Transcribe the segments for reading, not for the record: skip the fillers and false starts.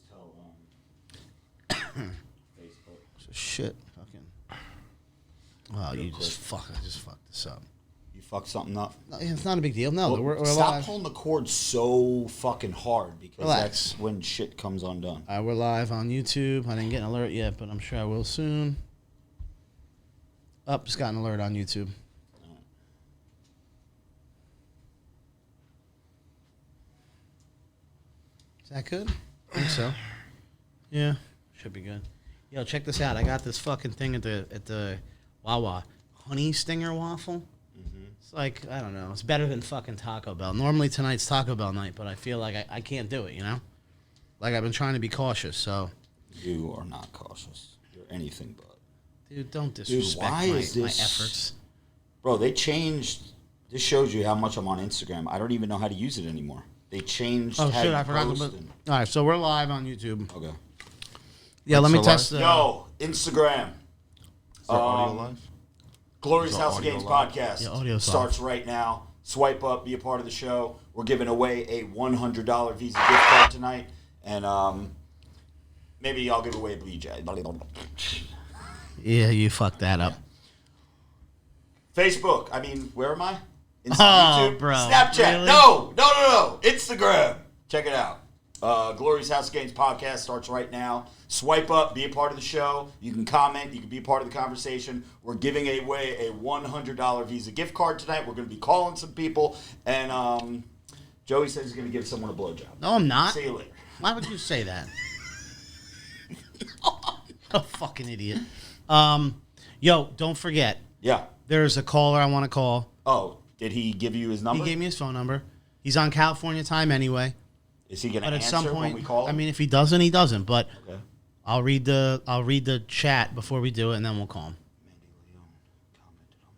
tell Facebook. Shit, fucking. Wow, you just fuck. I just fucked this up. You fucked something up. No, it's not a big deal. No, Well, we're stop live. pulling the cord so fucking hard because Relax. that's when shit comes undone. We're live on YouTube. I didn't get an alert yet, but I'm sure I will soon. Just got an alert on YouTube. Is that good? I think so. Yeah, should be good. Yo, check this out. I got this fucking thing at the Wawa. Honey Stinger waffle. Mm-hmm. It's like, I don't know. It's better than fucking Taco Bell. Normally tonight's Taco Bell night, but I feel like I can't do it, you know? Like I've been trying to be cautious, so. You are not cautious. You're anything but. Dude, don't disrespect my efforts. Bro, they changed. This shows you how much I'm on Instagram. I don't even know how to use it anymore. They changed. Oh, shit, I forgot to put. All right, so we're live on YouTube. Okay. Yeah, let me test. Yo, Instagram. Audio live? Glorious House of Gainz podcast audio starts right now. Swipe up, be a part of the show. We're giving away a $100 Visa gift card tonight. And maybe I'll give away a BJ. Yeah, you fucked that up. Facebook. I mean, where am I? YouTube, bro. Snapchat. Really? No. Instagram. Check it out. Glorious House of Gainz podcast starts right now. Swipe up, be a part of the show. You can comment. You can be a part of the conversation. We're giving away a $100 Visa gift card tonight. We're going to be calling some people. And Joey says he's going to give someone a blowjob. No, I'm not. See you later. Why would you say that? A fucking idiot. Yo, don't forget. Yeah. There's a caller I want to call. Oh, did he give you his number? He gave me his phone number. He's on California time anyway. Is he going to But at answer some point, when we call him? I mean, if he doesn't, he doesn't. But Okay. I'll read the chat before we do it, and then we'll call him. Mandy Leon commented on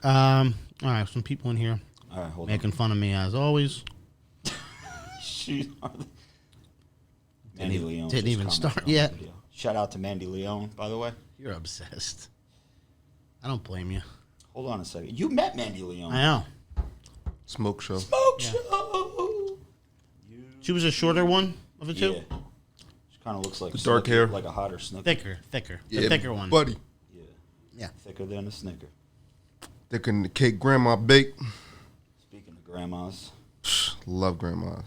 my video. All right, some people in here All right, hold making fun of me as always. on. Mandy Leon Didn't just even commented start on my yet. video. Shout out to Mandy Leon, by the way. You're obsessed. I don't blame you. Hold on a second. You met Mandy Leon. I know. Smoke show. Show. She was a shorter one of the two. Yeah. She kind of looks like dark hair. like a hotter Snicker. Thicker. The thicker one. Buddy. Yeah. Yeah. Thicker than a Snicker. Thicker than the cake grandma baked. Speaking of grandmas. Love grandmas.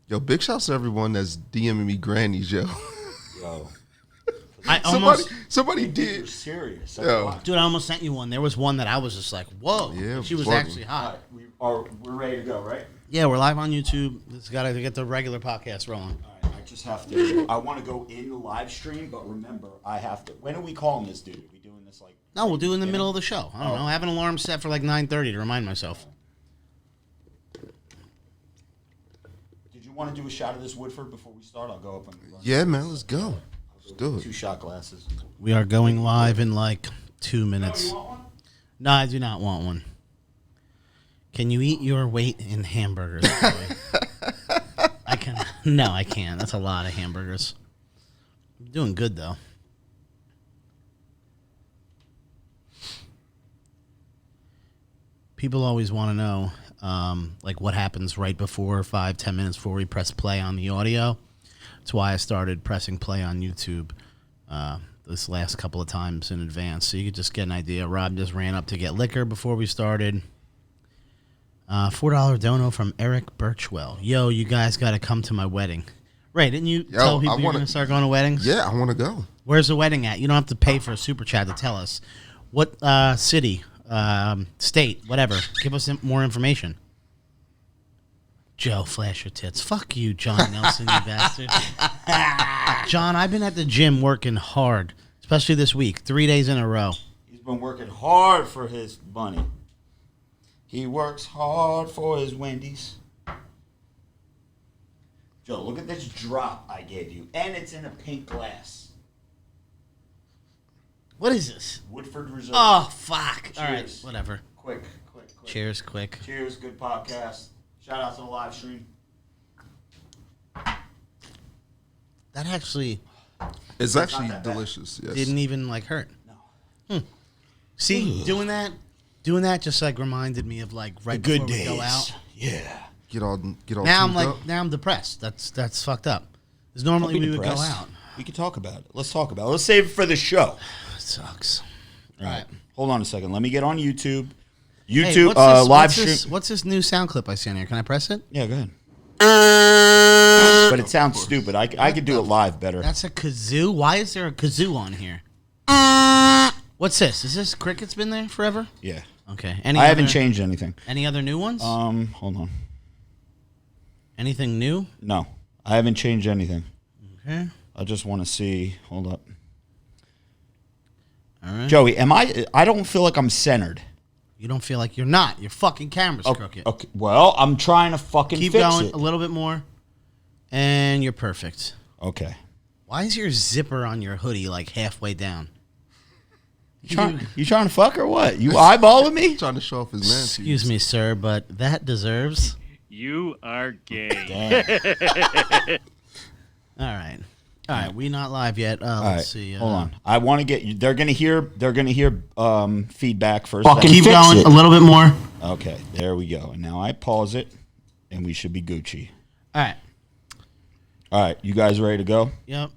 Yo, big shouts to everyone that's DMing me grannies, yo. Yo. Somebody You're did. serious. Yo. Dude, I almost sent you one. There was one that I was just like, whoa. Yeah, she was funny. actually hot. All right, we're ready to go, right? Yeah, we're live on YouTube. Just got to get the regular podcast rolling. All right, I just have to. I want to go in the live stream, but remember, I have to. When are we calling this dude? Are we doing this like? No, we'll do it in the middle of the show. I don't know. I have an alarm set for like 9:30 to remind myself. Did you want to do a shot of this Woodford before we start? I'll go up and run. Yeah, man, let's go. Let's do it. 2 shot glasses. We are going live in like 2 minutes. You want one? No, I do not want one. Can you eat your weight in hamburgers? I can. No, I can't. That's a lot of hamburgers. I'm doing good though. People always want to know, like what happens right before 5-10 minutes before we press play on the audio. That's why I started pressing play on YouTube this last couple of times in advance, so you could just get an idea. Rob just ran up to get liquor before we started. $4 dono from Eric Birchwell. Yo, you guys got to come to my wedding. Right, didn't you tell people you're going to start going to weddings? Yeah, I want to go. Where's the wedding at? You don't have to pay for a super chat to tell us. What city, state, whatever. Give us more information. Joe, flash your tits. Fuck you, John Nelson, you bastard. John, I've been at the gym working hard, especially this week, 3 days in a row. He's been working hard for his money. He works hard for his Wendy's. Joe, look at this drop I gave you. And it's in a pink glass. What is this? Woodford Reserve. Oh, fuck. Cheers. All right, whatever. Quick. Cheers, quick. Cheers, good podcast. Shout out to the live stream. That actually It's not actually that bad. delicious. Yes. didn't even, like, hurt. No. See, doing that just, like, reminded me of, like, right The good before we days. go out. Yeah. Get all. Now I'm tuned like, up. now I'm depressed. That's fucked up. Because normally we would go out. We could talk about it. Let's talk about it. Let's save it for the show. It sucks. All right. Hold on a second. Let me get on YouTube. Hey, Live stream. What's this new sound clip I see on here? Can I press it? Yeah, go ahead. But it sounds stupid. I could do it live better. That's a kazoo? Why is there a kazoo on here? What's this? Is this Cricket's been there forever? Yeah. Okay. I haven't changed anything. Any other new ones? Hold on. Anything new? No, I haven't changed anything. Okay. I just want to see. Hold up. All right. Joey, I don't feel like I'm centered. You don't feel like you're not. Your fucking camera's crooked. Okay. Well, I'm trying to fucking Keep fix going it. a little bit more. And you're perfect. Okay. Why is your zipper on your hoodie like halfway down? You trying to fuck or what? You eyeballing me? Trying to show off his man. Excuse me, sir, but that deserves... You are gay. Damn. All right. We not live yet. All Let's right, see. hold on. I want to get you. They're gonna hear feedback first. Keep going a little bit more. Okay, there we go. And now I pause it, and we should be Gucci. All right. All right, you guys ready to go? Yep.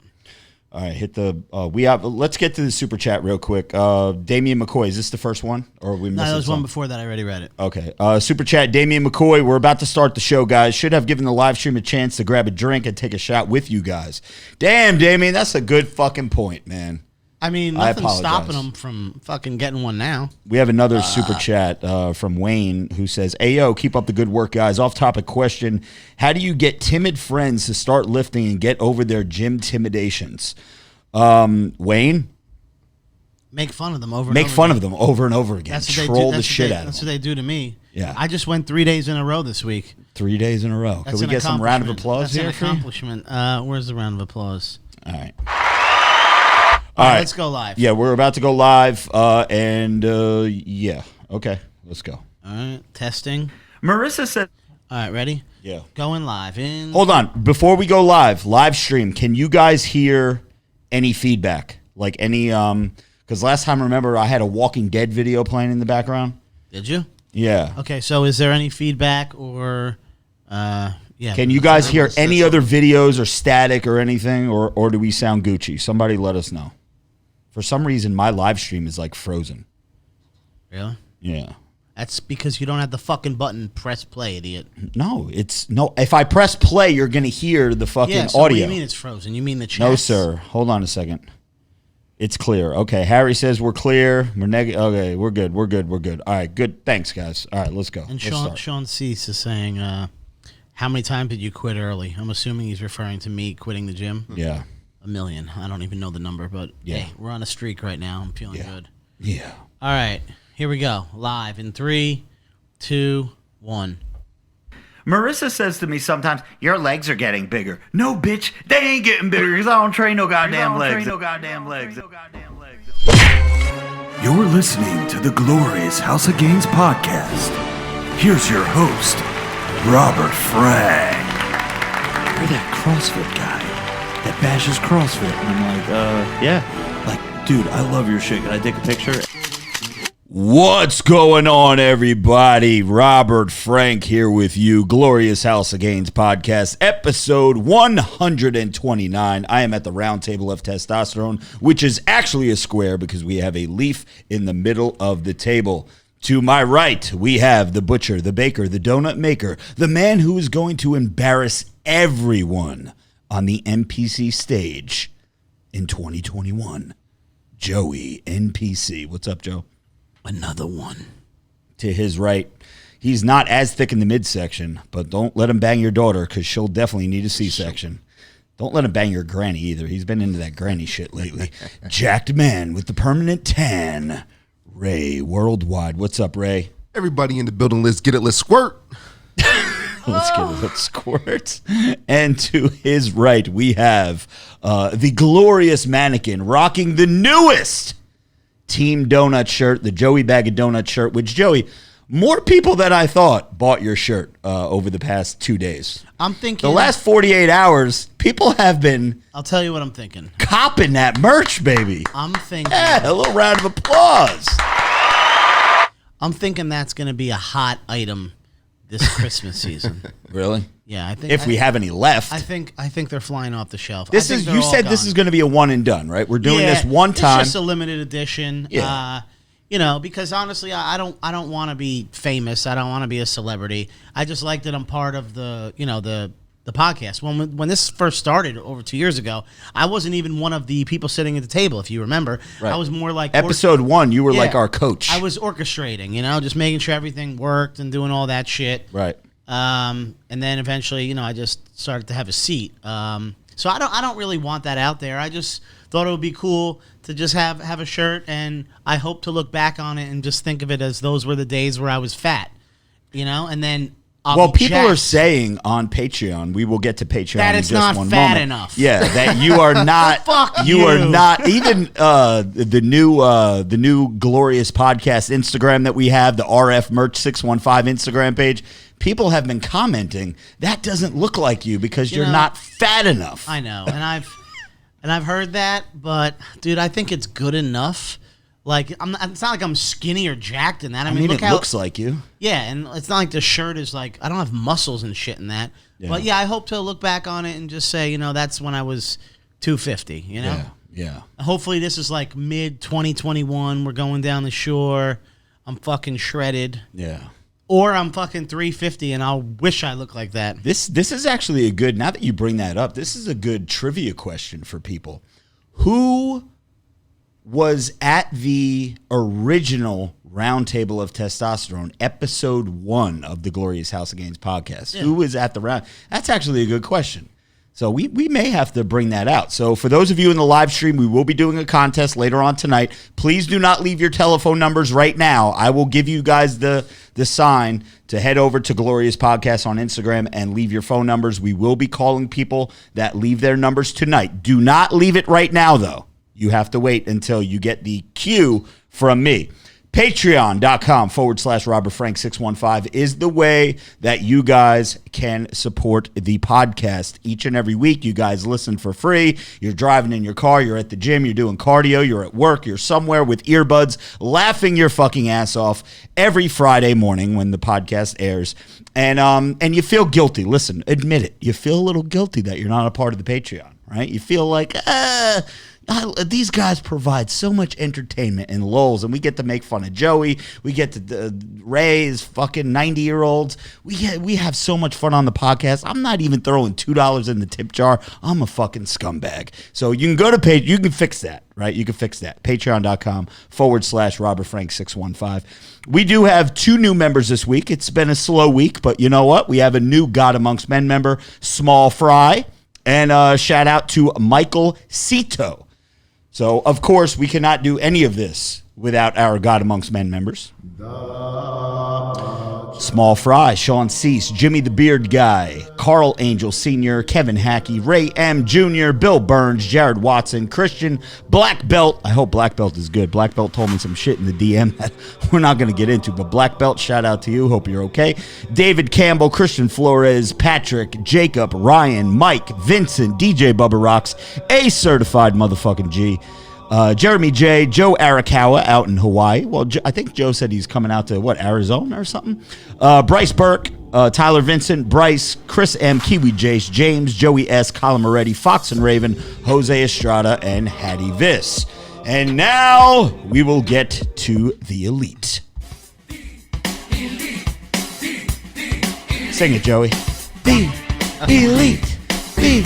All right, hit the. Let's get to the super chat real quick. Damian McCoy, is this the first one, or are we missing No, there was one some? before that. I already read it. Okay. Super chat, Damian McCoy. We're about to start the show, guys. Should have given the live stream a chance to grab a drink and take a shot with you guys. Damn, Damian, that's a good fucking point, man. I mean, I nothing's apologize. stopping them from fucking getting one now. We have another super chat from Wayne who says, Ayo, keep up the good work, guys. Off-topic question. How do you get timid friends to start lifting and get over their gym intimidations? Wayne? Make fun of them over Make fun of them over and over again. That's what they Troll do. the shit out of That's them. what they do to me. Yeah. I just went 3 days in a row this week. 3 days in a row. That's Can we get some round of applause That's here an for you? accomplishment. Where's the round of applause? All right. All right, let's go live. Yeah, we're about to go live. Yeah. Okay, let's go. All right, testing. Marissa said, All right, ready? Yeah. Going live in. Hold on. Before we go live stream, can you guys hear any feedback? Like any, because last time, remember, I had a Walking Dead video playing in the background? Did you? Yeah. Okay, so is there any feedback or, yeah. Can you guys hear any other videos or static or anything, or do we sound Gucci? Somebody let us know. For some reason, my live stream is like frozen. Really? Yeah. That's because you don't have the fucking button press play, idiot. No, if I press play, you're going to hear the fucking Yeah, so audio. what do you mean it's frozen? You mean the chat? No, sir. Hold on a second. It's clear. Okay, Harry says we're clear. We're okay, we're good. We're good. We're good. All right, good. Thanks, guys. All right, let's go. And Let's start. Sean Cease is saying, how many times did you quit early? I'm assuming he's referring to me quitting the gym. Yeah. 1 million. I don't even know the number, but Yeah. hey, we're on a streak right now. I'm feeling good. Yeah. All right, here we go. Live in 3, 2, 1. Marissa says to me sometimes, your legs are getting bigger. No, bitch, they ain't getting bigger because I don't train no goddamn legs. You're listening to the Glorious House of Gainz podcast. Here's your host, Robert Frank. You're that CrossFit guy that bashes CrossFit. I'm like, yeah. Like, dude, I love your shit. Can I take a picture? What's going on, everybody? Robert Frank here with you. Glorious House of Gainz podcast, episode 129. I am at the round table of testosterone, which is actually a square because we have a leaf in the middle of the table. To my right, we have the butcher, the baker, the donut maker, the man who is going to embarrass everyone on the NPC stage in 2021, Joey NPC. What's up, Joe? Another one. To his right, he's not as thick in the midsection, but don't let him bang your daughter because she'll definitely need a C-section. Don't let him bang your granny either. He's been into that granny shit lately. Jacked man with the permanent tan, Ray Worldwide. What's up, Ray? Everybody in the building, let's get it, let's squirt. Let's get it. Let's squirt. And to his right, we have the glorious mannequin rocking the newest Team Donut shirt, the Joey Bag of Donut shirt, which, Joey, more people than I thought bought your shirt over the past 2 days. I'm thinking... The last 48 hours, people have been I'll tell you what I'm thinking. copping that merch, baby. I'm thinking... Yeah, a little round of applause. I'm thinking that's going to be a hot item this Christmas season. Really? Yeah, I think If we have any left. I think they're flying off the shelf. This is you said this is going to be a one and done, right? We're doing this one time. It's just a limited edition. Yeah. Because honestly, I don't want to be famous. I don't want to be a celebrity. I just like that I'm part of the podcast. When this first started over 2 years ago, I wasn't even one of the people sitting at the table, if you remember. Right. I was more like episode 1, you were like our coach. I was orchestrating, just making sure everything worked and doing all that shit. Right. And then eventually, I just started to have a seat. So I don't really want that out there. I just thought it would be cool to just have a shirt, and I hope to look back on it and just think of it as those were the days where I was fat, and then people are saying on Patreon, we will get to Patreon that in it's just not one fat moment. enough. Yeah, that you are not. Fuck you are you. not even the new Glorious Podcast Instagram that we have, the RF Merch 615 Instagram page. People have been commenting that doesn't look like you because you're not fat enough. I know, and I've heard that, but dude, I think it's good enough. Like it's not like I'm skinny or jacked in that. I mean it looks like you. Yeah, and it's not like the shirt is like I don't have muscles and shit in that. Yeah. But yeah, I hope to look back on it and just say, that's when I was 250. Yeah. Hopefully this is like mid 2021. We're going down the shore. I'm fucking shredded. Yeah. Or I'm fucking 350 and I'll wish I looked like that. This is actually a good, now that you bring that up, this is a good trivia question for people. Who was at the original Roundtable of Testosterone, episode 1 of the Glorious House of Gainz podcast? Yeah. Who was at the round? That's actually a good question. So we may have to bring that out. So for those of you in the live stream, we will be doing a contest later on tonight. Please do not leave your telephone numbers right now. I will give you guys the sign to head over to Glorious Podcast on Instagram and leave your phone numbers. We will be calling people that leave their numbers tonight. Do not leave it right now, though. You have to wait until you get the cue from me. Patreon.com/RobertFrank615 is the way that you guys can support the podcast each and every week. You guys listen for free. You're driving in your car. You're at the gym. You're doing cardio. You're at work. You're somewhere with earbuds laughing your fucking ass off every Friday morning when the podcast airs. And you feel guilty. Listen, admit it. You feel a little guilty that you're not a part of the Patreon, right? You feel like, these guys provide so much entertainment and lulls, and we get to make fun of Joey. We get to Ray's fucking 90-year-olds. We have so much fun on the podcast. I'm not even throwing $2 in the tip jar. I'm a fucking scumbag. So you can go to page. You can fix that, right? You can fix that. Patreon.com/RobertFrank615. We do have 2 new members this week. It's been a slow week, but you know what? We have a new God Amongst Men member, Small Fry, and shout out to Michael Cito. So, of course, we cannot do any of this without our God Amongst Men members. Small Fry, Sean Cease, Jimmy the Beard Guy, Carl Angel Sr., Kevin Hackey, Ray M. Jr., Bill Burns, Jared Watson, Christian, Black Belt. I hope Black Belt is good. Black Belt told me some shit in the DM that we're not going to get into, but Black Belt, shout out to you. Hope you're okay. David Campbell, Christian Flores, Patrick, Jacob, Ryan, Mike, Vincent, DJ Bubba Rocks, a certified motherfucking G. Jeremy J, Joe Arakawa out in Hawaii. Well, I think Joe said he's coming out to, Arizona or something? Bryce Burke, Tyler Vincent, Bryce, Chris M, Kiwi Jace, James, Joey S, Colin Moretti, Fox and Raven, Jose Estrada, and Hattie Viss. And now we will get to the elite. Sing it, Joey. The elite. The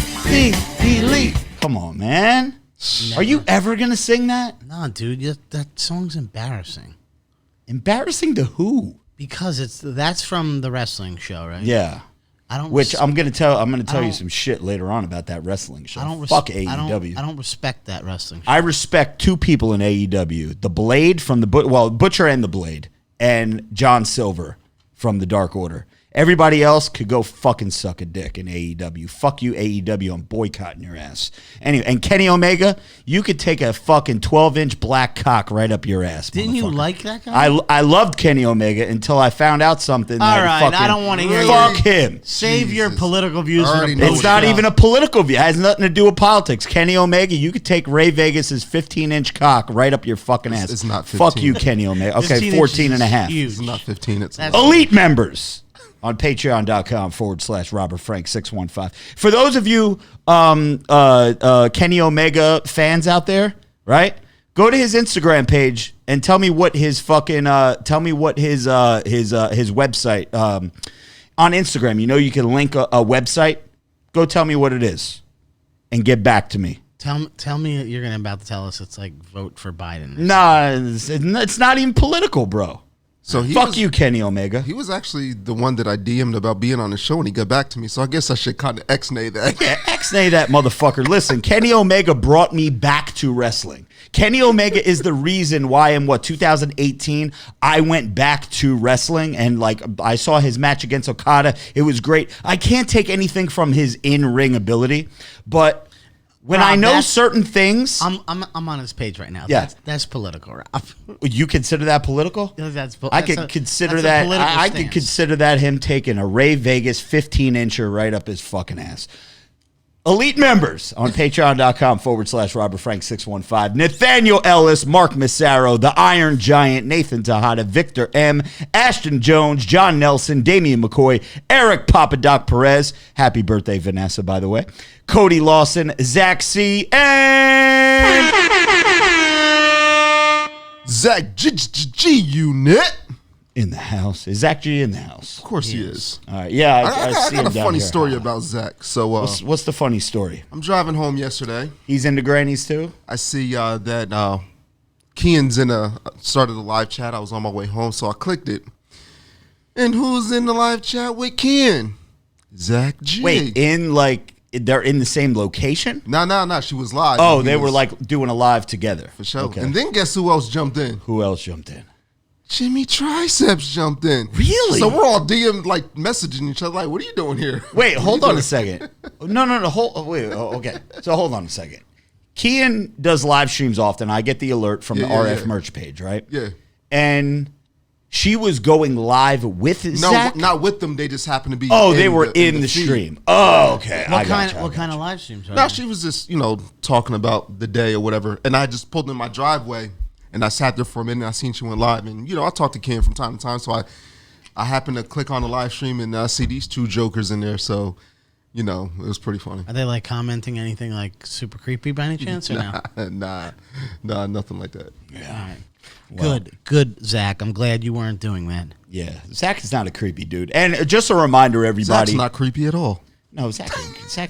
elite. Come on, man. Never. Are you ever going to sing that? No, dude, that song's embarrassing. Embarrassing to who? Because that's from the wrestling show, right? Yeah. I'm going to tell you some shit later on about that wrestling show. Fuck AEW. I don't respect that wrestling show. I respect 2 people in AEW. The Blade from Butcher and the Blade, and John Silver from the Dark Order. Everybody else could go fucking suck a dick in AEW. Fuck you, AEW. I'm boycotting your ass. Anyway, and Kenny Omega, you could take a fucking 12-inch black cock right up your ass. Didn't you like that guy? I loved Kenny Omega until I found out something. All right, I don't want to hear fuck him. Save your political views. It's not even a political view. It has nothing to do with politics. Kenny Omega, you could take Ray Vegas's 15-inch cock right up your fucking ass. It's not 15. Fuck you, Kenny Omega. Okay, 14 and a half. It's not 15. It's elite members. on patreon.com/RobertFrank615. For those of you Kenny Omega fans out there, right? Go to his Instagram page and tell me what his fucking his website on Instagram. You know you can link a website. Go tell me what it is and get back to me. Tell me you're gonna about to tell us it's like vote for Biden. Nah, it's not even political, bro. So Fuck you, Kenny Omega. He was actually the one that I DM'd about being on the show, and he got back to me. So I guess I should kind of X-nay that. Yeah, X-nay that motherfucker. Listen, Kenny Omega brought me back to wrestling. Kenny Omega is the reason why in 2018 I went back to wrestling, and like I saw his match against Okada. It was great. I can't take anything from his in-ring ability, but when I know certain things, I'm on his page right now. Yeah. That's political, Rob. You consider that political? I could consider that. I could consider that him taking a Ray Vegas 15-incher right up his fucking ass. Elite members on patreon.com/RobertFrank615. Nathaniel Ellis, Mark Massaro, The Iron Giant, Nathan Tejada, Victor M, Ashton Jones, John Nelson, Damian McCoy, Eric Papadoc Perez. Happy birthday, Vanessa, by the way. Cody Lawson, Zach C, and Zach G Unit in the house. Is Zach G in the house? Of course he is. All right, yeah. I see got him a down funny here. story about Zach. So What's the funny story? I'm driving home yesterday. He's into grannies too? I see that Kian's started a live chat. I was on my way home, so I clicked it. And who's in the live chat with Kian? Zach G. Wait, they're in the same location? No. She was live. Oh, they were like doing a live together. For sure. Okay. And then guess who else jumped in? Who else jumped in? Jimmy Triceps jumped in. Really? So we're all messaging each other like, what are you doing here? Wait, hold on a second. No. Okay. So hold on a second. Kian does live streams often. I get the alert from the RF merch page, right? Yeah. And she was going live with Zach? No, not with them. They just happened to be. Oh, they were in the stream. Oh, okay. What kind of live streams? No, she was just talking about the day or whatever, and I just pulled in my driveway and I sat there for a minute. And I seen she went live, and I talk to Ken from time to time, so I happened to click on the live stream and I see these two jokers in there. So it was pretty funny. Are they like commenting anything like super creepy by any chance or no? Nah, nothing like that. Yeah. All right. Well, good, Zach. I'm glad you weren't doing that. Yeah, Zach is not a creepy dude. And just a reminder, everybody. Zach's not creepy at all. No, Zach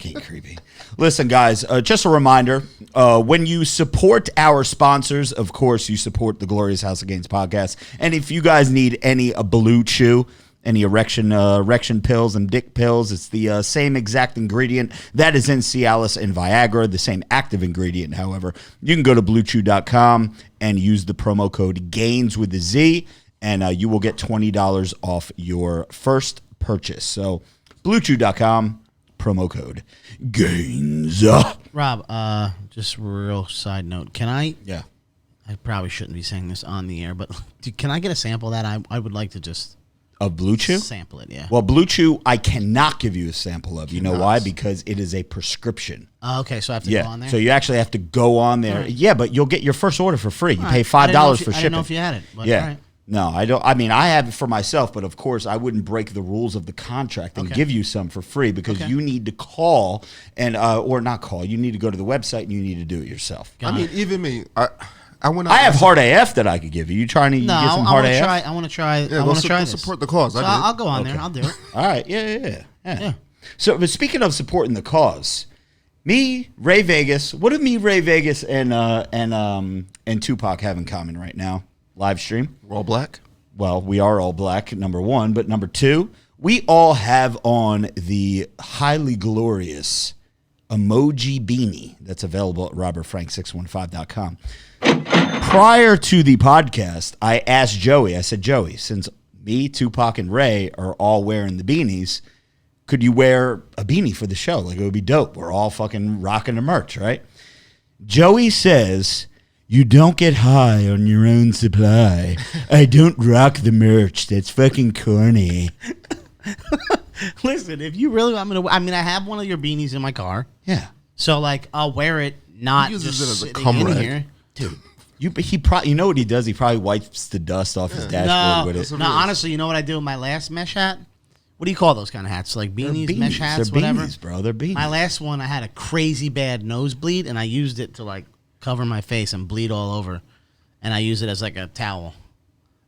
ain't creepy. Listen, guys, just a reminder. When you support our sponsors, of course, you support the Glorious House of Gainz podcast. And if you guys need any Blue Chew, any erection pills and dick pills, it's the same exact ingredient that is in Cialis and Viagra, the same active ingredient, however. You can go to BlueChew.com and use the promo code GAINZ with a Z, and you will get $20 off your first purchase. So, BlueChew.com, promo code GAINZ. Rob, just real side note. Can I? Yeah. I probably shouldn't be saying this on the air, but can I get a sample of that? I would like to just... Of Blue Chew? Sample it, yeah. Well, Blue Chew, I cannot give you a sample of. You know why? Because it is a prescription. Okay, so I have to go on there? So you actually have to go on there. Right. Yeah, but you'll get your first order for free. You pay $5 for shipping. I didn't know if you had it. But yeah. All right. No, I don't. I mean, I have it for myself, but of course, I wouldn't break the rules of the contract and give you some for free because you need to call and or not call. You need to go to the website and you need to do it yourself. Even me, I have Hard AF that I could give you. You trying to get some Hard AF? I want to try. Yeah, I want to try this. Support the cause. So I'll go on there. I'll do it. All right. Yeah. So, but speaking of supporting the cause, me, Ray Vegas. What do me, Ray Vegas, and Tupac have in common right now? Live stream. We're all black. Well, we are all black, number one. But number two, we all have on the highly glorious emoji beanie that's available at robertfrank615.com. Prior to the podcast, I asked Joey, I said, Joey, since me, Tupac, and Ray are all wearing the beanies, could you wear a beanie for the show? Like, it would be dope. We're all fucking rocking the merch, right? Joey says, you don't get high on your own supply. I don't rock the merch. That's fucking corny. Listen, if you really want me to, I have one of your beanies in my car. Yeah. So, like, I'll wear it, not He uses just it as a sitting cum in rag. here. Dude, you know what he does? He probably wipes the dust off his dashboard with it. No, honestly, you know what I do with my last mesh hat? What do you call those kind of hats? Like beanies, mesh hats, They're whatever? beanies, bro. They're beanies. My last one, I had a crazy bad nosebleed, and I used it to, like, cover my face and bleed all over. And I use it as, like, a towel.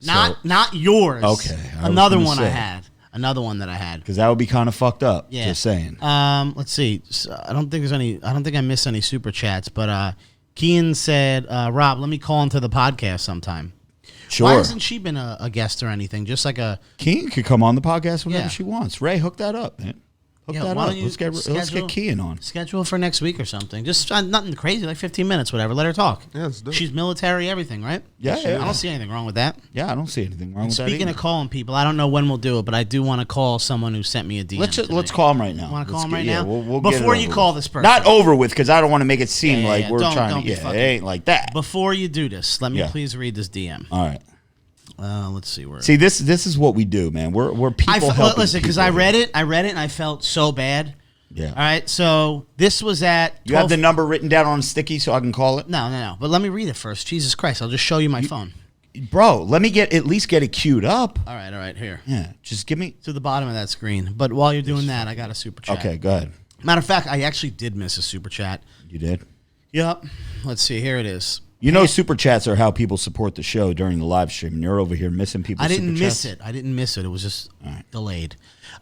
Not yours. Okay. Another one I had. Another one that I had. Because that would be kind of fucked up. Yeah. Just saying. Let's see. I don't think I missed any super chats, but Kean said, Rob, let me call into the podcast sometime. Sure. Why hasn't she been a guest or anything? Just like a... Kean could come on the podcast whenever Yeah. she wants. Ray, hook that up, man. Hook that why up. don't you Let's get Kean on. Schedule for next week or something. Just nothing crazy, like 15 minutes, whatever. Let her talk. Yeah, let's do it. She's military, everything, right? Yeah. I don't see anything wrong with that. Yeah, I don't see anything wrong with that. Speaking of calling people, I don't know when we'll do it, but I do want to call someone who sent me a DM. Let's call him right now. Want to call Let's him get- right yeah, now? We'll get it Before you over call with. this person. Not over with, because I don't want to make it seem Yeah, like yeah, we're don't trying be to. Yeah, fucking- it ain't like that. Before you do this, let me Yeah. please read this DM. All right. Let's see where. See, this is what we do, man. We're people helping. Listen, because people I read here. it, and I felt so bad. Yeah. All right, so this was at. You have the number written down on a sticky so I can call it? No. But let me read it first. Jesus Christ, I'll just show you my phone. Bro, let me at least get it queued up. All right, here. Yeah, just give me. To the bottom of that screen. But while you're doing that, I got a super chat. Okay, go ahead. Matter of fact, I actually did miss a super chat. You did? Yep. Let's see. Here it is. You know, super chats are how people support the show during the live stream, and you're over here missing people's I didn't super miss chats. it. I didn't miss it. It was just delayed.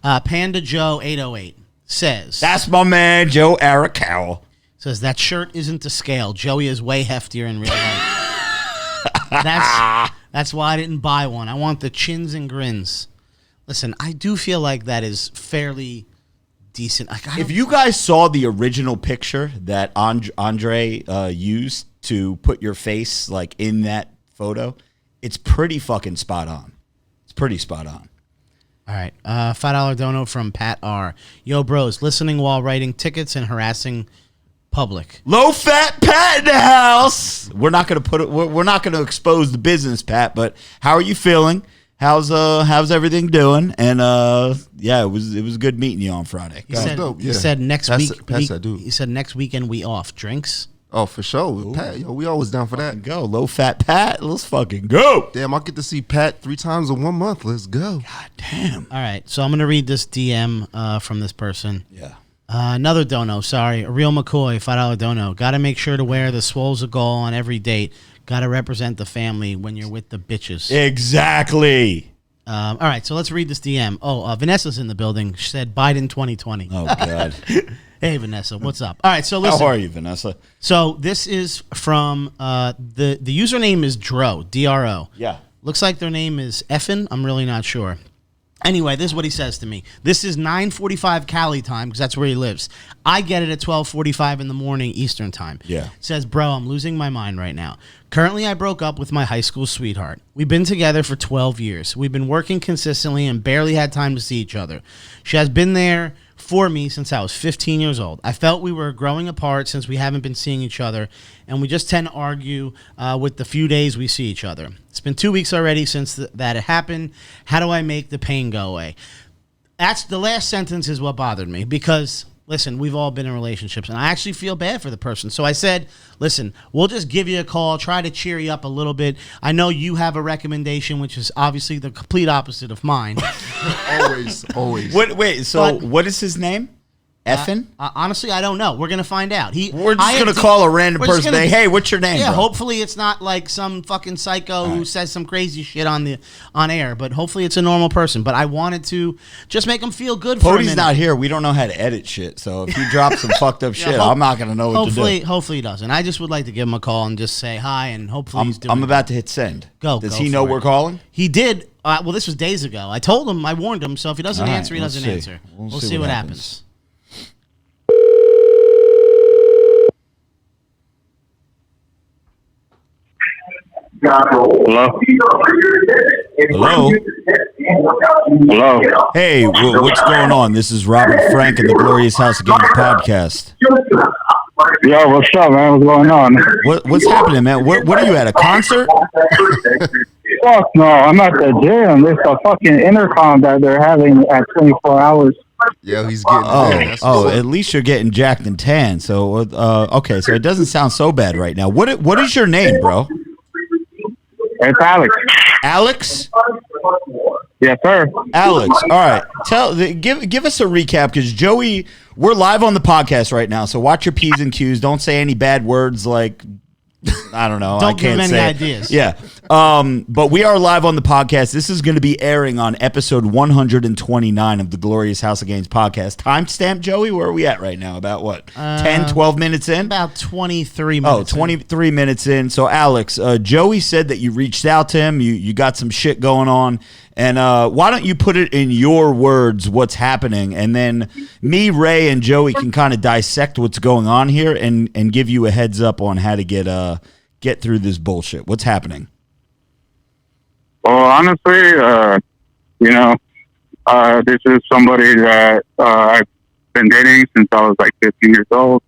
Panda Joe 808 says. That's my man, Joe Arakawa. Says that shirt isn't to scale. Joey is way heftier in real life. That's why I didn't buy one. I want the chins and grins. Listen, I do feel like that is fairly decent. Like, If you guys saw the original picture that Andre used to put your face like in that photo, it's pretty fucking spot on. It's pretty spot on. All right. $5 dono from Pat R. Yo, bros, listening while writing tickets and harassing public. Low fat Pat in the house. We're not gonna put it. We're not gonna expose the business, Pat. But how are you feeling? How's everything doing? And yeah, it was good meeting you on Friday. He said, dope, he yeah. said next That's- week. that's that dude. He said next weekend we off. Drinks? Oh, for sure. Pat, yo, we always down for that. Go low fat Pat. Let's fucking go. Damn, I get to see Pat 3 times in 1 month. Let's go. God damn. All right. So I'm going to read this DM from this person. Yeah. Another dono, sorry. A real McCoy, $5 dono. Got to make sure to wear the Swoles a goal on every date. Got to represent the family when you're with the bitches. Exactly. All right, so let's read this DM. Oh, Vanessa's in the building. She said Biden 2020. Oh God. Hey, Vanessa, what's up? All right, so listen. How are you, Vanessa? So this is from the username is Dro, D-R-O. Yeah. Looks like their name is Effin. I'm really not sure. Anyway, this is what he says to me. This is 9:45 Cali time because that's where he lives. I get it at 12:45 in the morning Eastern time. Yeah. Says, bro, I'm losing my mind right now. Currently, I broke up with my high school sweetheart. We've been together for 12 years. We've been working consistently and barely had time to see each other. She has been there for me since I was 15 years old. I felt we were growing apart since we haven't been seeing each other, and we just tend to argue with the few days we see each other. It's been 2 weeks already since that it happened. How do I make the pain go away? That's the last sentence is what bothered me because, listen, we've all been in relationships, and I actually feel bad for the person. So I said, listen, we'll just give you a call, try to cheer you up a little bit. I know you have a recommendation, which is obviously the complete opposite of mine. Always. Wait. So what is his name? Effin? Honestly, I don't know. We're going to find out. We're just going to call a random we're just person. gonna- Hey, what's your name? Yeah, bro? hopefully it's not like some fucking psycho who says some crazy shit on air, but hopefully it's a normal person. But I wanted to just make him feel good for a Cody's minute. not here. We don't know how to edit shit. So if you drop some fucked up shit, hope- I'm not going to know what to do. Hopefully he doesn't. I just would like to give him a call and just say hi, and hopefully he's doing I'm about to hit send. Go, Does go he for know it. we're calling? He did. Well, this was days ago. I told him, I warned him, so if he doesn't All right, answer, he let's doesn't see. answer. We'll We'll see see what what happens. happens. Hello? Hello? Hello? Hey, what's going on? This is Robert Frank in the Glorious House of Games podcast. Yo, what's up, man? What's going on? What's happening, man? What are you at, a concert? Fuck no, I'm at the gym. There's a fucking intercom that they're having at 24 hours. Yo, he's getting there. That's what's up. At least you're getting jacked and tan. So, okay, so it doesn't sound so bad right now. What is your name, bro? It's Alex. Alex? Yes, sir. Alex, all right. Give us a recap because Joey, we're live on the podcast right now, so watch your P's and Q's. Don't say any bad words like I don't know. Don't I give can't him any say ideas. Yeah. But we are live on the podcast. This is going to be airing on episode 129 of the Glorious House of Gainz podcast. Timestamp, Joey, where are we at right now? About what? 10, 12 minutes in? About 23 minutes. 23 minutes in. So, Alex, Joey said that you reached out to him. You got some shit going on. And why don't you put it in your words what's happening? And then me, Ray, and Joey can kind of dissect what's going on here and give you a heads up on how to get through this bullshit. What's happening? Well, honestly, this is somebody that I've been dating since I was like 15 years old.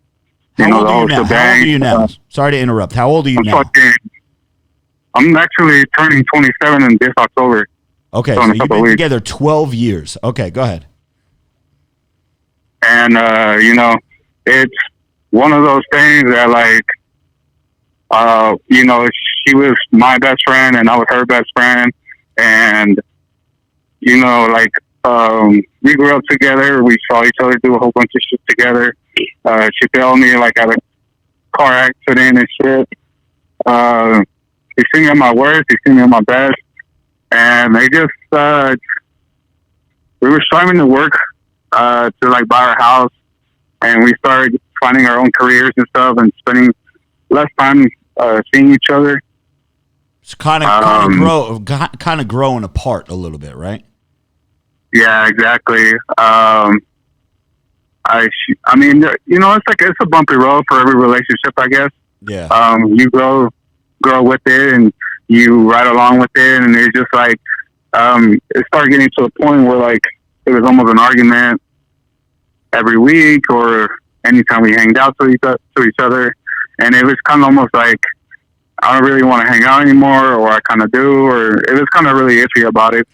How old are you now? Sorry to interrupt. How old are you now? I'm actually turning 27 in this October. Okay, so you've been together 12 years. Okay, go ahead. And, it's one of those things that, like, she was my best friend and I was her best friend. And, we grew up together. We saw each other do a whole bunch of shit together. She failed me, like, at a car accident and shit. She's seen me at my worst. She's seen me at my best. And they just, we were striving to work, to like buy our house, and we started finding our own careers and stuff and spending less time, seeing each other. It's kind of growing apart a little bit, right? Yeah, exactly. It's a bumpy road for every relationship, I guess. Yeah. You grow with it and you ride along with it, and it's just like it started getting to a point where like it was almost an argument every week or anytime we hanged out to each other, and it was kind of almost like I don't really want to hang out anymore, or I kind of do, or it was kind of really iffy about it.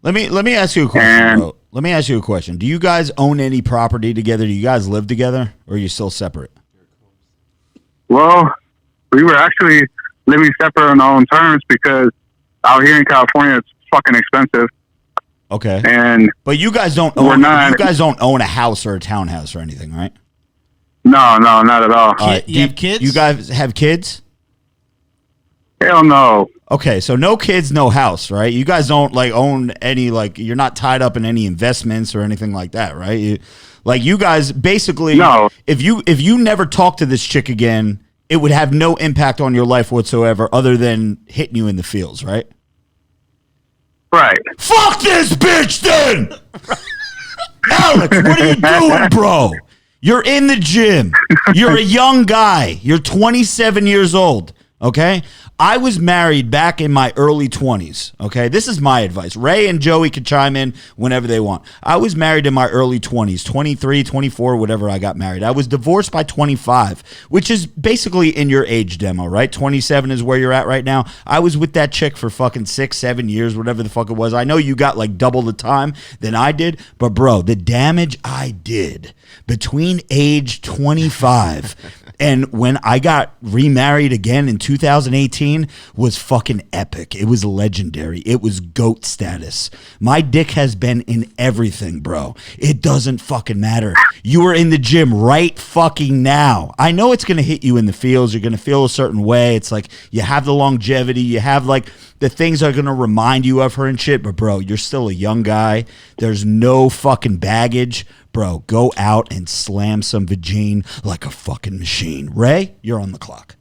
Let me ask you a question, bro. Let me ask you a question. Do you guys own any property together? Do you guys live together, or are you still separate? Well, we were actually living separate on our own terms because out here in California it's fucking expensive. Okay. But you guys don't own a house or a townhouse or anything, right? No, not at all. You have kids? You guys have kids? Hell no. Okay, so no kids, no house, right? You guys don't like own any, like you're not tied up in any investments or anything like that, right? You guys basically, no. If you never talk to this chick again, it would have no impact on your life whatsoever other than hitting you in the feels, right? Right. Fuck this bitch then! Alex, what are you doing, bro? You're in the gym. You're a young guy. You're 27 years old, okay? I was married back in my early 20s, okay? This is my advice. Ray and Joey can chime in whenever they want. I was married in my early 20s, 23, 24, whatever I got married. I was divorced by 25, which is basically in your age demo, right? 27 is where you're at right now. I was with that chick for fucking 6, 7 years, whatever the fuck it was. I know you got like double the time than I did, but bro, the damage I did between age 25 and when I got remarried again in 2018 was fucking epic. It was legendary. It was GOAT status. My dick has been in everything, bro. It doesn't fucking matter. You are in the gym right fucking now. I know it's going to hit you in the feels. You're going to feel a certain way. It's like you have the longevity. You have like the things that are going to remind you of her and shit. But bro, you're still a young guy. There's no fucking baggage. Bro, go out and slam some vagine like a fucking machine. Ray, you're on the clock.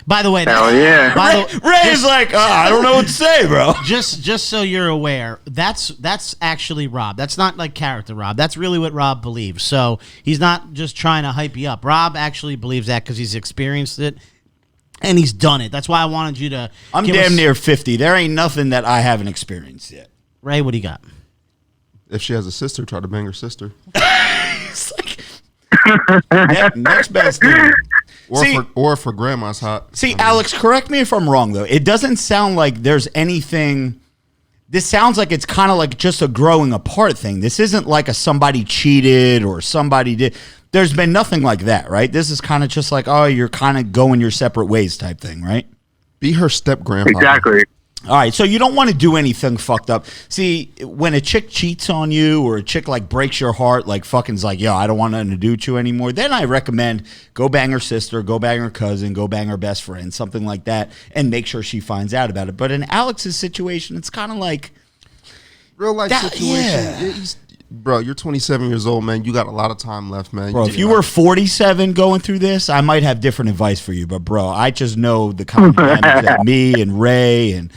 By the way, hell yeah. Ray's like, I don't know what to say, bro. Just so you're aware, that's actually Rob. That's not like character Rob. That's really what Rob believes. So he's not just trying to hype you up. Rob actually believes that because he's experienced it and he's done it. That's why I wanted you to. I'm damn near 50. There ain't nothing that I haven't experienced yet. Ray, what do you got? If she has a sister, try to bang her sister. It's like next best thing. Or if her grandma's hot. See, Alex, correct me if I'm wrong, though. It doesn't sound like there's anything. This sounds like it's kind of like just a growing apart thing. This isn't like a somebody cheated or somebody did. There's been nothing like that, right? This is kind of just like, oh, you're kind of going your separate ways type thing, right? Be her step grandpa. Exactly. All right, so you don't want to do anything fucked up. See, when a chick cheats on you or a chick like breaks your heart, like fucking's like, yo, I don't want nothing to do with you anymore, then I recommend go bang her sister, go bang her cousin, go bang her best friend, something like that, and make sure she finds out about it. But in Alex's situation, it's kind of like real life situation. Yeah. Bro, you're 27 years old, man. You got a lot of time left, man. Bro, if you were 47 going through this, I might have different advice for you. But, bro, I just know the kind of dynamics that me and Ray and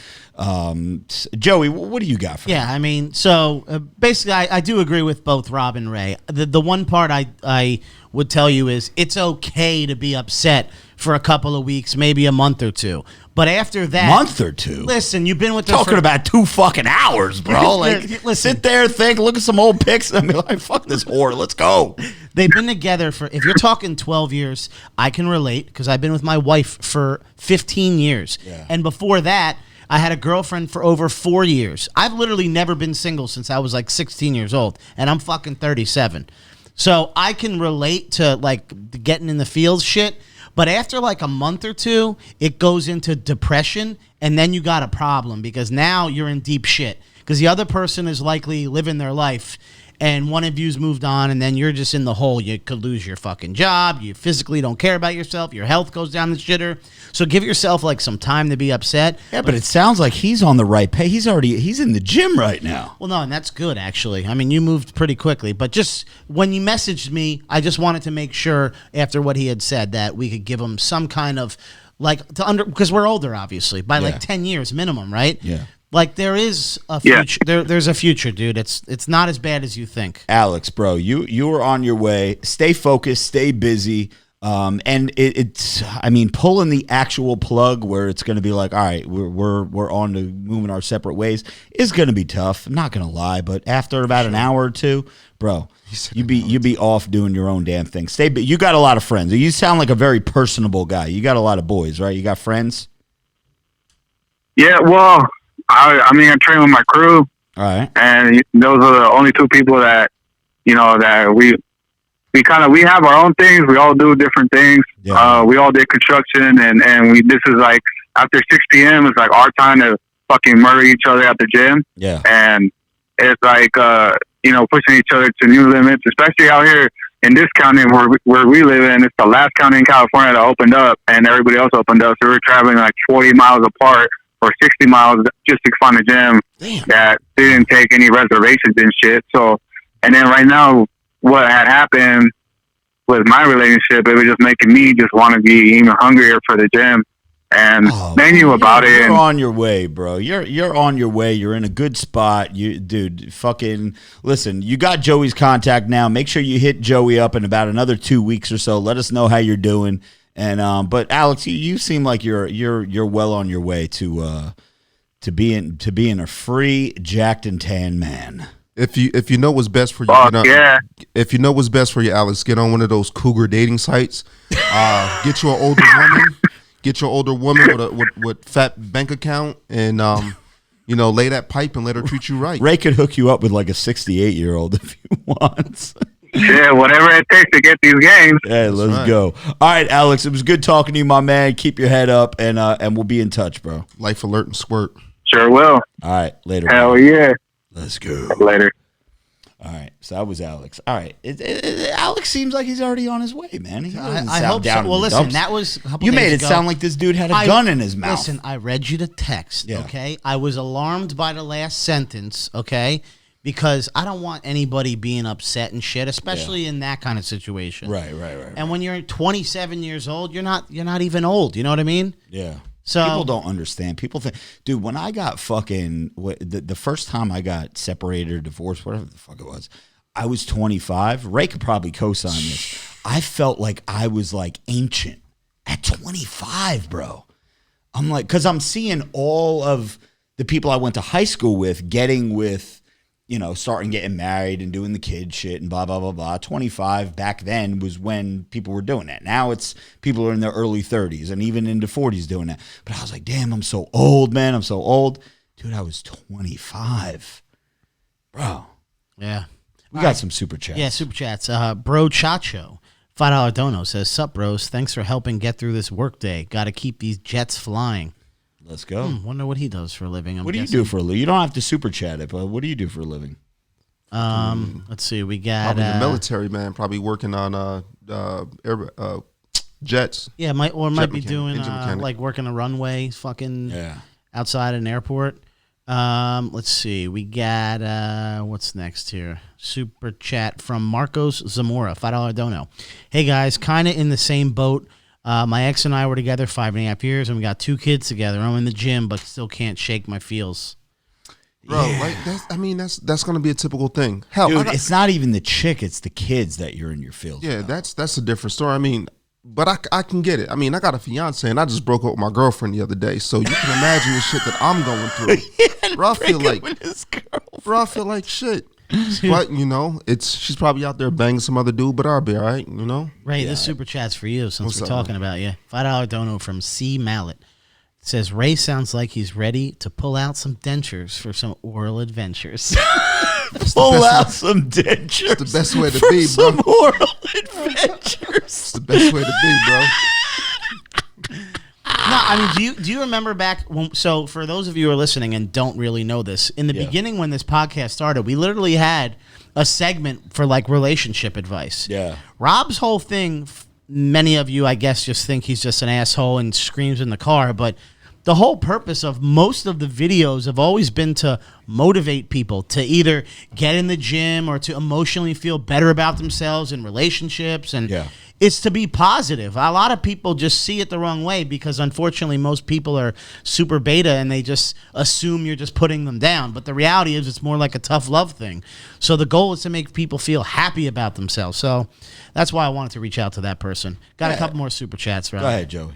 Joey, what do you got for me? Yeah, I mean, so basically I do agree with both Rob and Ray. The one part I would tell you is it's okay to be upset for a couple of weeks, maybe a month or two. But after that... Month or two? Listen, you've been with them talking about 2 fucking hours, bro. Like, listen, sit there, think, look at some old pics, and be like, fuck this whore, let's go. They've been together for, if you're talking 12 years, I can relate, because I've been with my wife for 15 years. Yeah. And before that, I had a girlfriend for over 4 years. I've literally never been single since I was like 16 years old, and I'm fucking 37. So I can relate to like getting in the field shit. But after like a month or two, it goes into depression, and then you got a problem because now you're in deep shit because the other person is likely living their life, and one of you's moved on, and then you're just in the hole. You could lose your fucking job. You physically don't care about yourself. Your health goes down the shitter. So give yourself like some time to be upset. Yeah, but it sounds like he's on the right page. He's in the gym right now. Well, no, and that's good, actually. I mean, you moved pretty quickly. But just when you messaged me, I just wanted to make sure, after what he had said, that we could give him some kind of, like, because we're older, obviously, by like 10 years minimum, right? Yeah. Like, there is a future. There's a future, dude. It's not as bad as you think. Alex, bro, you are on your way. Stay focused, stay busy. And it's, I mean, pulling the actual plug where it's going to be like, all right, we're on to moving our separate ways is going to be tough. I'm not going to lie, but after about an hour or two, bro, you be off doing your own damn thing. You got a lot of friends. You sound like a very personable guy. You got a lot of boys, right? You got friends? Yeah, well, I mean, I train with my crew. All right. And those are the only two people that, that we have our own things. We all do different things. Yeah. We all did construction, and this is like after 6 p.m. It's like our time to fucking murder each other at the gym. Yeah. And it's like pushing each other to new limits, especially out here in this county where we live in. It's the last county in California that opened up, and everybody else opened up. So we're traveling like 40 miles apart or 60 miles just to find a gym that didn't take any reservations and shit. So, and then right now, what had happened with my relationship, it was just making me just want to be even hungrier for the gym. And they knew about it. You're on your way, bro. You're on your way. You're in a good spot. Dude, fucking listen, you got Joey's contact now. Make sure you hit Joey up in about another 2 weeks or so. Let us know how you're doing. And but Alex, you seem like you're well on your way to being a free, jacked and tan man. If you know what's best for you, if you know what's best for you, Alex, get on one of those cougar dating sites. Get you an older woman with fat bank account, and lay that pipe and let her treat you right. Ray could hook you up with like a 68-year-old if he wants. Yeah, whatever it takes to get these games. Hey, let's go. All right, Alex, it was good talking to you, my man. Keep your head up, and we'll be in touch, bro. Life alert and squirt. Sure will. All right, later. Hell bro. yeah. Let's go. Later. All right, so that was Alex. All right, Alex seems like he's already on his way, man. I hope so. Well, listen, that was a couple you days made it ago. Sound like this dude had a gun in his mouth. Listen, I read you the text, okay? I was alarmed by the last sentence, okay? Because I don't want anybody being upset and shit, especially in that kind of situation. Right. And when you're 27 years old, you're not even old. You know what I mean? Yeah. So people don't understand. People think, dude, when I got the first time I got separated or divorced, whatever the fuck it was, I was 25. Ray could probably co-sign this. I felt like I was like ancient at 25, bro. I'm like, because I'm seeing all of the people I went to high school with getting with, starting getting married and doing the kid shit and blah, blah, blah, blah. 25 back then was when people were doing that. Now it's people are in their early 30s and even into 40s doing that. But I was like, damn, I'm so old, man. I'm so old. Dude, I was 25. Bro. Yeah. We got some super chats. Yeah, super chats. Bro Chacho, $5 dono says, "Sup, bros? Thanks for helping get through this workday. Got to keep these jets flying." Let's go. Wonder what he does for a living. What do you do for a living? You don't have to super chat it, but what do you do for a living? Let's see. We got Probably the military, man. Probably working on jets. Yeah, might be mechanic, doing engine mechanic. like working a runway, fucking Yeah. outside an airport. Let's see. We got what's next here? Super chat from Marcos Zamora, $5 dono. Hey guys, kind of in the same boat. My ex and I were together 5.5 years, and we got 2 kids together. I'm in the gym, but still can't shake my feels. Bro, like that's gonna be a typical thing. Hell, Dude, it's not even the chick; it's the kids that you're in your field. yeah, that's a different story. I mean, but I can get it. I mean, I got a fiance, and I just broke up with my girlfriend the other day, so you can imagine the shit that I'm going through. Bro, I feel like shit. But she's probably out there banging some other dude, but I'll be all right. Ray, this super chat's for you since we're talking about you. $5 dono from C Mallet. It says Ray sounds like he's ready to pull out some dentures for some oral adventures. Pull out some dentures. It's the best way to for be, bro. some oral adventures. It's the best way to be, bro. No, I mean, do you remember back when? So, for those of you who are listening and don't really know this, in the beginning when this podcast started, we literally had a segment for like relationship advice. Yeah. Rob's whole thing, many of you, I guess, just think he's just an asshole and screams in the car, but the whole purpose of most of the videos have always been to motivate people to either get in the gym or to emotionally feel better about themselves in relationships. And it's to be positive. A lot of people just see it the wrong way because, unfortunately, most people are super beta and they just assume you're just putting them down. But the reality is it's more like a tough love thing. So the goal is to make people feel happy about themselves. So that's why I wanted to reach out to that person. Got a couple more super chats, right? Go ahead, Joey.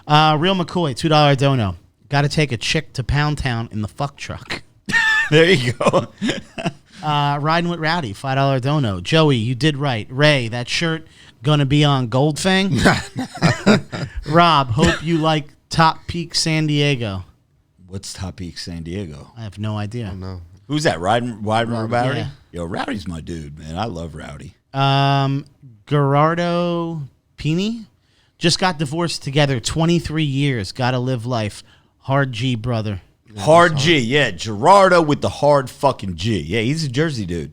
Real McCoy, $2 dono. Got to take a chick to Pound Town in the fuck truck. There you go. Riding with Rowdy, $5 dono. Joey, you did right. Ray, that shirt gonna be on Goldfang. Rob, hope you like Top Peak San Diego. What's Top Peak San Diego? I have no idea. Oh, no. Who's that? Riding with Rowdy? Yeah. Yo, Rowdy's my dude, man. I love Rowdy. Gerardo Pini just got divorced together 23 years. Gotta live life. Hard G, brother. Hard G, yeah. Gerardo with the hard fucking G. Yeah, he's a Jersey dude.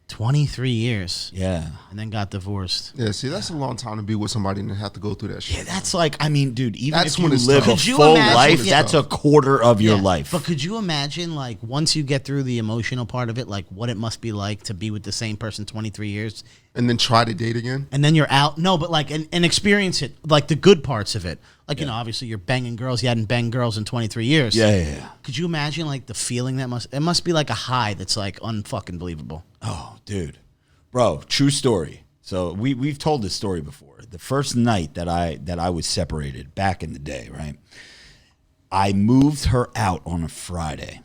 23 years. Yeah. And then got divorced. Yeah, see, that's a long time to be with somebody and have to go through that shit. Yeah, that's like, I mean, dude, even That's if you when it's live tough. a Could you full imagine- life, Yeah. that's a quarter of your life. But could you imagine, like, once you get through the emotional part of it, like, what it must be like to be with the same person 23 years? And then try to date again? And then you're out. No, but, like, and experience it, like, the good parts of it. Like, obviously you're banging girls. You hadn't banged girls in 23 years. Yeah. Could you imagine, like, the feeling it must be like a high that's, like, unfucking believable. Oh, dude. Bro, true story. So we've told this story before. The first night that I was separated back in the day, right? I moved her out on a Friday.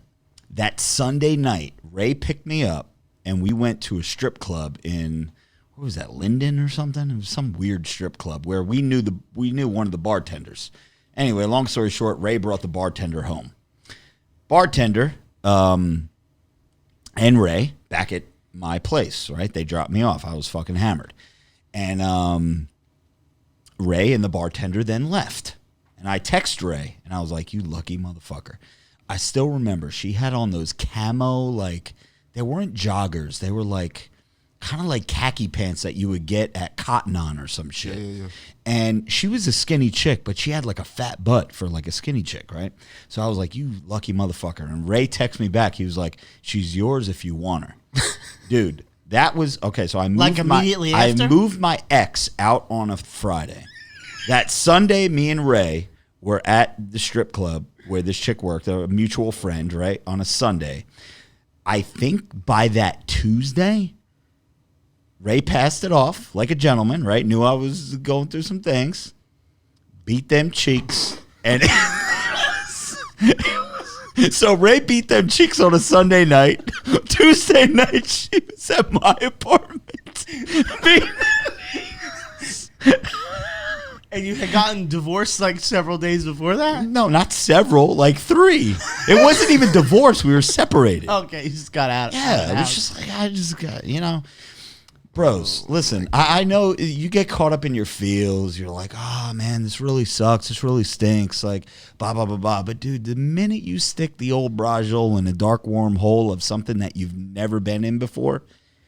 That Sunday night, Ray picked me up and we went to a strip club in, what was that, Linden or something? It was some weird strip club where we knew one of the bartenders. Anyway, long story short, Ray brought the bartender home. Bartender and Ray back at my place, right? They dropped me off. I was fucking hammered. And Ray and the bartender then left. And I text Ray, and I was like, you lucky motherfucker. I still remember she had on those camo, like, they weren't joggers. They were like, kind of like khaki pants that you would get at Cotton On or some shit. Yeah. And she was a skinny chick, but she had like a fat butt for like a skinny chick, right? So I was like, you lucky motherfucker. And Ray texted me back. He was like, she's yours if you want her. Dude, that was, okay, so I moved Like immediately after? I moved my ex out on a Friday. That Sunday, me and Ray were at the strip club where this chick worked, a mutual friend, right, on a Sunday. I think by that Tuesday, Ray passed it off like a gentleman, right? Knew I was going through some things. Beat them cheeks. And so Ray beat them cheeks on a Sunday night. Tuesday night, she was at my apartment. And you had gotten divorced like several days before that? No, not several, like 3. It wasn't even divorce. We were separated. Okay, you just got out. Yeah, it was just like, I just got, Bros, listen, I know you get caught up in your feels. You're like, oh, man, this really sucks. This really stinks. Like, blah, blah, blah, blah. But, dude, the minute you stick the old brajol in a dark, warm hole of something that you've never been in before,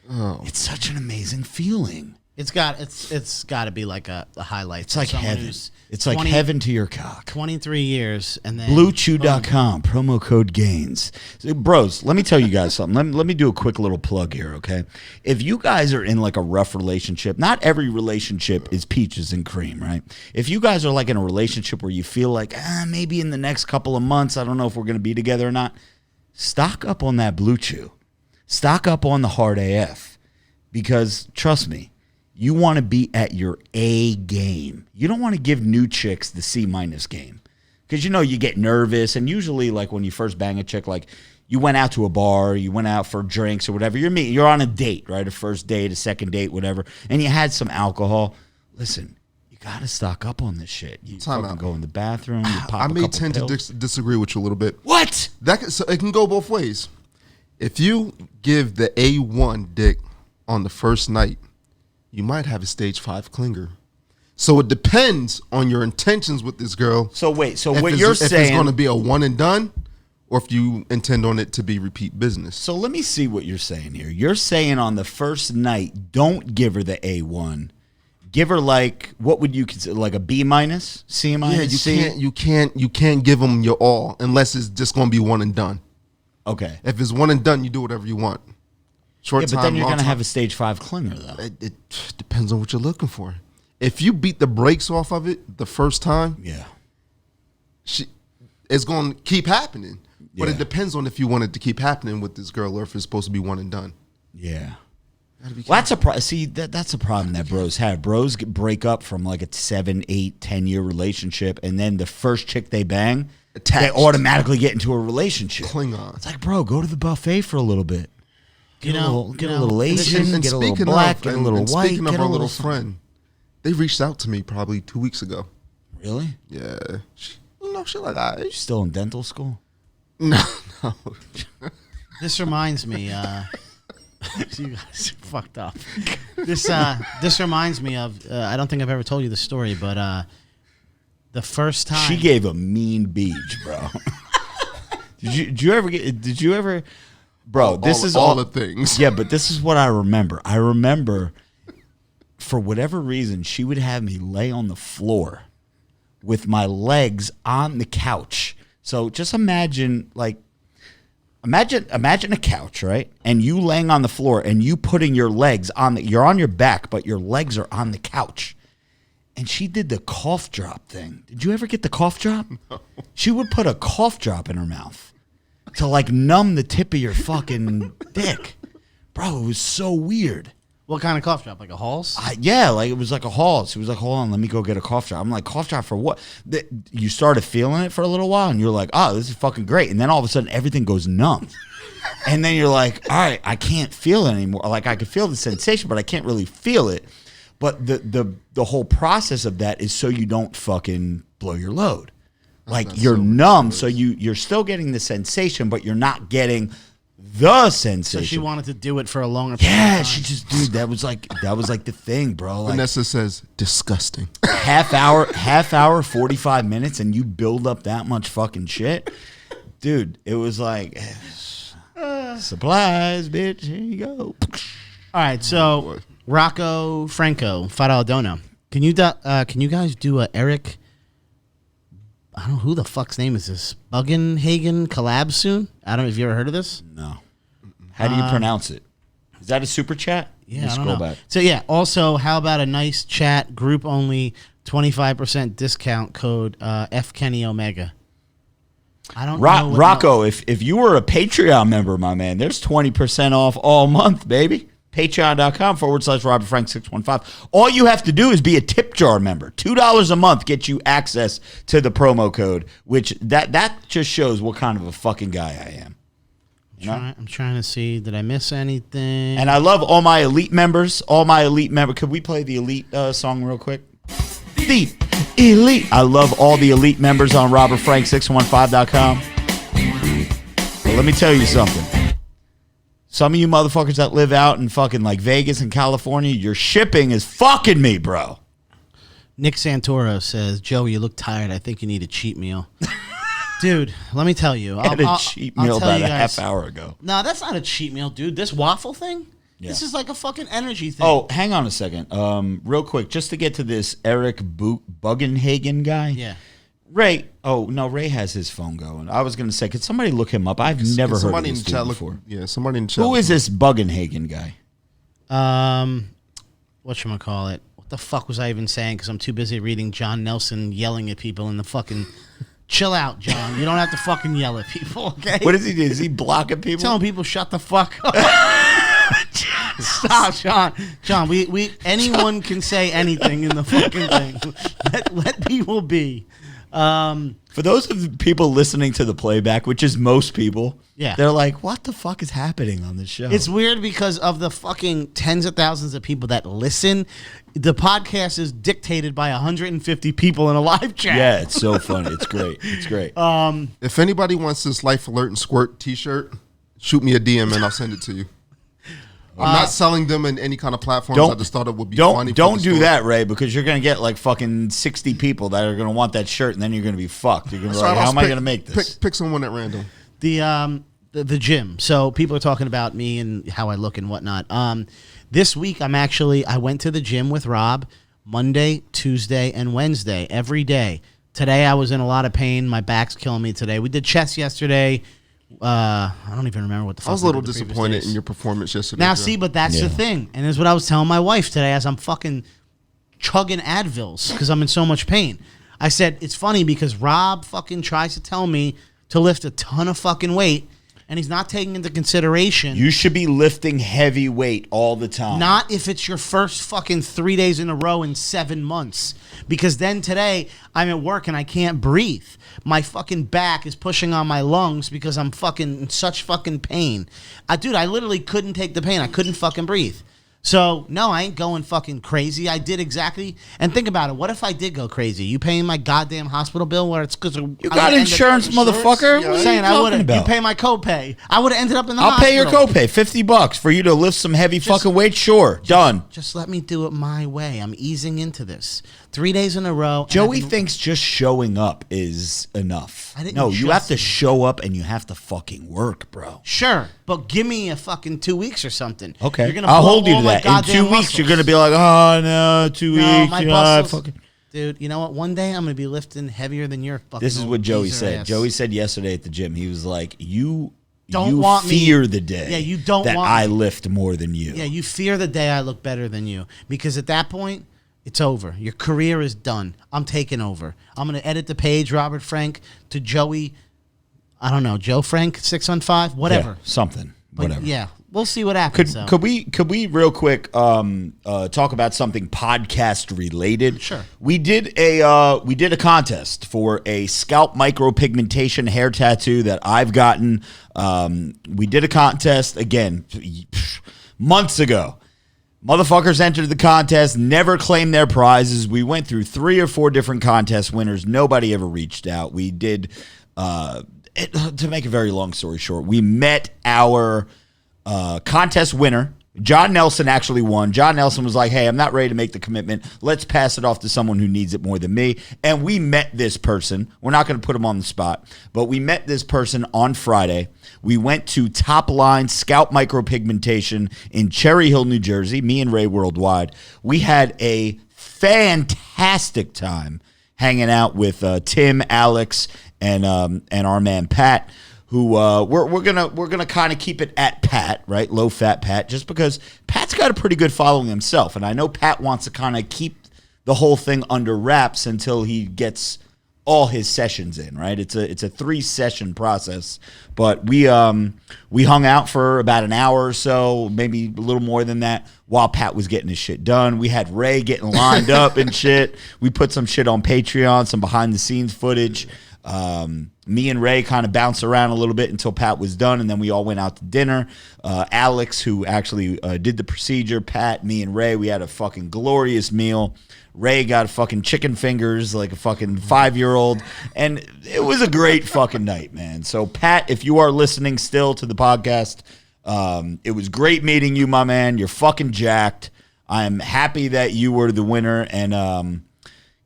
it's such an amazing feeling. It's got to be like a highlight. It's like heaven. It's like heaven to your cock. 23 years and then BlueChew.com, promo code Gainz. So, bros, let me tell you guys something. Let me do a quick little plug here, okay? If you guys are in like a rough relationship, not every relationship is peaches and cream, right? If you guys are like in a relationship where you feel like, maybe in the next couple of months, I don't know if we're going to be together or not, stock up on that Blue Chew. Stock up on the Hard AF. Because, trust me, you want to be at your A game. You don't want to give new chicks the C- game. Because, you get nervous. And usually, like, when you first bang a chick, like, you went out to a bar, you went out for drinks or whatever. You're on a date, right? A first date, a second date, whatever. And you had some alcohol. Listen, you got to stock up on this shit. You fucking go in the bathroom, you pop I a may couple tend pills. to disagree with you a little bit. What? So it can go both ways. If you give the A1 dick on the first night, you might have a stage 5 clinger. So it depends on your intentions with this girl. So wait, if what you're if saying... it's going to be a one and done, or if you intend on it to be repeat business. So let me see what you're saying here. You're saying on the first night, don't give her the A1. Give her like, what would you consider, like a B-, C-? Yeah, you can't give them your all unless it's just going to be one and done. Okay. If it's one and done, you do whatever you want. Short time, but then you're long going to time. have a stage 5 clinger, though. It depends on what you're looking for. If you beat the brakes off of it the first time, Yeah. it's going to keep happening. But Yeah. it depends on if you want it to keep happening with this girl or if it's supposed to be one and done. Yeah. Well, that's a that's a problem that bros have. Bros break up from like a 7, 8, 10-year relationship, and then the first chick they bang, they automatically get into a relationship. Cling on. It's like, bro, go to the buffet for a little bit. Get a little And Asian, get a little black, get a little white, speaking get of a our little little friend, they reached out to me probably 2 weeks ago. Really? Yeah. Shit like that. She's still in dental school? No. This reminds me, you guys are fucked up. This reminds me of, I don't think I've ever told you the story, but the first time. She gave a mean beach, bro. Did you ever, bro, this is all the things. Yeah, but this is what I remember. I remember, for whatever reason, she would have me lay on the floor with my legs on the couch. So just imagine a couch, right? And you laying on the floor and you putting your legs you're on your back, but your legs are on the couch. And she did the cough drop thing. Did you ever get the cough drop? No. She would put a cough drop in her mouth to like numb the tip of your fucking dick. Bro, it was so weird. What kind of cough drop? Like a Halls? Yeah, like it was like a Halls. She was like, hold on, let me go get a cough drop. I'm like, cough drop for what? You started feeling it for a little while and you're like, oh, this is fucking great. And then all of a sudden everything goes numb. And then you're like, all right, I can't feel it anymore. Like I can feel the sensation, but I can't really feel it. But the whole process of that is so you don't fucking blow your load. Like you're numb, so you're still getting the sensation, but you're not getting the sensation. So she wanted to do it for a longer period of time. Yeah, she just, dude, that was like the thing, bro. Like, Vanessa says, disgusting. half hour, 45 minutes, and you build up that much fucking shit. Dude, it was like, supplies, bitch, here you go. All right, so Rocco Franco, Faraldona. Can you guys do a Eric, I don't know who the fuck's name is this, Bugenhagen collab soon? I don't know if you ever heard of this. No. How do you pronounce it? Is that a super chat? Yeah, I don't know. Back. So yeah, also, how about a nice chat, group only, 25% discount code F Kenny Omega. I don't know. Rocco, if you were a Patreon member, my man, there's 20% off all month, baby. Patreon.com/RobertFrank615. All you have to do is be a tip jar member. $2 a month gets you access to the promo code, which that just shows what kind of a fucking guy I am. I'm trying to see, did I miss anything? And I love all my elite members. Could we play the elite song real quick? The elite. I love all the elite members on RobertFrank615.com. But let me tell you something. Some of you motherfuckers that live out in fucking like Vegas and California, your shipping is fucking me, bro. Nick Santoro says, Joe, you look tired. I think you need a cheat meal. Dude, let me tell you. I had a cheat meal about a half hour ago. No, that's not a cheat meal, dude. This waffle thing? Yeah. This is like a fucking energy thing. Oh, hang on a second. Real quick, just to get to this Eric Bugenhagen guy. Yeah. Ray. Oh, no, Ray has his phone going. I was going to say, could somebody look him up? I've never heard of this dude before. Yeah, somebody in the chat. Who is this Bugenhagen guy? Whatchamacallit? What the fuck was I even saying? Because I'm too busy reading John Nelson yelling at people in the fucking... Chill out, John. You don't have to fucking yell at people, okay? What does he do? Is he blocking people? Telling people shut the fuck up. Stop, John. John, we anyone can say anything in the fucking thing. Let people be. For those of the people listening to the playback, which is most people, yeah, they're like, what the fuck is happening on this show? It's weird because of the fucking tens of thousands of people that listen. The podcast is dictated by 150 people in a live chat. Yeah, it's so funny. It's great. It's great. If anybody wants this Life Alert and Squirt t-shirt, shoot me a DM and I'll send it to you. I'm not selling them in any kind of platforms. I just thought it would be funny. Don't do that, Ray, because you're going to get like fucking 60 people that are going to want that shirt, and then you're going to be fucked. You're going to be like, how am I going to make this? Pick someone at random. The gym. So people are talking about me and how I look and whatnot. This week I went to the gym with Rob Monday, Tuesday, and Wednesday every day. Today I was in a lot of pain. My back's killing me today. We did chest yesterday. I don't even remember what the fuck. I was a little disappointed in your performance yesterday. Now, see, but that's the thing. And it's what I was telling my wife today as I'm fucking chugging Advils because I'm in so much pain. I said, it's funny because Rob fucking tries to tell me to lift a ton of fucking weight, and he's not taking into consideration. You should be lifting heavy weight all the time. Not if it's your first fucking 3 days in a row in 7 months. Because then today, I'm at work and I can't breathe. My fucking back is pushing on my lungs because I'm fucking in such fucking pain. Dude, I literally couldn't take the pain. I couldn't fucking breathe. So, no, I ain't going fucking crazy. I did exactly. And think about it. What if I did go crazy? You paying my goddamn hospital bill where it's because you got insurance, motherfucker? Yeah, saying I would have. You pay my copay. I would have ended up in the hospital. I'll pay your copay, $50 for you to lift some heavy fucking weight. Sure, done. Just let me do it my way. I'm easing into this. 3 days in a row. Joey thinks just showing up is enough. No, you have to show up and you have to fucking work, bro. Sure, but give me a fucking 2 weeks or something. Okay, I'll hold you to that. In 2 weeks, muscles. You're going to be like, oh, no, 2 weeks. My muscles, dude, you know what? One day I'm going to be lifting heavier than your fucking This is what Joey said. Ass. Joey said yesterday at the gym, he was like, you fear the day you don't that want I lift more than you. Yeah, you fear the day I look better than you. Because at that point, it's over. Your career is done. I'm taking over. I'm going to edit the page, Robert Frank, to Joey, I don't know, Joe Frank, 615, whatever. Yeah, something, whatever. But yeah, we'll see what happens. Could we real quick talk about something podcast related? Sure. We did a contest for a scalp micropigmentation hair tattoo that I've gotten. We did a contest again months ago. Motherfuckers entered the contest, never claimed their prizes. We went through 3 or 4 different contest winners. Nobody ever reached out. We did, to make a very long story short, we met our contest winner. John Nelson actually won. John Nelson was like, hey, I'm not ready to make the commitment. Let's pass it off to someone who needs it more than me. And we met this person. We're not going to put him on the spot, but we met this person on Friday. We went to Top Line Scalp Micropigmentation in Cherry Hill, New Jersey, me and Ray Worldwide. We had a fantastic time hanging out with Tim, Alex, and our man Pat, who we're gonna kind of keep it at Pat, right? Low fat Pat, just because Pat's got a pretty good following himself, and I know Pat wants to kind of keep the whole thing under wraps until he gets all his sessions in, right? It's a 3-session process, but we hung out for about an hour or so, maybe a little more than that, while Pat was getting his shit done. We had Ray getting lined up and shit. We put some shit on Patreon, some behind the scenes footage. Me and Ray kind of bounced around a little bit until Pat was done, and then we all went out to dinner. Alex, who actually did the procedure, Pat, me, and Ray, we had a fucking glorious meal. Ray got fucking chicken fingers like a fucking 5-year-old, and it was a great fucking night, man. So, Pat, if you are listening still to the podcast, It was great meeting you, my man. You're fucking jacked. I'm happy that you were the winner, and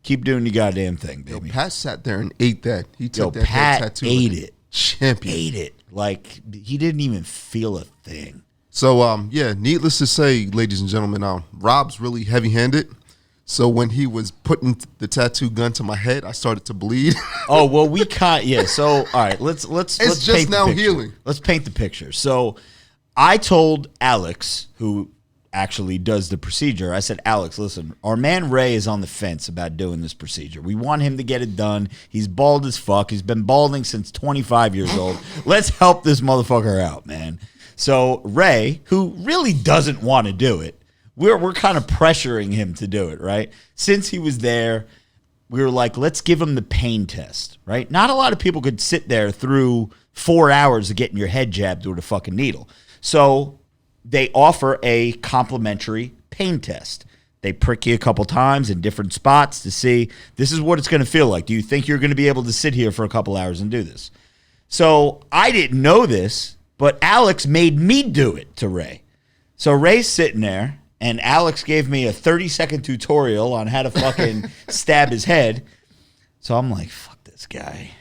keep doing your goddamn thing, baby. Yo, Pat sat there and ate that. He took that Pat tattoo. ate like it. Champion. Ate it. Like, he didn't even feel a thing. So, yeah, needless to say, ladies and gentlemen, Rob's really heavy-handed. So when he was putting the tattoo gun to my head, I started to bleed. Oh, well, we caught, yeah. So, all right, let's It's just just now healing. Let's paint the picture. So I told Alex, who actually does the procedure, I said, Alex, listen, our man Ray is on the fence about doing this procedure. We want him to get it done. He's bald as fuck. He's been balding since 25 years old. Let's help this motherfucker out, man. So Ray, who really doesn't want to do it, we're kind of pressuring him to do it, right? Since he was there, we were like, let's give him the pain test, right? Not a lot of people could sit there through 4 hours of getting your head jabbed with a fucking needle. So they offer a complimentary pain test. They prick you a couple times in different spots to see, this is what it's going to feel like. Do you think you're going to be able to sit here for a couple hours and do this? So I didn't know this, but Alex made me do it to Ray. So Ray's sitting there, and Alex gave me a 30-second tutorial on how to fucking stab his head. So I'm like, fuck this guy.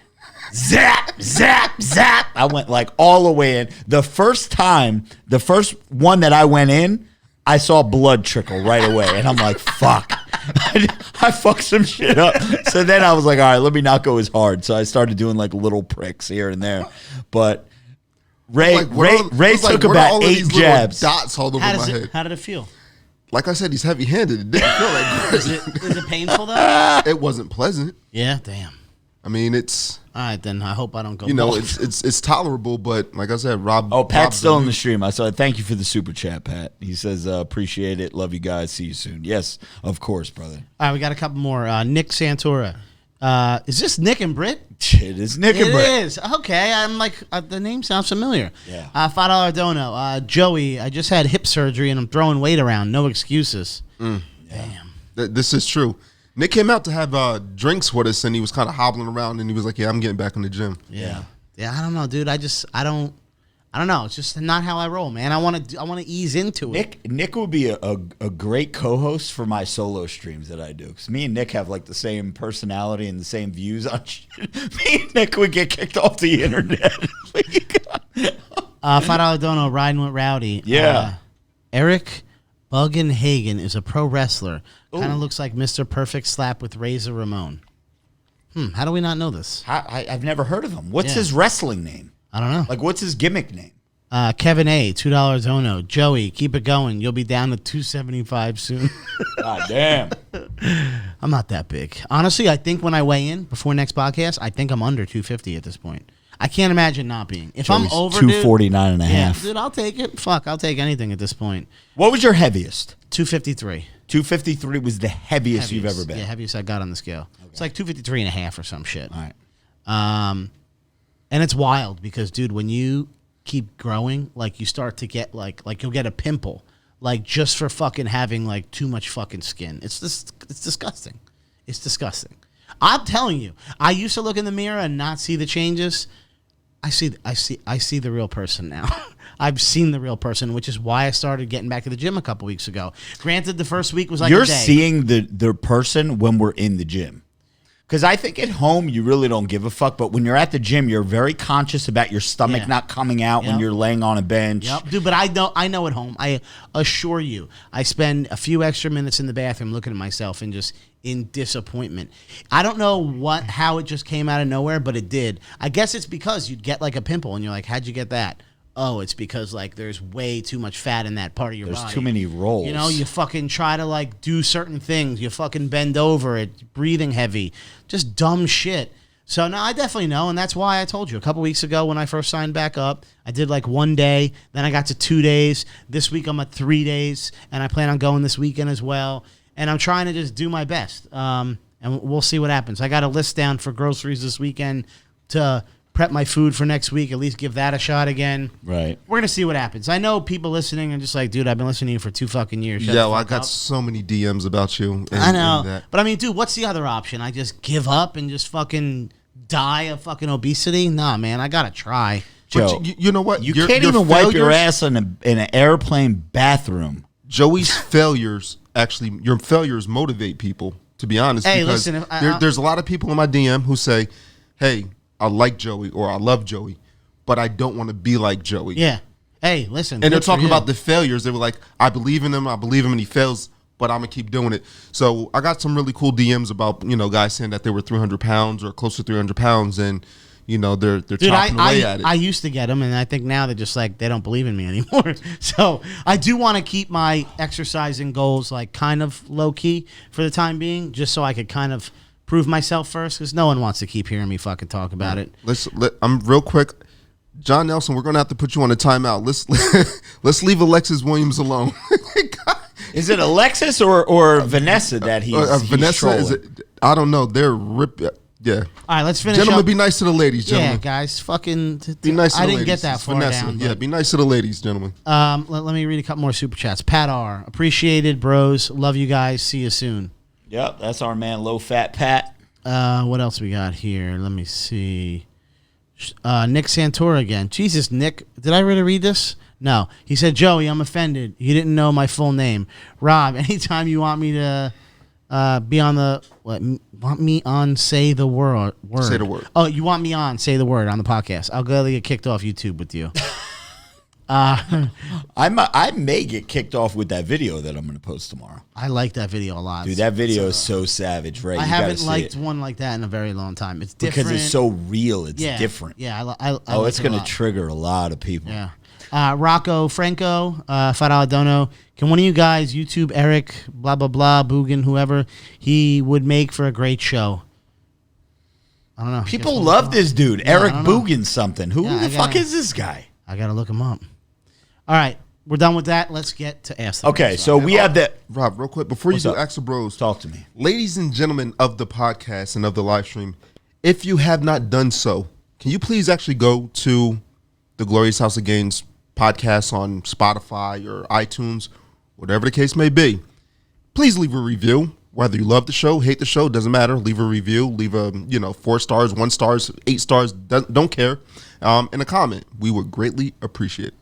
Zap, zap, zap. I went like all the way in. The first one that I went in, I saw blood trickle right away. And I'm like, fuck. I fucked some shit up. So then I was like, all right, let me not go as hard. So I started doing like little pricks here and there. But Ray took about 8 jabs. Dots all over my head. How did it feel? Like I said, he's heavy-handed. It didn't feel like great. Is it painful though? It wasn't pleasant. Yeah, damn. I mean, it's all right. Then I hope I don't go. it's tolerable, but like I said, Rob. Oh, Pat's still in the stream. I saw. Thank you for the super chat, Pat. He says appreciate it. Love you guys. See you soon. Yes, of course, brother. All right, we got a couple more. Nick Santora. Is this Nick and Britt? It is Nick and Britt. It is. Okay, I'm like, the name sounds familiar. Yeah. $5 dono. Joey, I just had hip surgery and I'm throwing weight around. No excuses. Damn. This is true. Nick came out to have drinks with us, and he was kind of hobbling around, and he was like, "Yeah, I'm getting back in the gym." Yeah. I don't know, dude. I don't know. It's just not how I roll, man. I want to ease into it. Nick would be a great co-host for my solo streams that I do, because me and Nick have like the same personality and the same views on shit. Me and Nick would get kicked off the internet. $5 dono. Riding with Rowdy. Yeah. Eric Buggenhagen is a pro wrestler. Kind of looks like Mr. Perfect Slap with Razor Ramon. How do we not know this? I've never heard of him. What's his wrestling name? I don't know. Like, what's his gimmick name? Kevin A, $2 dono. Joey, keep it going. You'll be down to 275 soon. God damn. I'm not that big. Honestly, I think when I weigh in before next podcast, I think I'm under 250 at this point. I can't imagine not being. If Joey's I'm over 249 and a half. Dude, I'll take it. Fuck, I'll take anything at this point. What was your heaviest? 253. 253 was the heaviest you've ever been. Yeah, heaviest I got on the scale. Okay. It's like 253 and a half or some shit. All right. And it's wild because, dude, when you keep growing, like you start to get like you'll get a pimple, like just for fucking having like too much fucking skin. It's disgusting. It's disgusting. I'm telling you, I used to look in the mirror and not see the changes. I see the real person now. I've seen the real person, which is why I started getting back to the gym a couple weeks ago. Granted, the first week was like You're a day. seeing the person when we're in the gym. Because I think at home, you really don't give a fuck. But when you're at the gym, you're very conscious about your stomach not coming out when you're laying on a bench. Yep. Dude, but I know at home, I assure you, I spend a few extra minutes in the bathroom looking at myself and just in disappointment. I don't know how it just came out of nowhere, but it did. I guess it's because you'd get like a pimple and you're like, how'd you get that? Oh, it's because like there's way too much fat in that part of your body. There's too many rolls. You know, you fucking try to like do certain things. You fucking bend over it, breathing heavy, just dumb shit. So no, I definitely know, and that's why I told you a couple weeks ago when I first signed back up, I did like 1 day, then I got to 2 days. This week I'm at 3 days, and I plan on going this weekend as well. And I'm trying to just do my best, and we'll see what happens. I got a list down for groceries this weekend to prep my food for next week, at least give that a shot again. Right. We're going to see what happens. I know people listening are just like, dude, I've been listening to you for 2 fucking years. Yeah, well, I got so many DMs about you. I know. But I mean, dude, what's the other option? I just give up and just fucking die of fucking obesity? Nah, man, I got to try. Joe, But you know what? You can't even wipe your ass in an airplane bathroom. Joey's failures, actually, your failures motivate people, to be honest. Hey, because listen, there's a lot of people in my DM who say, hey, I like Joey or I love Joey, but I don't want to be like Joey. Yeah. Hey, listen. And they're talking about the failures. They were like, I believe in him and he fails, but I'm going to keep doing it. So I got some really cool DMs about, guys saying that they were 300 pounds or close to 300 pounds and, they're chopping away at it. I used to get them, and I think now they're just like, they don't believe in me anymore. So I do want to keep my exercising goals like kind of low key for the time being, just so I could kind of prove myself first, because no one wants to keep hearing me fucking talk about it. I'm real quick. John Nelson, we're going to have to put you on a timeout. Let's leave Alexis Williams alone. Is it Alexis or Vanessa that he's Vanessa? trolling? Is it? I don't know. They're rip. Yeah. All right, let's finish. Gentlemen, up. be nice to the ladies, gentlemen. Yeah, guys, fucking. Be nice to the I ladies. didn't get that It's far Vanessa. down. Yeah, be nice to the ladies, gentlemen. Let me read a couple more super chats. Pat R, appreciated, bros. Love you guys. See you soon. Yep, that's our man, Low Fat Pat. What else we got here? Let me see. Nick Santora again. Jesus, Nick, did I really read this? No. He said, Joey, I'm offended. You didn't know my full name. Rob, anytime you want me to be on the want me on say the word. Say the word. Oh, you want me on say the word on the podcast? I'll gladly get kicked off YouTube with you. I may get kicked off with that video that I'm going to post tomorrow. I like that video a lot. Dude, that video is so savage, right? I haven't liked one like that in a very long time. It's different because it's so real. It's different. Yeah, it's going to trigger a lot of people. Yeah. Rocco Franco, Farah Dono. Can one of you guys, YouTube Eric, blah blah blah, Boogan, whoever, he would make for a great show. I don't know. People love this dude, Eric Boogan something. Who the fuck is this guy? I gotta look him up. All right, we're done with that. Let's get to Ask the Bros. Okay, so we have that. Rob, real quick, before you do Ask the Bros, talk to me. Ladies and gentlemen of the podcast and of the live stream, if you have not done so, can you please actually go to the Glorious House of Gainz podcast on Spotify or iTunes, whatever the case may be. Please leave a review. Whether you love the show, hate the show, doesn't matter. Leave a review. Leave a 4 stars, 1 stars, 8 stars. Don't care. In a comment, we would greatly appreciate it.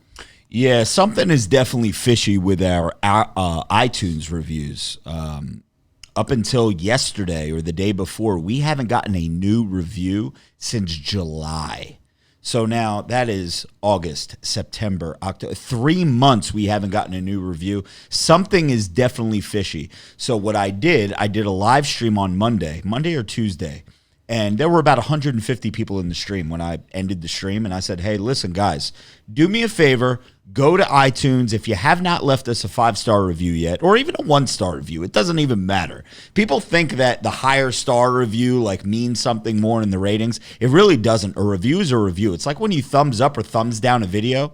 Yeah, something is definitely fishy with our iTunes reviews. Up until yesterday or the day before, we haven't gotten a new review since July. So now that is August, September, October. 3 months we haven't gotten a new review. Something is definitely fishy. So what I did a live stream on Monday or Tuesday. And there were about 150 people in the stream when I ended the stream. And I said, hey, listen, guys, do me a favor. Go to iTunes. If you have not left us a 5-star review yet, or even a 1-star review, it doesn't even matter. People think that the higher star review means something more in the ratings. It really doesn't. A review is a review. It's like when you thumbs up or thumbs down a video.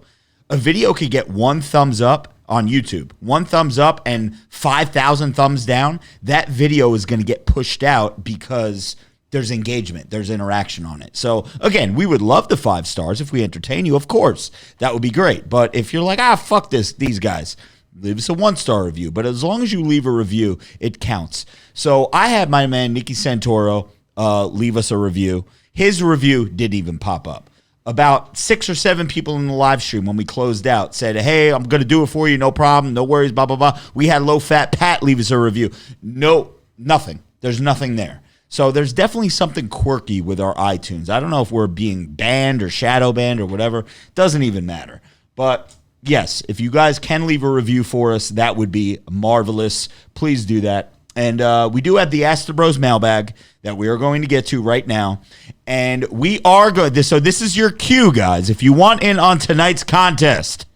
A video could get 1 thumbs up on YouTube, 1 thumbs up and 5,000 thumbs down. That video is going to get pushed out because there's engagement, there's interaction on it. So again, we would love the 5 stars if we entertain you, of course. That would be great. But if you're like, fuck these guys, leave us a 1-star review. But as long as you leave a review, it counts. So I had my man Nicky Santoro leave us a review. His review didn't even pop up. About 6 or 7 people in the live stream when we closed out said, hey, I'm going to do it for you, no problem, no worries, blah, blah, blah. We had Low Fat Pat leave us a review. No, nothing. There's nothing there. So there's definitely something quirky with our iTunes. I don't know if we're being banned or shadow banned or whatever. Doesn't even matter. But yes, if you guys can leave a review for us, that would be marvelous. Please do that. And we do have the Ask the Bros mailbag that we are going to get to right now. And we are good. So this is your cue, guys. If you want in on tonight's contest,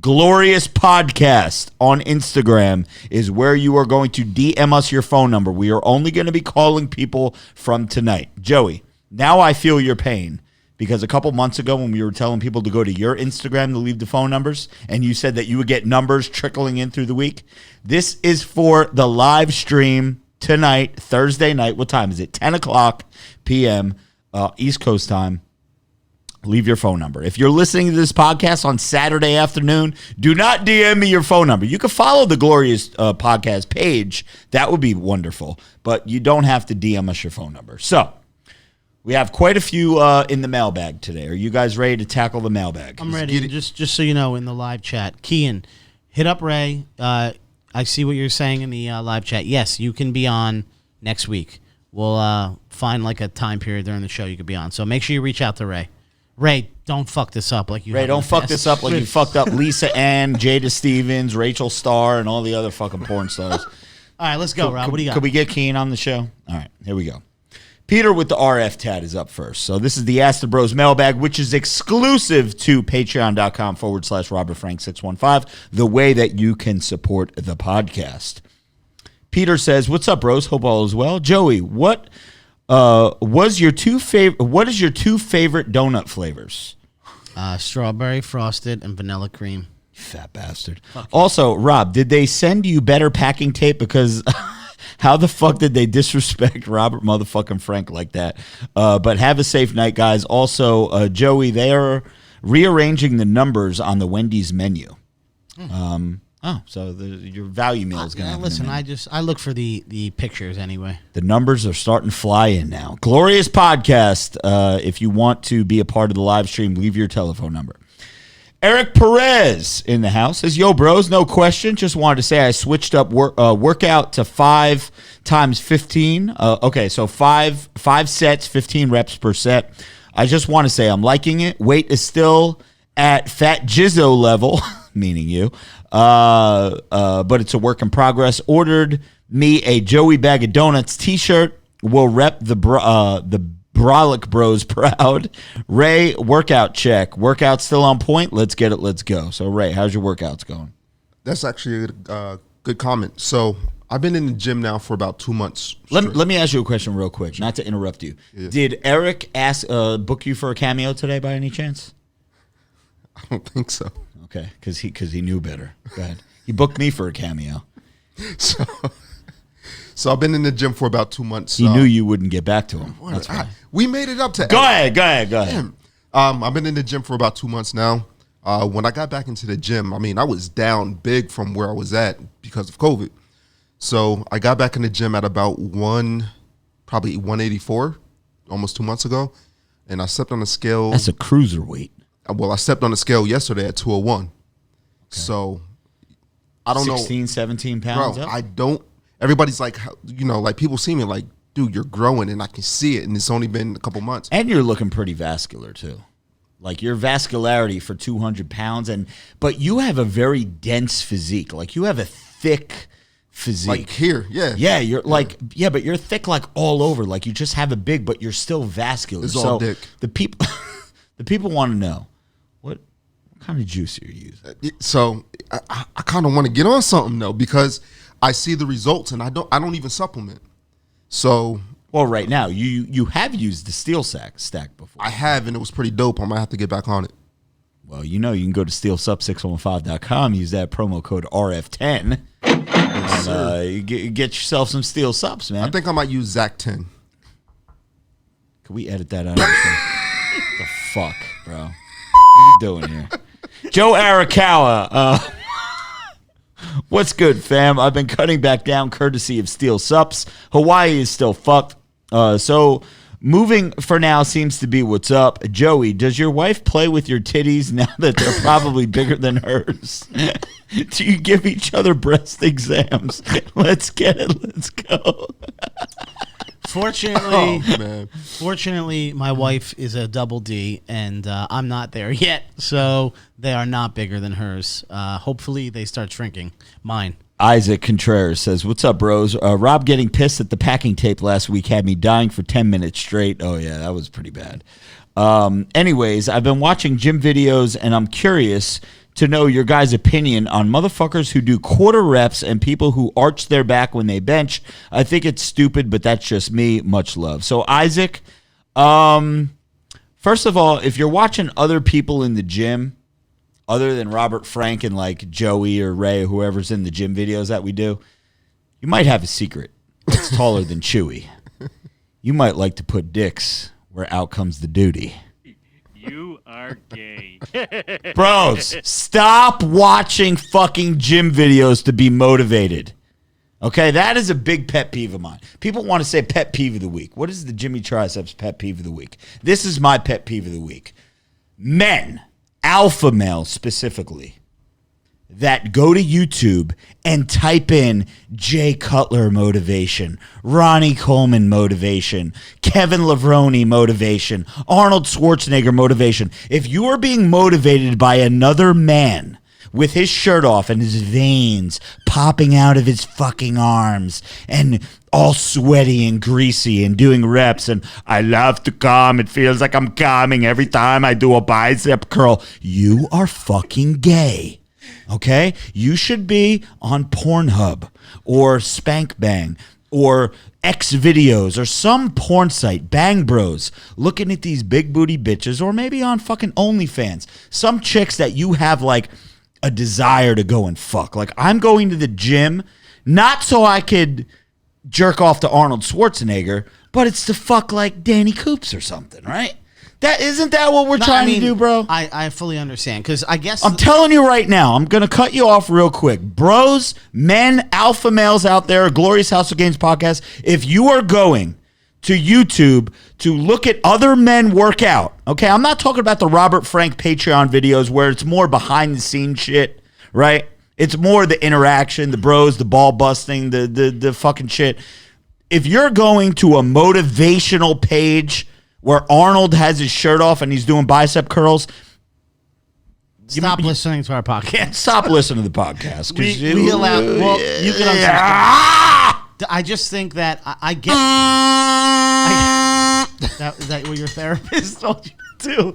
Glorious Podcast on Instagram is where you are going to DM us your phone number. We are only going to be calling people from tonight. Joey, now I feel your pain because a couple months ago when we were telling people to go to your Instagram to leave the phone numbers and you said that you would get numbers trickling in through the week, this is for the live stream tonight, Thursday night. What time is it? 10 o'clock p.m. East Coast time. Leave your phone number. If you're listening to this podcast on Saturday afternoon, do not DM me your phone number. You can follow the Glorious Podcast page. That would be wonderful. But you don't have to DM us your phone number. So We have quite a few in the mailbag today. Are you guys ready to tackle the mailbag? I'm ready. Just so you know, in the live chat, Kian, hit up Ray. I see what you're saying in the live chat. Yes, you can be on next week. We'll find like a time period during the show you could be on. So make sure you reach out to Ray. Ray, don't fuck this up like you. Ray, don't fuck this up like you fucked up Lisa Ann, Jada Stevens, Rachel Starr, and all the other fucking porn stars. All right, let's go, Rob. What do you got? Could we get Keen on the show? All right, here we go. Peter with the RF tat is up first. So this is the Ask the Bros mailbag, which is exclusive to patreon.com/RobertFrank615, the way that you can support the podcast. Peter says, what's up, bros? Hope all is well. Joey, what is your two favorite donut flavors? Strawberry frosted and vanilla cream. Fat bastard. Also, Rob, did they send you better packing tape? Because how the fuck did they disrespect Robert motherfucking Frank like that? But have a safe night, guys. Also, Joey, they are rearranging the numbers on the Wendy's menu. So your value meal is going to happen. Listen, I look for the pictures anyway. The numbers are starting to fly in now. Glorious podcast. If you want to be a part of the live stream, leave your telephone number. Eric Perez in the house says, yo, bros, no question. Just wanted to say I switched up workout to 5 times 15. Okay, so five sets, 15 reps per set. I just want to say I'm liking it. Weight is still at Fat Jizzo level, meaning you, but it's a work in progress. Ordered me a Joey Bag of Donuts t-shirt. We'll rep the Brolic Bros proud. Ray, workout check. Workout still on point? Let's get it. Let's go. So, Ray, how's your workouts going? That's actually a good comment. So I've been in the gym now for about 2 months. Let me ask you a question real quick, not to interrupt you. Yeah. Did Eric book you for a cameo today by any chance? I don't think so. Okay, because he knew better. Go ahead. He booked me for a cameo. So I've been in the gym for about 2 months. He knew you wouldn't get back to him. That's right. We made it up to. Go ahead. I've been in the gym for about 2 months now. When I got back into the gym, I mean, I was down big from where I was at because of COVID. So I got back in the gym at about probably 184, almost 2 months ago, and I stepped on the scale. That's a cruiserweight. Well, I stepped on the scale yesterday at 201. Okay. So I don't 16, 17 pounds. Bro, up? I don't. Everybody's like, like people see me like, dude, you're growing, and I can see it, and it's only been a couple months. And you're looking pretty vascular too, like your vascularity for 200 pounds, but you have a very dense physique. Like you have a thick physique. Like here, yeah. Yeah, you're like, but you're thick like all over. Like you just have a big, but you're still vascular. It's all dick. The people want to know what kind of juice you're using. So I kind of want to get on something though, because I see the results, and I don't even supplement. So, well, right now you have used the steel stack before. I have, and it was pretty dope. I might have to get back on it. Well, you can go to steelsup615.com, use that promo code RF10, and get yourself some steel sups, man. I think I might use Zach 10. Can we edit that out? What the fuck, bro? What are you doing here? Joe Arakawa. What's good, fam? I've been cutting back down courtesy of Steel Sups. Hawaii is still fucked. So moving for now seems to be what's up. Joey, does your wife play with your titties now that they're probably bigger than hers? Do you give each other breast exams? Let's get it. Let's go. Fortunately, my wife is a double D, and I'm not there yet, so they are not bigger than hers. Hopefully, they start shrinking. Mine. Isaac Contreras says, what's up, bros? Rob getting pissed at the packing tape last week had me dying for 10 minutes straight. Oh, yeah, that was pretty bad. Anyways, I've been watching gym videos, and I'm curious to know your guys' opinion on motherfuckers who do quarter reps and people who arch their back when they bench. I think it's stupid, but that's just me. Much love. So, Isaac, first of all, if you're watching other people in the gym, other than Robert Frank and like Joey or Ray or whoever's in the gym videos that we do, you might have a secret that's taller than Chewy. You might like to put dicks where out comes the duty. You are gay. Bros, stop watching fucking gym videos to be motivated. Okay, that is a big pet peeve of mine. People want to say pet peeve of the week. What is the Jimmy Triceps pet peeve of the week? This is my pet peeve of the week. Men, alpha males specifically, that go to YouTube and type in Jay Cutler motivation, Ronnie Coleman motivation, Kevin Levrone motivation, Arnold Schwarzenegger motivation. If you are being motivated by another man with his shirt off and his veins popping out of his fucking arms and all sweaty and greasy and doing reps and I love to come, it feels like I'm coming every time I do a bicep curl, you are fucking gay. Okay? You should be on Pornhub or Spank Bang or X Videos or some porn site, Bang Bros, looking at these big booty bitches, or maybe on fucking OnlyFans. Some chicks that you have like a desire to go and fuck. Like, I'm going to the gym not so I could jerk off to Arnold Schwarzenegger, but it's to fuck like Danny Coops or something, right? Isn't that what we're trying to do, bro? I fully understand, because I guess I'm telling you right now, I'm going to cut you off real quick. Bros, men, alpha males out there, Glorious House of Gainz podcast, if you are going to YouTube to look at other men work out, okay? I'm not talking about the Robert Frank Patreon videos where it's more behind the scenes shit, right? It's more the interaction, the bros, the ball busting, the fucking shit. If you're going to a motivational page where Arnold has his shirt off and he's doing bicep curls, stop listening to our podcast. Stop listening to the podcast. We allow. Well, you can unsubscribe. I just think that I get. Is that what your therapist told you to do?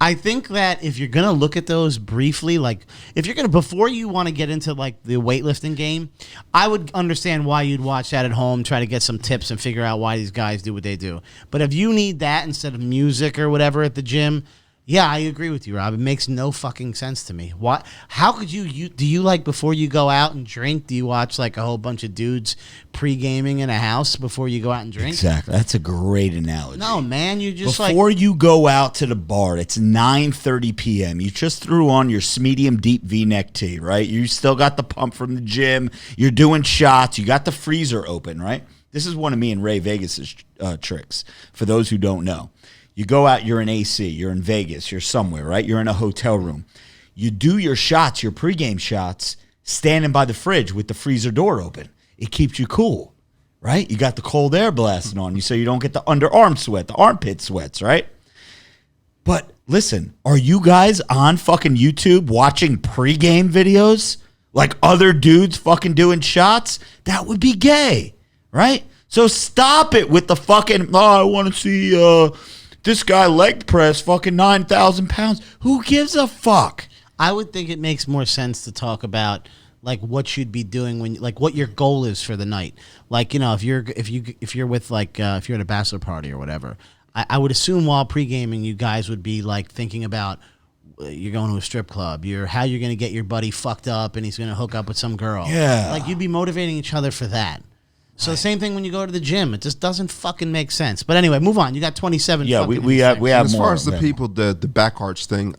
I think that if you're gonna look at those briefly, like if you're gonna, before you want to get into like the weightlifting game, I would understand why you'd watch that at home, try to get some tips and figure out why these guys do what they do. But if you need that instead of music or whatever at the gym, yeah, I agree with you, Rob. It makes no fucking sense to me. What? How could you do you like before you go out and drink? Do you watch like a whole bunch of dudes pre-gaming in a house before you go out and drink? Exactly. That's a great analogy. No, man, you just before you go out to the bar, it's 9:30 p.m. You just threw on your medium deep V-neck tee, right? You still got the pump from the gym. You're doing shots. You got the freezer open, right? This is one of me and Ray Vegas's tricks. For those who don't know. You go out, you're in AC, you're in Vegas, you're somewhere, right? You're in a hotel room. You do your shots, your pregame shots, standing by the fridge with the freezer door open. It keeps you cool, right? You got the cold air blasting on you so you don't get the underarm sweat, the armpit sweats, right? But listen, are you guys on fucking YouTube watching pregame videos? Like other dudes fucking doing shots? That would be gay, right? So stop it with the fucking, I want to see, this guy leg press fucking 9,000 pounds. Who gives a fuck? I would think it makes more sense to talk about like what you'd be doing when, like, what your goal is for the night. Like, you know, if you're with like if you're at a bachelor party or whatever, I would assume while pre-gaming you guys would be like thinking about you're going to a strip club. How you're going to get your buddy fucked up and he's going to hook up with some girl. Yeah, like you'd be motivating each other for that. So the same thing when you go to the gym. It just doesn't fucking make sense. But anyway, move on. You got 27. Yeah, we have more. As far as the people, the back arch thing,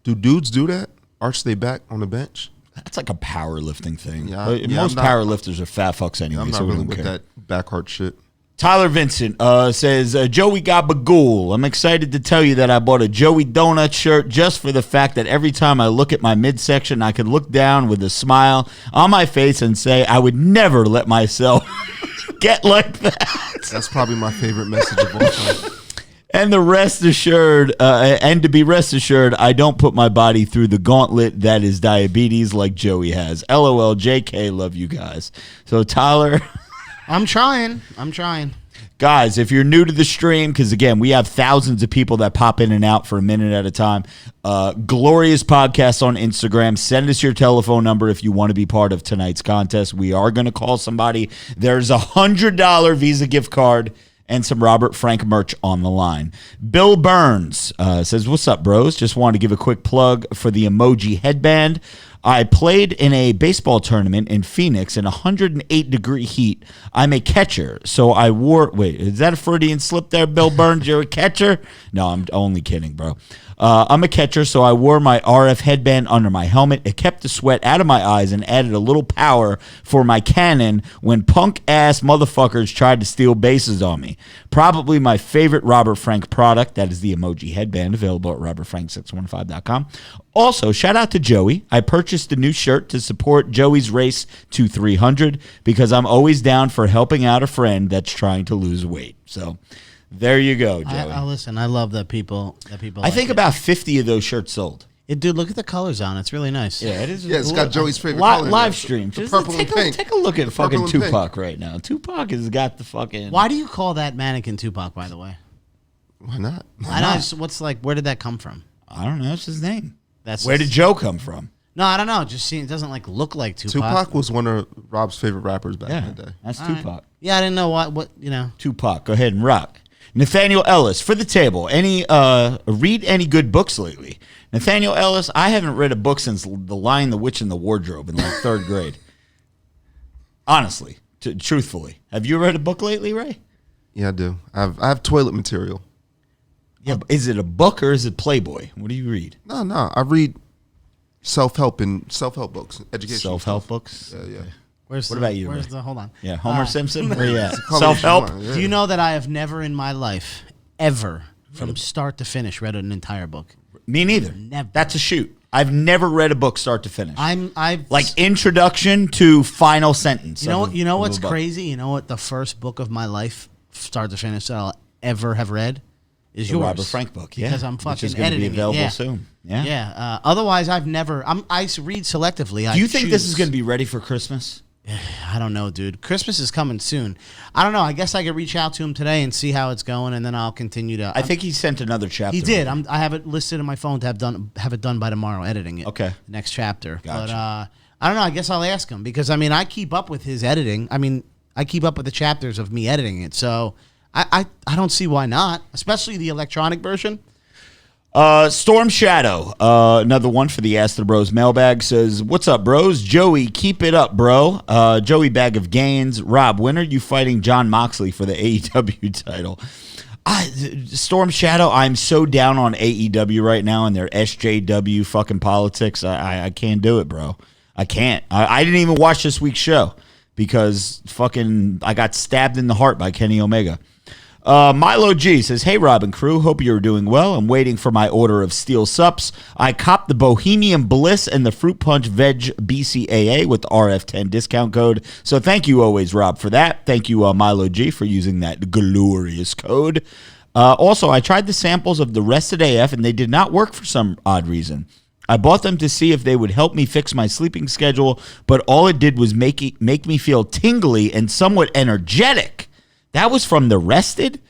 do dudes do that? Arch they back on the bench? That's like a powerlifting thing. Yeah, most powerlifters are fat fucks anyway. I'm not so we really don't with care. that back arch shit. Tyler Vincent says, Joey Gabagool, I'm excited to tell you that I bought a Joey Donut shirt just for the fact that every time I look at my midsection, I can look down with a smile on my face and say, I would never let myself get like that. That's probably my favorite message of all time. And the rest assured, and to be rest assured, I don't put my body through the gauntlet that is diabetes like Joey has. LOL, JK, love you guys. So Tyler... I'm trying. Guys, if you're new to the stream, because again, we have thousands of people that pop in and out for a minute at a time. Glorious Podcast on Instagram. Send us your telephone number if you want to be part of tonight's contest. We are going to call somebody. There's a $100 Visa gift card and some Robert Frank merch on the line. Bill Burns says, what's up, bros? Just wanted to give a quick plug for the emoji headband. I played in a baseball tournament in Phoenix in 108-degree heat. I'm a catcher, so I wore... Wait, is that a Freudian slip there, Bill Burns? You're a catcher? No, I'm only kidding, bro. I'm a catcher, so I wore my RF headband under my helmet. It kept the sweat out of my eyes and added a little power for my cannon when punk-ass motherfuckers tried to steal bases on me. Probably my favorite Robert Frank product. That is the emoji headband, available at robertfrank615.com. Also, shout out to Joey. I purchased a new shirt to support Joey's race to 300 because I'm always down for helping out a friend that's trying to lose weight. So there you go, Joey. I listen. I love that people. I think about 50 of those shirts sold. Dude, look at the colors on it. It's really nice. Yeah, it is. Yeah, it's got Joey's favorite color. Live stream. The Just purple take, and pink. take a look at fucking Purple and Tupac right now. Tupac has got the fucking. Why do you call that mannequin Tupac, by the way? Why not? I know. Where did that come from? I don't know. It's his name. That's Where did Joe come from? No, I don't know. Just it doesn't look like Tupac. Tupac was one of Rob's favorite rappers back in the day. That's All right. Tupac. Yeah, I didn't know what you know. Tupac. Go ahead and rock. Nathaniel Ellis for the table. Read any good books lately? Nathaniel Ellis, I haven't read a book since The Lion, the Witch, and the Wardrobe in like third grade. Honestly, truthfully, have you read a book lately, Ray? Yeah, I do. I have toilet material. Yeah, but is it a book or is it Playboy? What do you read? No. I read self-help books, education. Self-help books? Yeah. What about you, Where's Ray? the hold on? Yeah, Homer Simpson? Where you at? Call me Self-help? what you want, yeah. Do you know that I have never in my life ever from start to finish read an entire book? Me neither. Never. That's a shoot. I've never read a book start to finish. I've like introduction to final sentence. You know of a- you know of a what's book. crazy? You know what the first book of my life, start to finish, that I'll ever have read is The yours. Robert Frank book, yeah. Because I'm Which fucking is gonna editing be available it. Yeah. soon. Yeah. Yeah. Otherwise, I've never. I read selectively. Do you think this is going to be ready for Christmas? I don't know, dude. Christmas is coming soon. I don't know. I guess I could reach out to him today and see how it's going, and then I'll continue to. I think he sent another chapter. he did. already. I have it listed in my phone to have it done by tomorrow, editing it. Okay. Next chapter. Gotcha. But I don't know. I guess I'll ask him because I keep up with his editing. I keep up with the chapters of me editing it, so I don't see why not, especially the electronic version. Storm Shadow, another one for the Ask the Bros mailbag, says, "What's up, bros? Joey, keep it up, bro. Joey Bag of Gainz. Rob, when are you fighting John Moxley for the AEW title?" Storm Shadow, I'm so down on AEW right now and their SJW fucking politics. I can't do it, bro. I can't. I didn't even watch this week's show because fucking I got stabbed in the heart by Kenny Omega. Milo G says, "Hey, Rob and crew, hope you're doing well. I'm waiting for my order of steel sups. I copped the Bohemian Bliss and the Fruit Punch Veg BCAA with the RF10 discount code. So thank you always, Rob, for that. Thank you, Milo G, for using that glorious code. Also, I tried the samples of the Rested AF, and they did not work for some odd reason. I bought them to see if they would help me fix my sleeping schedule, but all it did was make me feel tingly and somewhat energetic." That was from the Rested?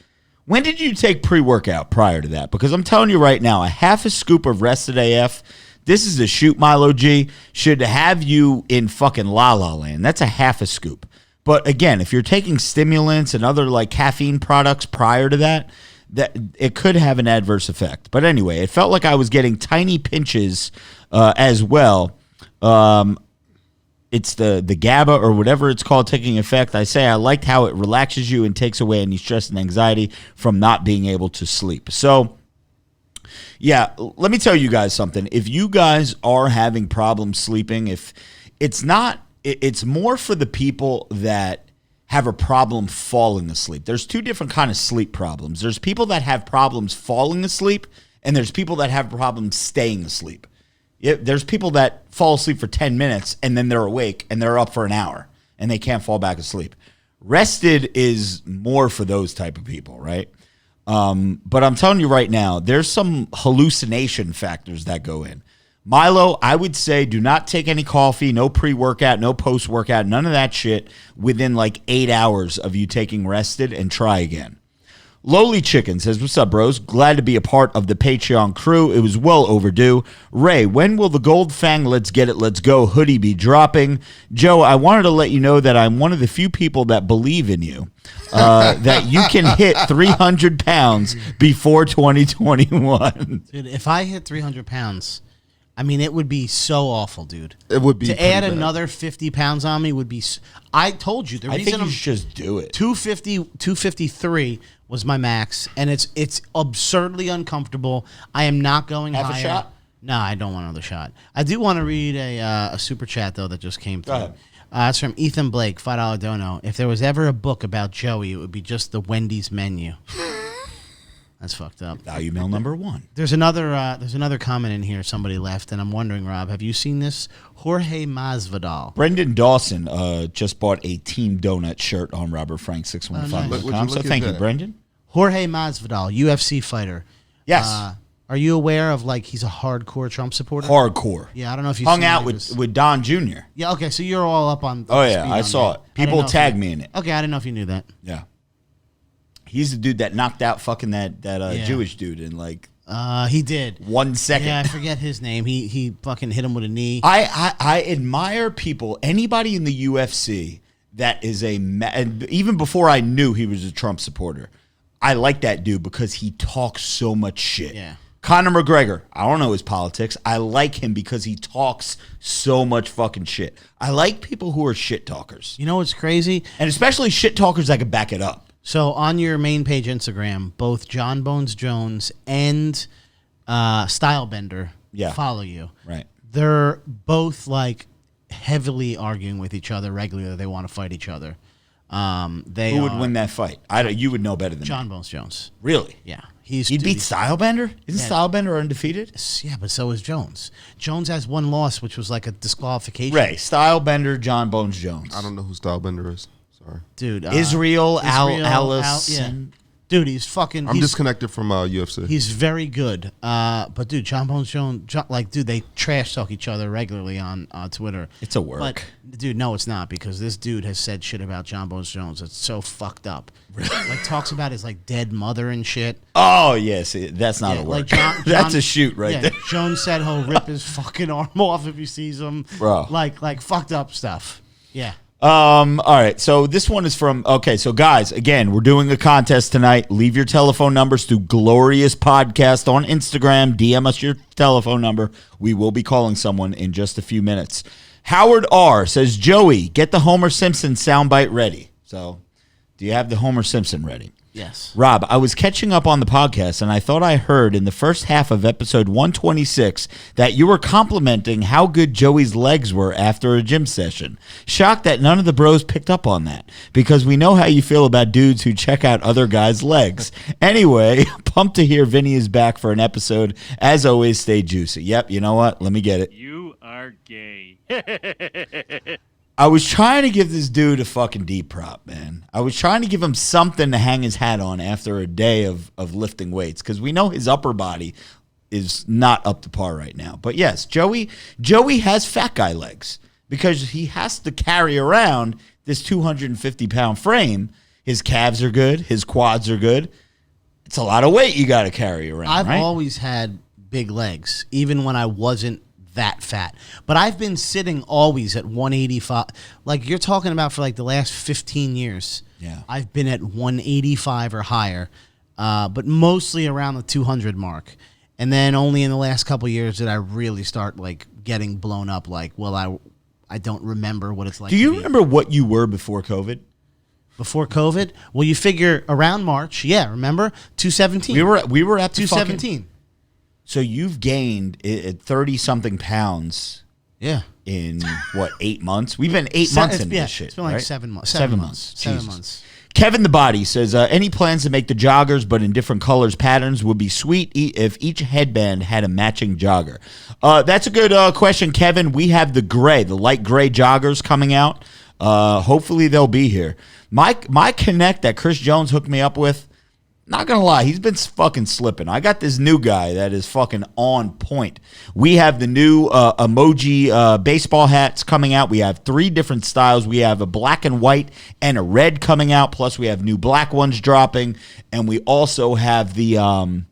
When did you take pre-workout prior to that? Because I'm telling you right now, a half a scoop of Rested AF, this is a shoot, Milo G, should have you in fucking La La Land. That's a half a scoop. But again, if you're taking stimulants and other like caffeine products prior to that it could have an adverse effect. But anyway, it felt like I was getting tiny pinches as well. It's the GABA or whatever it's called taking effect. I say I liked how it relaxes you and takes away any stress and anxiety from not being able to sleep. So, yeah, let me tell you guys something. If you guys are having problems sleeping, if it's more for the people that have a problem falling asleep. There's two different kind of sleep problems. There's people that have problems falling asleep, and there's people that have problems staying asleep. There's people that fall asleep for 10 minutes and then they're awake and they're up for an hour and they can't fall back asleep. Rested is more for those type of people, right? But I'm telling you right now, there's some hallucination factors that go in. Milo, I would say do not take any coffee, no pre-workout, no post-workout, none of that shit within like 8 hours of you taking Rested, and try again. Lowly Chicken says, "What's up, bros? Glad to be a part of the Patreon crew. It was well overdue. Ray, when will the Gold Fang Let's Get It, Let's Go hoodie be dropping? Joe, I wanted to let you know that I'm one of the few people that believe in you, that you can hit 300 pounds before 2021. Dude, if I hit 300 pounds, it would be so awful, dude. It would be to pretty add bad. another 50 pounds on me would be. I told you the I reason think you should just do it. 250, 253 was my max, and it's absurdly uncomfortable. I am not going Have a higher. shot? No, I don't want another shot. I do want to read a super chat though that just came through. Go ahead. It's from Ethan Blake, $5 dono. If there was ever a book about Joey, it would be just the Wendy's menu. That's fucked up. Value mail number 1. There's another comment in here somebody left, and I'm wondering, Rob, have you seen this? Jorge Masvidal. Brendan Dawson just bought a Team Donut shirt on RobertFrank615.com. So thank you, Brendan. Jorge Masvidal, UFC fighter. Yes. Are you aware of, like, he's a hardcore Trump supporter? Hardcore. Yeah, I don't know if you hung out with Don Jr. Yeah, okay, so you're all up on. Oh yeah, I saw it. People tagged me in it. Okay, I didn't know if you knew that. Yeah. He's the dude that knocked out fucking that Jewish dude in like he did 1 second. Yeah, I forget his name. He fucking hit him with a knee. I admire people, anybody in the UFC that is even before I knew he was a Trump supporter. I like that dude because he talks so much shit. Yeah. Conor McGregor, I don't know his politics. I like him because he talks so much fucking shit. I like people who are shit talkers. You know what's crazy? And especially shit talkers that can back it up. So on your main page Instagram, both John Bones Jones and Stylebender follow you. Right. They're both like heavily arguing with each other regularly. They want to fight each other. Who would win that fight? You would know better than John me. Bones Jones. Really? Yeah. He'd beat Stylebender? Isn't Stylebender undefeated? Yeah, but so is Jones. Jones has one loss, which was like a disqualification. Ray, Stylebender, John Bones Jones. I don't know who Stylebender is. Sorry. Dude. Israel Alice. Yeah. Dude, he's fucking... I'm disconnected from UFC. He's very good. But, dude, John Bones Jones... they trash talk each other regularly on Twitter. It's a work. But, dude, no, it's not, because this dude has said shit about John Bones Jones. It's so fucked up. Really? Like, talks about his, like, dead mother and shit. Oh, yes. That's not a work. Like John, that's a shoot right there. Jones said he'll rip his fucking arm off if he sees him. Bro. Like fucked up stuff. Yeah. All right, so this one is from, so guys, again, we're doing a contest tonight. Leave your telephone numbers to Glorious Podcast on Instagram. DM us your telephone number. We will be calling someone in just a few minutes. Howard R. says, Joey, get the Homer Simpson soundbite ready. So, do you have the Homer Simpson ready? Yes. Rob, I was catching up on the podcast, and I thought I heard in the first half of episode 126 that you were complimenting how good Joey's legs were after a gym session. Shocked that none of the bros picked up on that, because we know how you feel about dudes who check out other guys' legs. Anyway, pumped to hear Vinny is back for an episode. As always, stay juicy. Yep, you know what? Let me get it. You are gay. I was trying to give this dude a fucking deep prop, man. I was trying to give him something to hang his hat on after a day of lifting weights, because we know his upper body is not up to par right now. But yes, Joey has fat guy legs because he has to carry around this 250-pound frame. His calves are good. His quads are good. It's a lot of weight you got to carry around, I've right? always had big legs, even when I wasn't that fat. But I've been sitting always at 185. Like you're talking about for like the last 15 years. Yeah. I've been at 185 or higher, but mostly around the 200 mark. And then only in the last couple of years did I really start like getting blown up. Like, well, I don't remember what it's like. Do you remember what you were before COVID? Before COVID? Well, you figure around March. Yeah, remember? 217. We were at the 217. So you've gained 30-something pounds. Yeah. In what, 8 months? We've been 8 months into this shit. It's been like right? 7 months. 7 months. 7 Jesus. months. Kevin the Body says, any plans to make the joggers but in different colors, patterns would be sweet if each headband had a matching jogger. That's a good question, Kevin. We have the light gray joggers coming out. Hopefully they'll be here. My Connect that Chris Jones hooked me up with, not gonna lie, he's been fucking slipping. I got this new guy that is fucking on point. We have the new emoji baseball hats coming out. We have 3 different styles. We have a black and white and a red coming out. Plus we have new black ones dropping. And we also have the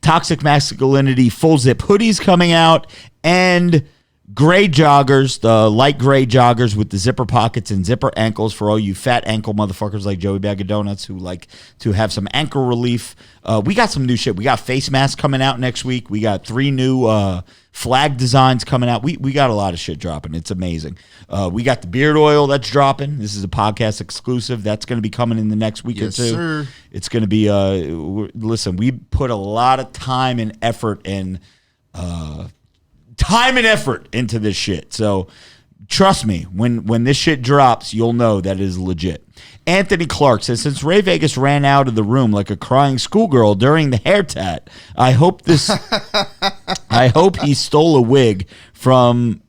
Toxic Masculinity full zip hoodies coming out. And Gray joggers, the light gray joggers with the zipper pockets and zipper ankles for all you fat ankle motherfuckers like Joey Bag of Donuts who like to have some ankle relief. We got some new shit. We got face masks coming out next week. We got 3 new flag designs coming out. We got a lot of shit dropping. It's amazing. We got the beard oil that's dropping. This is a podcast exclusive. That's going to be coming in the next week or two. Sir. It's going to be, listen, we put a lot of time and effort in into this shit. So trust me, when this shit drops, you'll know that it is legit. Anthony Clark says, since Ray Vegas ran out of the room like a crying schoolgirl during the hair tat, I hope he stole a wig from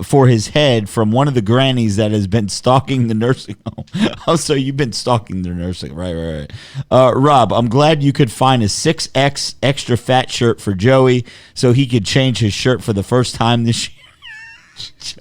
for his head from one of the grannies that has been stalking the nursing home. Oh, so you've been stalking the nursing. Right. Rob, I'm glad you could find a 6X extra fat shirt for Joey so he could change his shirt for the first time this year.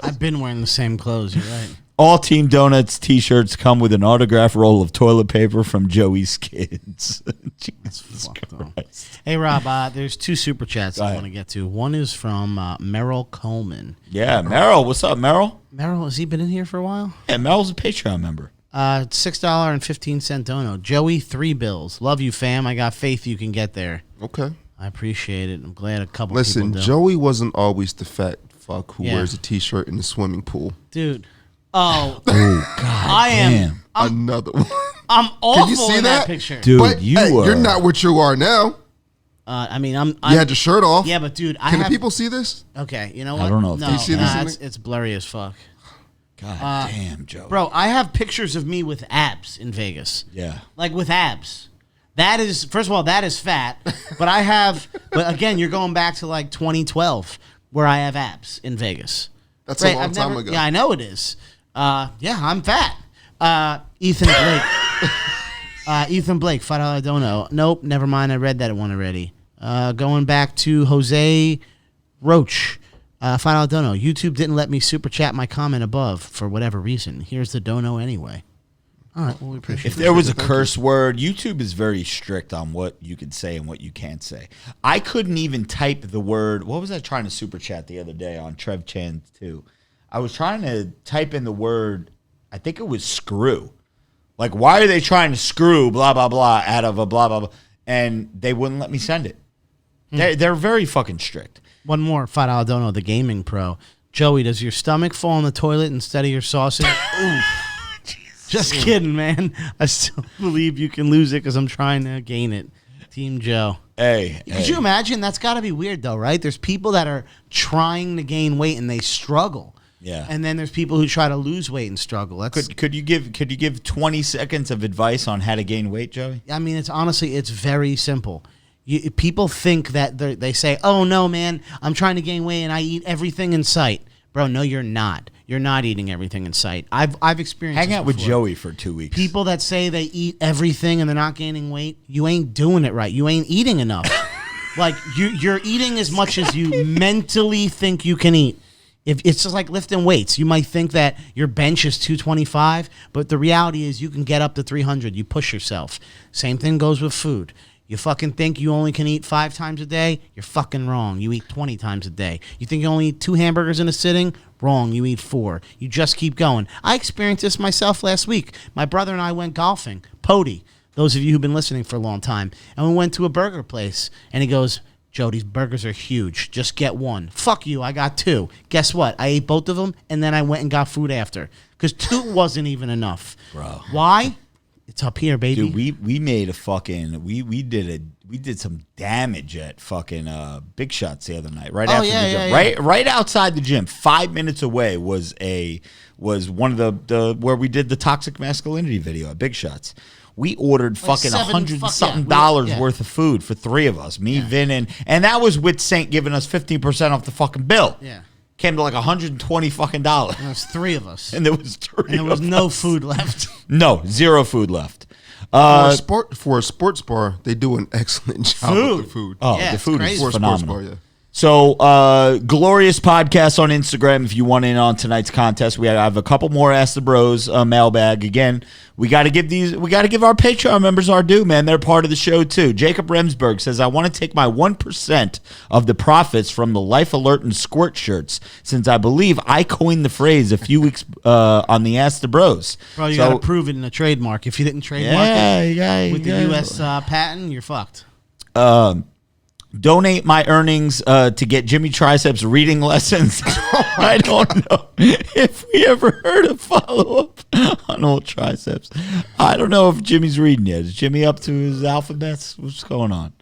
I've been wearing the same clothes. You're right. All Team Donuts t-shirts come with an autograph roll of toilet paper from Joey's kids. Jesus Christ. Hey, Rob, there's 2 super chats I want to get to. One is from Merrill Coleman. Yeah, Merrill. What's up, Merrill? Merrill, has he been in here for a while? Yeah, Merrill's a Patreon member. $6.15 dono. Joey, 3 bills. Love you, fam. I got faith you can get there. Okay. I appreciate it. I'm glad a couple Listen, people do. Joey wasn't always the fat fuck who Yeah. wears a t-shirt in the swimming pool. Dude. Oh, God. I am. Another one. I'm awful Can you see in that picture. Dude, But you hey, are. you're not what you are now. I'm You had your shirt off. Yeah, but dude, Can the people see this? Okay, you know what? I don't know if No, they see this in it's blurry as fuck. God damn, Joe. Bro, I have pictures of me with abs in Vegas. Yeah. Like with abs. That is, first of all, that is fat. But again, you're going back to like 2012 where I have abs in Vegas. That's a long time ago. Yeah, I know it is. Yeah, I'm fat. Ethan Blake. Ethan Blake, $5 dono. Nope, never mind. I read that one already. Going back to Jose Roach. $5 dono. YouTube didn't let me super chat my comment above for whatever reason. Here's the dono anyway. All right, well, we appreciate If there was a curse word, YouTube is very strict on what you can say and what you can't say. I couldn't even type the word. What was I trying to super chat the other day on Trev Chan 2? I was trying to type in the word, I think it was screw. Like, why are they trying to screw blah, blah, blah out of a blah, blah, blah? And they wouldn't let me send it. They're very fucking strict. One more $5 dono, the gaming pro. Joey, does your stomach fall in the toilet instead of your sausage? Ooh. Just kidding, man. I still believe you can lose it because I'm trying to gain it. Team Joe. Hey. Could you imagine? That's got to be weird, though, right? There's people that are trying to gain weight and they struggle. Yeah. And then there's people who try to lose weight and struggle. That's, Could you give 20 seconds of advice on how to gain weight, Joey? I mean, it's very simple. People think that they say, "Oh no, man, I'm trying to gain weight and I eat everything in sight." Bro, no, you're not. You're not eating everything in sight. I've experienced. Hang this out with before. Joey for 2 weeks. People that say they eat everything and they're not gaining weight, you ain't doing it right. You ain't eating enough. Like you're eating as much as you mentally think you can eat. If it's just like lifting weights, you might think that your bench is 225, but the reality is you can get up to 300. You push yourself. Same thing goes with food. You fucking think you only can eat 5 times a day? You're fucking wrong. You eat 20 times a day. You think you only eat 2 hamburgers in a sitting? Wrong. You eat 4. You just keep going. I experienced this myself last week. My brother and I went golfing. Pody, those of you who've been listening for a long time. And we went to a burger place. And he goes, "Joe, these burgers are huge. Just get 1. Fuck you. I got 2. Guess what? I ate both of them. And then I went and got food after. Because 2 wasn't even enough. Bro. Why? It's up here, baby. Dude, we made a fucking we did some damage at fucking Big Shots the other night. Right after the gym. Yeah. Right outside the gym. 5 minutes away was one of the where we did the toxic masculinity video at Big Shots. We ordered fucking $100 worth of food for 3 of us. Me, Vin, and that was with Saint giving us 15% off the fucking bill. Yeah. Came to like $120 fucking dollars. And there was 3 of us. And there was 3 And there was of no us. food left. No, 0 food left. For a sports bar, they do an excellent job with the food. Oh, Yeah, the it's food crazy. is For a sports phenomenal. bar, yeah. So, Glorious Podcast on Instagram if you want in on tonight's contest. We have a couple more Ask the Bros mailbag. Again, we got to give our Patreon members our due, man. They're part of the show too. Jacob Remsburg says, I want to take my 1% of the profits from the Life Alert and Squirt shirts, since I believe I coined the phrase a few weeks on the Ask the Bros. Bro, you got to prove it in a trademark. If you didn't trademark it with the U.S. patent, you're fucked. Donate my earnings to get Jimmy Triceps reading lessons. I don't know if we ever heard a follow-up on old Triceps. I don't know if Jimmy's reading yet. Is Jimmy up to his alphabets? What's going on?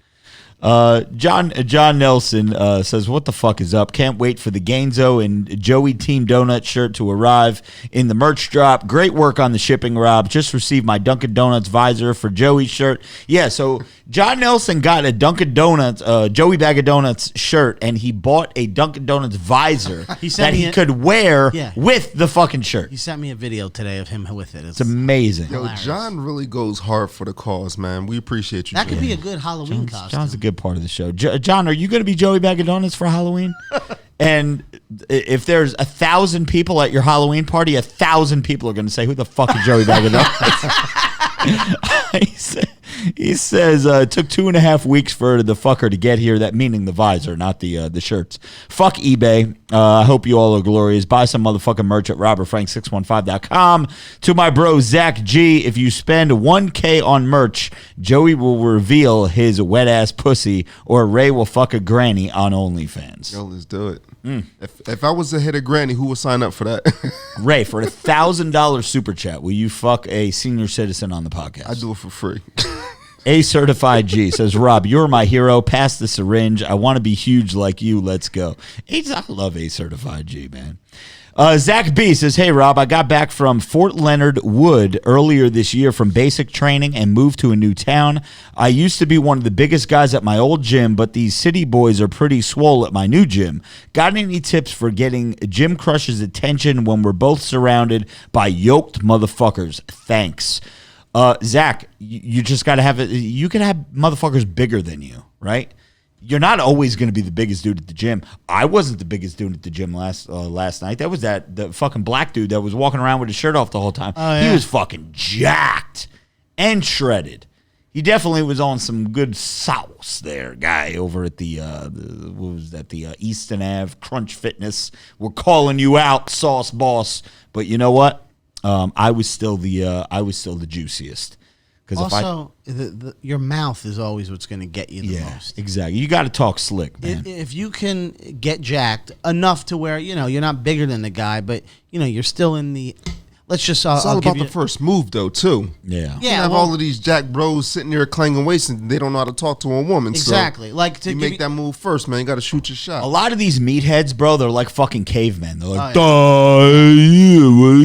John Nelson says, what the fuck is up? Can't wait for the Gainzo and Joey Team Donut shirt to arrive in the merch drop. Great work on the shipping, Rob. Just received my Dunkin' Donuts visor for Joey's shirt. Yeah, so John Nelson got a Dunkin' Donuts, Joey Bag of Donuts shirt, and he bought a Dunkin' Donuts visor that he could wear with the fucking shirt. He sent me a video today of him with it. It's amazing. Yo, John really goes hard for the cause, man. We appreciate you. That could be a good Halloween costume. John's a good part of the show. John, are you going to be Joey Bag of Donuts for Halloween? And if there's 1,000 people at your Halloween party, 1,000 people are going to say, who the fuck is Joey Bag of Donuts? He says it took 2.5 weeks for the fucker to get here. That meaning the visor, not the shirts. Fuck eBay. I hope you all are glorious. Buy some motherfucking merch at robertfrank615.com. To my bro Zach G, if you spend $1K on merch, Joey will reveal his wet ass pussy, or Ray will fuck a granny on OnlyFans. Yo, let's do it. If I was to hit a granny, who would sign up for that? Ray, for $1,000 super chat, will you fuck a senior citizen on the podcast? I do it for free. A Certified G says, Rob, you're my hero. Pass the syringe. I want to be huge like you. Let's go. I love A Certified G, man. Zach B says, hey, Rob, I got back from Fort Leonard Wood earlier this year from basic training and moved to a new town. I used to be one of the biggest guys at my old gym, but these city boys are pretty swole at my new gym. Got any tips for getting Gym Crush's attention when we're both surrounded by yoked motherfuckers? Thanks. Zach, you just got to have it. You can have motherfuckers bigger than you, right? You're not always going to be the biggest dude at the gym. I wasn't the biggest dude at the gym last night. That was the fucking black dude that was walking around with his shirt off the whole time. Oh, yeah. He was fucking jacked and shredded. He definitely was on some good sauce there, guy over at the Easton Ave Crunch Fitness. We're calling you out, sauce boss. But you know what? I was still the juiciest. Also, your mouth is always what's going to get you the most. Exactly. You got to talk slick, man. If you can get jacked enough to where you're not bigger than the guy, but you're still in the. Let's just. It's all about the first move, though, too. Yeah. You have all of these jack bros sitting there clanging waist, and they don't know how to talk to a woman. Exactly. So like you make that move first, man. You got to shoot your shot. A lot of these meatheads, bro, they're like fucking cavemen. They're like, we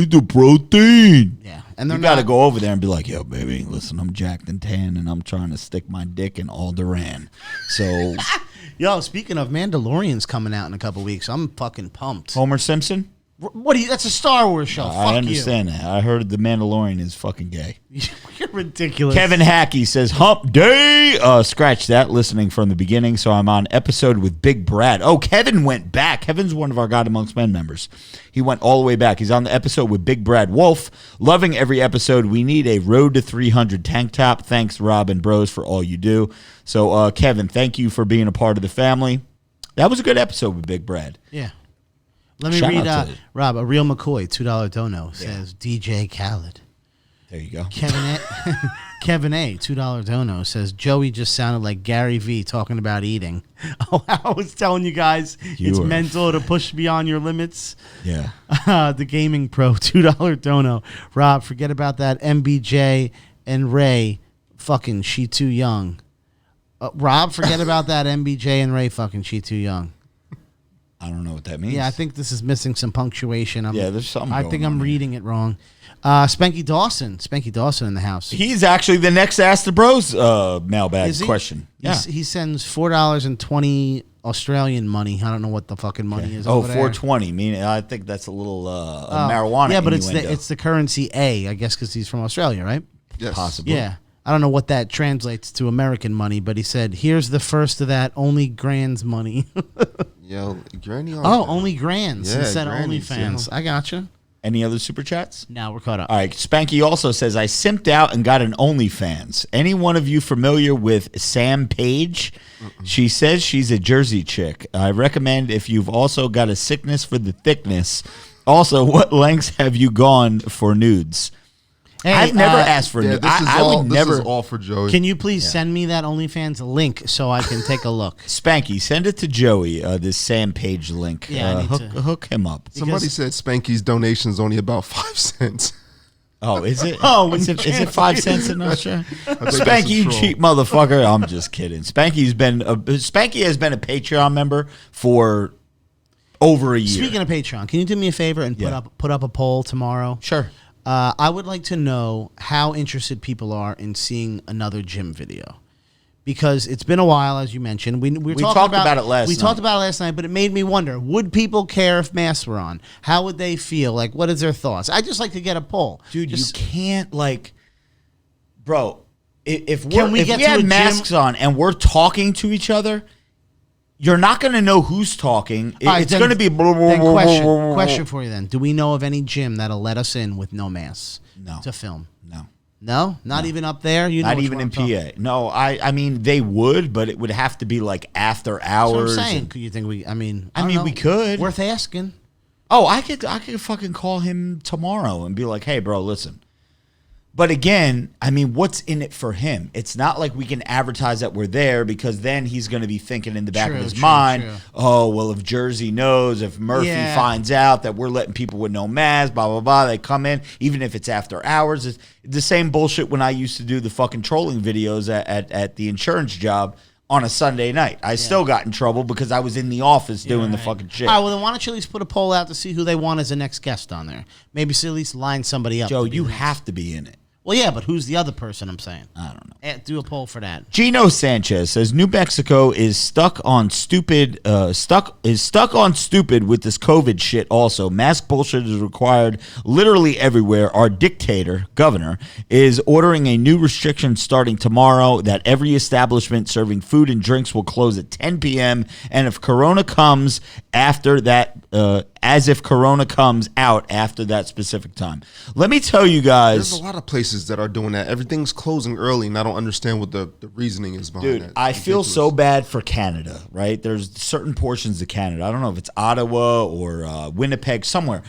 need the protein. Yeah. And you got to go over there and be like, yo, baby, listen, I'm jacked and tan, and I'm trying to stick my dick in Alderaan. So, yo, speaking of, Mandalorian's coming out in a couple weeks. I'm fucking pumped. Homer Simpson? What? That's a Star Wars show. I understand that. I heard the Mandalorian is fucking gay. You're ridiculous. Kevin Hackey says, hump day. Scratch that, listening from the beginning. So I'm on episode with Big Brad. Oh, Kevin went back. Kevin's one of our God Amongst Men members. He went all the way back. He's on the episode with Big Brad Wolf. Loving every episode. We need a Road to 300 tank top. Thanks, Rob and Bros, for all you do. So, Kevin, thank you for being a part of the family. That was a good episode with Big Brad. Yeah. Let me read, Rob, a real McCoy, $2 dono, says DJ Khaled. There you go. Kevin A, $2 dono, says Joey just sounded like Gary V talking about eating. Oh, I was telling you guys, it's mental to push beyond your limits. Yeah. The Gaming Pro, $2 dono. Rob, forget about that MBJ and Ray fucking she too young. Rob, forget about that MBJ and Ray fucking she too young. I don't know what that means. Yeah, I think this is missing some punctuation. There's something I think I'm reading it wrong. Spanky Dawson in the house. He's actually the next Ask the Bros mailbag question. Yeah. He sends $4.20 Australian money. I don't know what the fucking money is. Oh, $4.20. Meaning, I think that's a little marijuana. Yeah, but it's the currency A, I guess, because he's from Australia, right? Yes. Possibly. Yeah. I don't know what that translates to American money, but he said, here's the first of that only Grand's money. Yo, Granny. Only Grand's Yeah, instead of Granny's, OnlyFans. yeah. I gotcha. Any other super chats? Now we're caught up. All right, Spanky also says, I simped out and got an OnlyFans. Any one of you familiar with Sam Page? She says she's a Jersey chick. I recommend if you've also got a sickness for the thickness. Also, what lengths have you gone for nudes? Hey, I've never asked for nudes. This is I all. would This never. is all for Joey. Can you please send me that OnlyFans link so I can take a look? Spanky, send it to Joey, this Sam Page link. Yeah, I need hook him up. Somebody said Spanky's donation's only about 5 cents. Oh, is it? Oh, is it 5 cents in Australia? think that's Spanky, a you troll. cheap motherfucker. I'm just kidding. Spanky has been a Patreon member for over a year. Speaking of Patreon, can you do me a favor and put up a poll tomorrow? Sure. I would like to know how interested people are in seeing another gym video. Because it's been a while, as you mentioned. We talked about it last We night. talked about it last night, but it made me wonder, would people care if masks were on? How would they feel? Like, what is their thoughts? I'd just like to get a poll. Dude, you can't, like, bro, if Can we we get to a have gym- masks on and we're talking to each other, you're not going to know who's talking. All right, It's then- going to be... Then question for you then. Do we know of any gym that'll let us in with no masks No. to film? No. No? Not even up there? You know Not which even one in I'm talking- PA. No, I mean, they would, but it would have to be, like, after That's what I'm hours. saying. and- Could you think we... I mean, I don't mean, know. we could. Worth asking. Oh, I could fucking call him tomorrow and be like, hey, bro, listen. But again, I mean, what's in it for him? It's not like we can advertise that we're there because then he's going to be thinking in the back of his mind, oh, well, if Jersey knows, if Murphy finds out that we're letting people with no mask, blah, blah, blah, they come in, even if it's after hours. It's the same bullshit when I used to do the fucking trolling videos at the insurance job on a Sunday night. I still got in trouble because I was in the office doing the fucking shit. All right, well, then why don't you at least put a poll out to see who they want as the next guest on there? Maybe so at least line somebody up. Joe, to be you the next- have to be in it. Well, yeah, but who's the other person I'm saying? I don't know. Do a poll for that. Gino Sanchez says New Mexico is stuck on stupid with this COVID shit also. Mask bullshit is required literally everywhere. Our dictator, governor, is ordering a new restriction starting tomorrow that every establishment serving food and drinks will close at 10 p.m. And if Corona comes after that, as if Corona comes out after that specific time. Let me tell you guys. There's a lot of places that are doing that. Everything's closing early, and I don't understand what the reasoning is behind Dude, that. I It's feel ridiculous. so bad for Canada, right? There's certain portions of Canada. I don't know if it's Ottawa or Winnipeg, somewhere.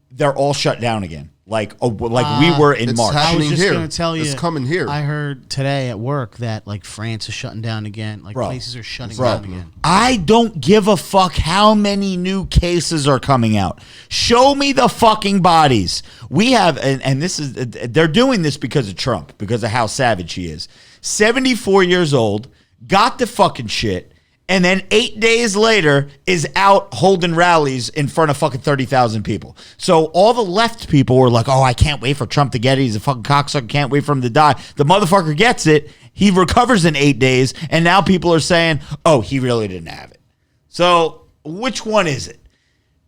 They're all shut down again, like we were in It's March. I was happening just here. going to tell you. It's coming here. I heard today at work that like France is shutting down again. Like Bro. places are shutting Bro, down again. I don't give a fuck how many new cases are coming out. Show me the fucking bodies. We have, and this is, they're doing this because of Trump, because of how savage he is. 74 years old, got the fucking shit, and then 8 days later is out holding rallies in front of fucking 30,000 people. So all the left people were like, oh, I can't wait for Trump to get it. He's a fucking cocksucker. Can't wait for him to die. The motherfucker gets it. He recovers in 8 days. And now people are saying, oh, he really didn't have it. So which one is it?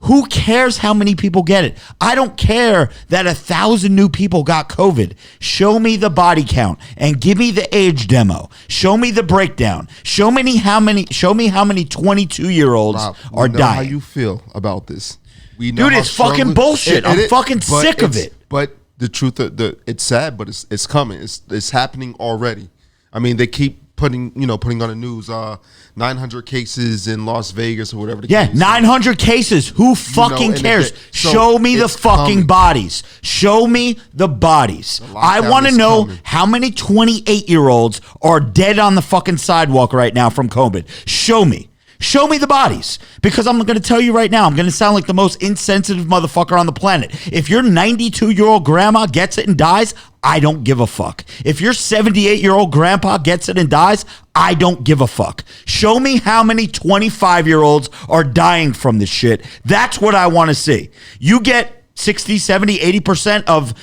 Who cares how many people get it? I don't care that 1,000 new people got COVID. Show me the body count and give me the age demo. Show me the breakdown. Show me how many 22-year-olds Rob, we are know dying. how you feel about this. We know Dude, how it's fucking struggling- bullshit. I'm fucking but sick of it's- it. But the truth, it's sad, but it's coming. It's happening already. I mean, they keep putting on the news 900 cases in Las Vegas or whatever. The Yeah, case is. 900 cases. Who fucking and cares? so Show me the it's fucking coming. bodies. Show me the bodies. I lockdown want to is know coming. how many 28-year-olds are dead on the fucking sidewalk right now from COVID. Show me. Show me the bodies. Because I'm going to tell you right now, I'm going to sound like the most insensitive motherfucker on the planet. If your 92-year-old grandma gets it and dies, I don't give a fuck. If your 78-year-old grandpa gets it and dies, I don't give a fuck. Show me how many 25-year-olds are dying from this shit. That's what I want to see. You get 60, 70, 80% of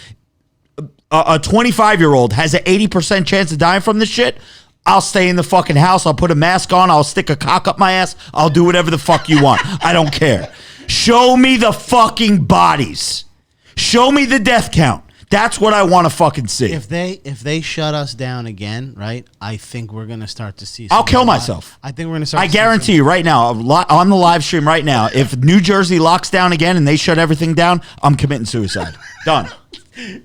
a 25-year-old has an 80% chance of dying from this shit. I'll stay in the fucking house. I'll put a mask on. I'll stick a cock up my ass. I'll do whatever the fuck you want. I don't care. Show me the fucking bodies. Show me the death count. That's what I want to fucking see. If they shut us down again, right? I think we're gonna start to see. I'll kill myself. I think we're gonna start. I guarantee you right now, on the live stream right now, if New Jersey locks down again and they shut everything down, I'm committing suicide. Done.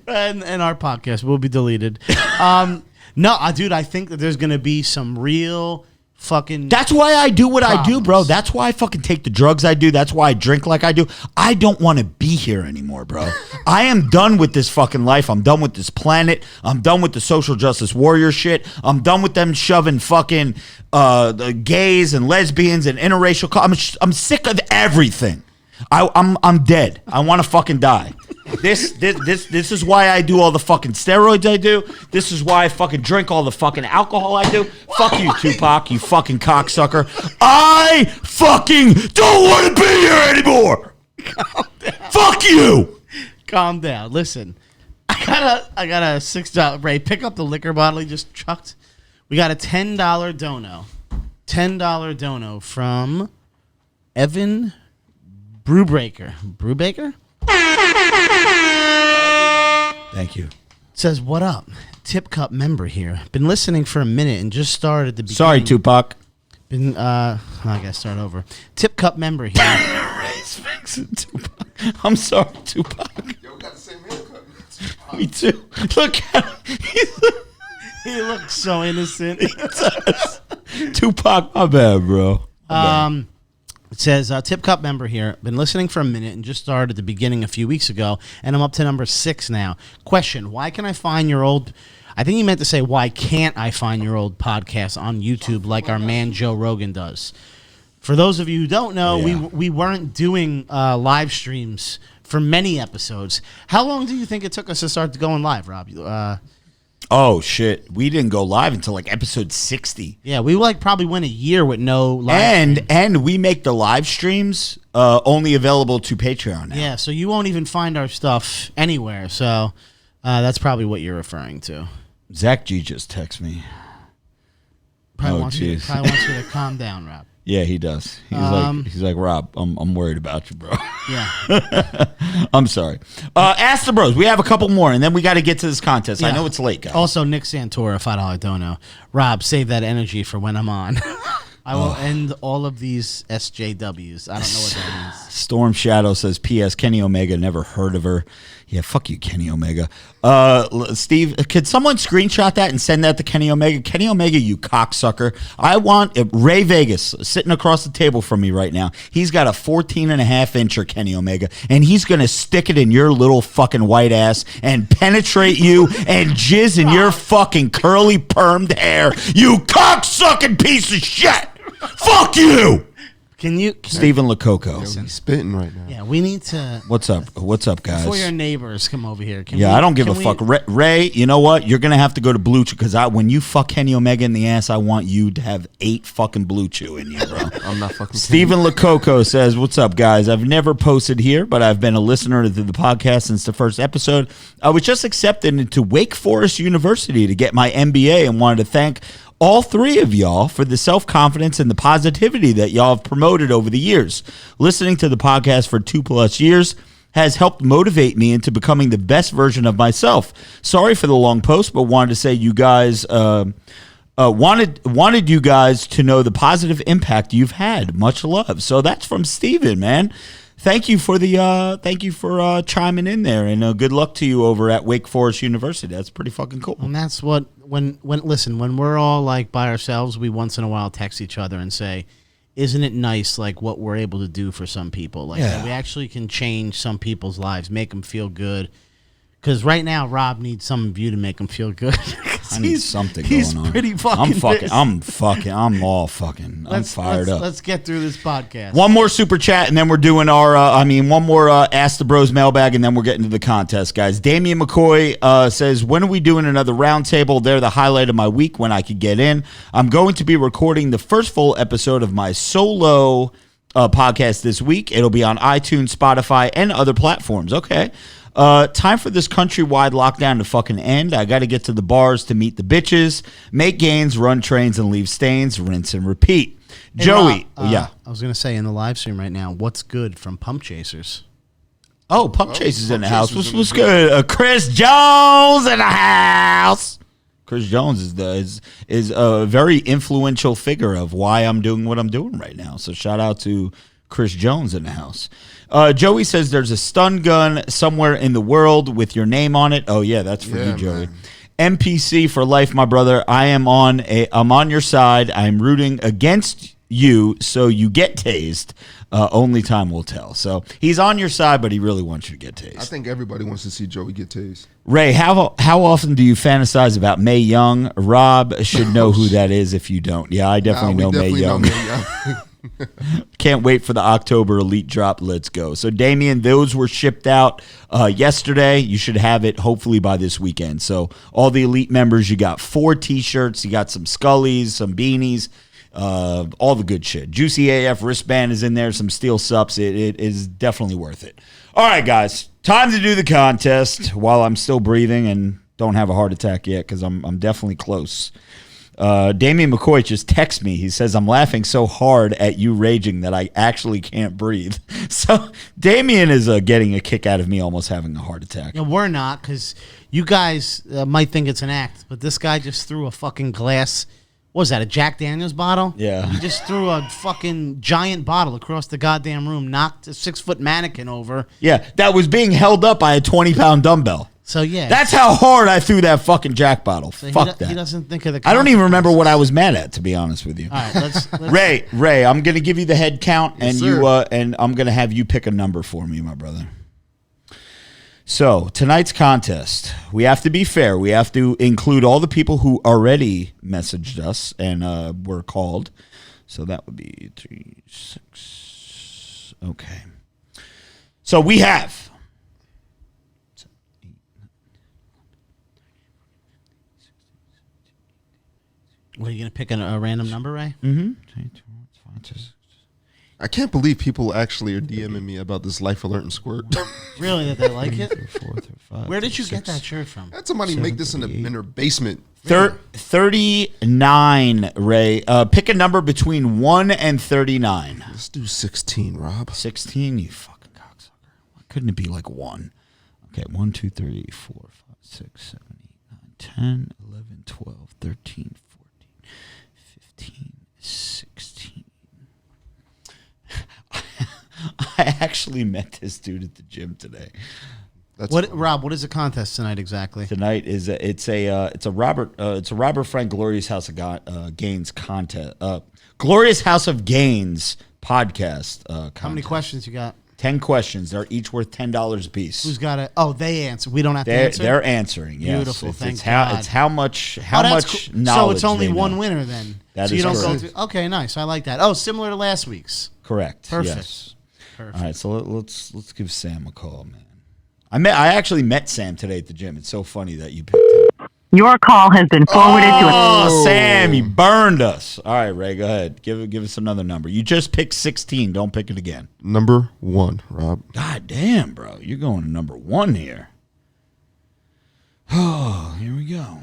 And our podcast will be deleted. No, dude, I think that there's gonna be some real fucking. That's why I do what I do, bro. problems. That's why I fucking take the drugs I do. That's why I drink like I do. I don't want to be here anymore, bro. I am done with this fucking life. I'm done with this planet. I'm done with the social justice warrior shit. I'm done with them shoving fucking the gays and lesbians and interracial. I'm sick of everything. I'm dead. I want to fucking die. This is why I do all the fucking steroids I do. This is why I fucking drink all the fucking alcohol I do. Fuck you, Tupac, you fucking cocksucker. I fucking don't want to be here anymore. Calm down. Fuck you. Calm down. Listen, I got a $6. Ray, pick up the liquor bottle he just chucked. We got a $10 dono. $10 dono from Evan Brewbreaker. Brewbaker? Thank you. Says, what up? Tip Cup member here. Been listening for a minute and just started at the beginning. Sorry, Tupac. I gotta start over. Tip Cup member here. Ray's fixing Tupac. I'm sorry, Tupac. Yo, we got the same haircut. Me too. Look at him. He looks so innocent. Tupac, my bad, bro. It says, Tip Cup member here. Been listening for a minute and just started at the beginning a few weeks ago, and I'm up to number 6 now. Question, why can I find your old... I think he meant to say, why can't I find your old podcast on YouTube like our man Joe Rogan does? For those of you who don't know, Yeah. we weren't doing live streams for many episodes. How long do you think it took us to start going live, Rob? Oh, shit. We didn't go live until like episode 60. Yeah, we probably went a year with no live stream. And we make the live streams only available to Patreon now. Yeah, so you won't even find our stuff anywhere. So that's probably what you're referring to. Zach G just texted me. Probably Oh, wants you jeez. to calm down, Rob. Yeah, he does. He's like, Rob, I'm worried about you, bro. Yeah. I'm sorry. Ask the bros. We have a couple more, and then we got to get to this contest. I Yeah. know it's late, guys. Also, Nick Santora, $5 dono. Rob, save that energy for when I'm on. I will end all of these SJWs. I don't know what that means. Storm Shadow says, P.S. Kenny Omega, never heard of her. Yeah, fuck you, Kenny Omega. Steve, could someone screenshot that and send that to Kenny Omega? Kenny Omega, you cocksucker. I want Ray Vegas sitting across the table from me right now. He's got a 14.5-incher, Kenny Omega, and he's going to stick it in your little fucking white ass and penetrate you and jizz in your fucking curly permed hair. You cocksucking piece of shit. Fuck you. Can you... Stephen Lococo. He's spitting right now. Yeah, we need to... What's up? What's up, guys? Before your neighbors come over here. I don't give a fuck. Ray, you know what? You're going to have to go to Blue Chew because when you fuck Kenny Omega in the ass, I want you to have 8 fucking Blue Chew in you, bro. I'm not fucking Stephen Lococo says, what's up, guys? I've never posted here, but I've been a listener to the podcast since the first episode. I was just accepted into Wake Forest University to get my MBA and wanted to thank all 3 of y'all for the self-confidence and the positivity that y'all have promoted over the years. Listening to the podcast for 2+ years has helped motivate me into becoming the best version of myself. Sorry for the long post, but wanted to say you guys wanted you guys to know the positive impact you've had. Much love. So that's from Steven, man. Thank you for chiming in there, and good luck to you over at Wake Forest University. That's pretty fucking cool. And that's what when we're all like by ourselves, we once in a while text each other and say, "Isn't it nice like what we're able to do for some people? Like that we actually can change some people's lives, make them feel good." Because right now, Rob needs some of you to make him feel good. I need something he's going on. pretty fucking pissed. I'm all fucking. I'm fired up. Let's get through this podcast. One more super chat, and then we're doing our. One more Ask the Bros mailbag, and then we're getting to the contest, guys. Damian McCoy says, "When are we doing another roundtable? They're the highlight of my week when I could get in. I'm going to be recording the first full episode of my solo podcast this week. It'll be on iTunes, Spotify, and other platforms." Okay. Time for this countrywide lockdown to fucking end. I got to get to the bars to meet the bitches, make gains, run trains, and leave stains, rinse and repeat. Hey, Joey, Rob, yeah. I was going to say in the live stream right now, what's good from Pump Chasers? Oh, Pump Chase is in the house. Chase is in What's the good? Chris Jones in the house. Chris Jones is a very influential figure of why I'm doing what I'm doing right now. So shout out to Chris Jones in the house. Joey says there's a stun gun somewhere in the world with your name on it. Oh yeah, that's for you, Joey. Man. MPC for life, my brother. I'm on your side. I'm rooting against you, so you get tased. Only time will tell. So he's on your side, but he really wants you to get tased. I think everybody wants to see Joey get tased. Ray, how often do you fantasize about Mae Young? Rob should know who that is if you don't. Yeah, I definitely know Mae Young. Can't wait for the October Elite drop. Let's go. So, Damien, those were shipped out yesterday. You should have it hopefully by this weekend. So, all the Elite members, you got 4 T-shirts. You got some Scullies, some beanies. All the good shit. Juicy AF wristband is in there. Some steel sups. It is definitely worth it. All right, guys. Time to do the contest while I'm still breathing and don't have a heart attack yet because I'm definitely close. Damian McCoy just texts me. He says, I'm laughing so hard at you raging that I actually can't breathe. So Damian is getting a kick out of me almost having a heart attack. Yeah, we're not, because you guys might think it's an act, but this guy just threw a fucking glass. What was that, a Jack Daniels bottle? Yeah. He just threw a fucking giant bottle across the goddamn room, knocked a 6-foot mannequin over. Yeah, that was being held up by a 20-pound dumbbell. So, yeah. That's how hard I threw that fucking Jack bottle. So Fuck that. He doesn't think of the I don't even remember what I was mad at, to be honest with you. All right, let's Ray, I'm going to give you the head count, Yes, and sir. and I'm going to have you pick a number for me, my brother. So, tonight's contest, we have to be fair. We have to include all the people who already messaged us and were called. So, that would be 3, 6. Okay. So, we have. What, are you going to pick a random number, Ray? Mm-hmm. I can't believe people actually are DMing me about this Life Alert and Squirt. Really, that they like it? 4 through 5. Where did you get that shirt from? Had somebody make this in her basement. 39, Ray. Pick a number between 1 and 39. Let's do 16, Rob. 16, you fucking cocksucker. Why couldn't it be like 1? Okay, 1, 2, 3, 4, 5, 6, 7, 8, 9, 10, 11, 12, 13, 14, 15, 16. I actually met this dude at the gym today. Rob, what is the contest tonight exactly? Tonight is it's a Robert Frank Glorious House of Gainz contest. Glorious House of Gainz podcast. Contest. How many questions you got? 10 questions. They're each worth $10 a piece. Who's got it? Oh, they answer. We don't have to answer. They're answering. Yes. Beautiful. Thank God. It's how much knowledge. So it's only one winner then. That so is you don't correct. go through. Okay, nice. I like that. Oh, similar to last week's. Correct. Perfect. Yes. Perfect. All right. So let's give Sam a call, man. I actually met Sam today at the gym. It's so funny that you picked him. Your call has been forwarded to Oh, Sam, you burned us. All right, Ray, go ahead. Give us another number. You just picked 16. Don't pick it again. Number 1, Rob. God damn, bro. You're going to number 1 here. Oh, here we go.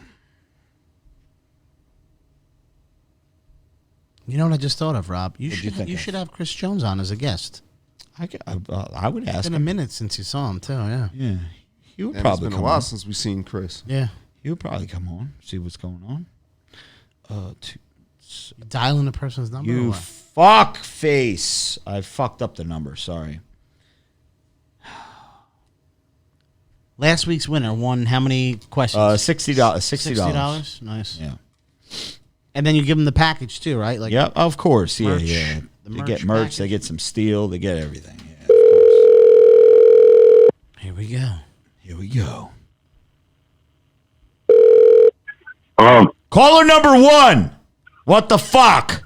You know what I just thought of, Rob? You think of? should have Chris Jones on as a guest. I would ask It's been a him. minute since you saw him, too, yeah. Yeah. He would And probably it's been a come while on. since we've seen Chris. Yeah. He would probably come on, see what's going on. You dialing the person's number or You what? fuck face. I fucked up the number. Sorry. Last week's winner won how many questions? $60. $60? Nice. Yeah. And then you give them the package, too, right? Like, Yep, of course. Yeah, merch. yeah. The They merch get merch. package. They get some steel. They get everything. Yeah, of course. Here we go. Here we go. Hello. Caller number 1. What the fuck?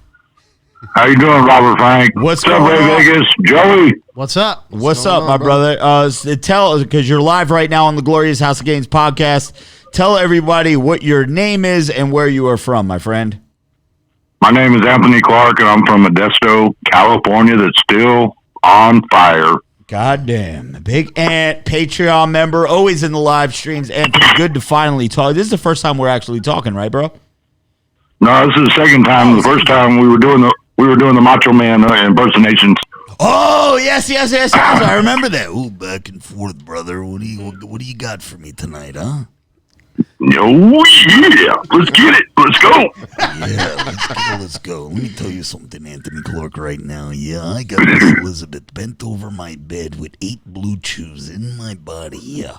How you doing, Robert Frank? What's up, going Ray on? Vegas? Joey. What's up? What's going up, on, my brother? brother? Tell, because you're live right now on the Glorious House of Gainz podcast. Tell everybody what your name is and where you are from, my friend. My name is Anthony Clark, and I'm from Modesto, California. That's still on fire. Goddamn. Big Ant, Patreon member, always in the live streams. Anthony, good to finally talk. This is the first time we're actually talking, right, bro? No, this is the second time. The first time we were doing the Macho Man impersonations. Oh, yes. I remember that. Ooh, back and forth, brother. What do you got for me tonight, huh? Oh, yeah. Let's get it. Let's go. Yeah, let's go. Let me tell you something, Anthony Clark, right now. Yeah, I got Miss Elizabeth bent over my bed with 8 blue chews in my body. Yeah.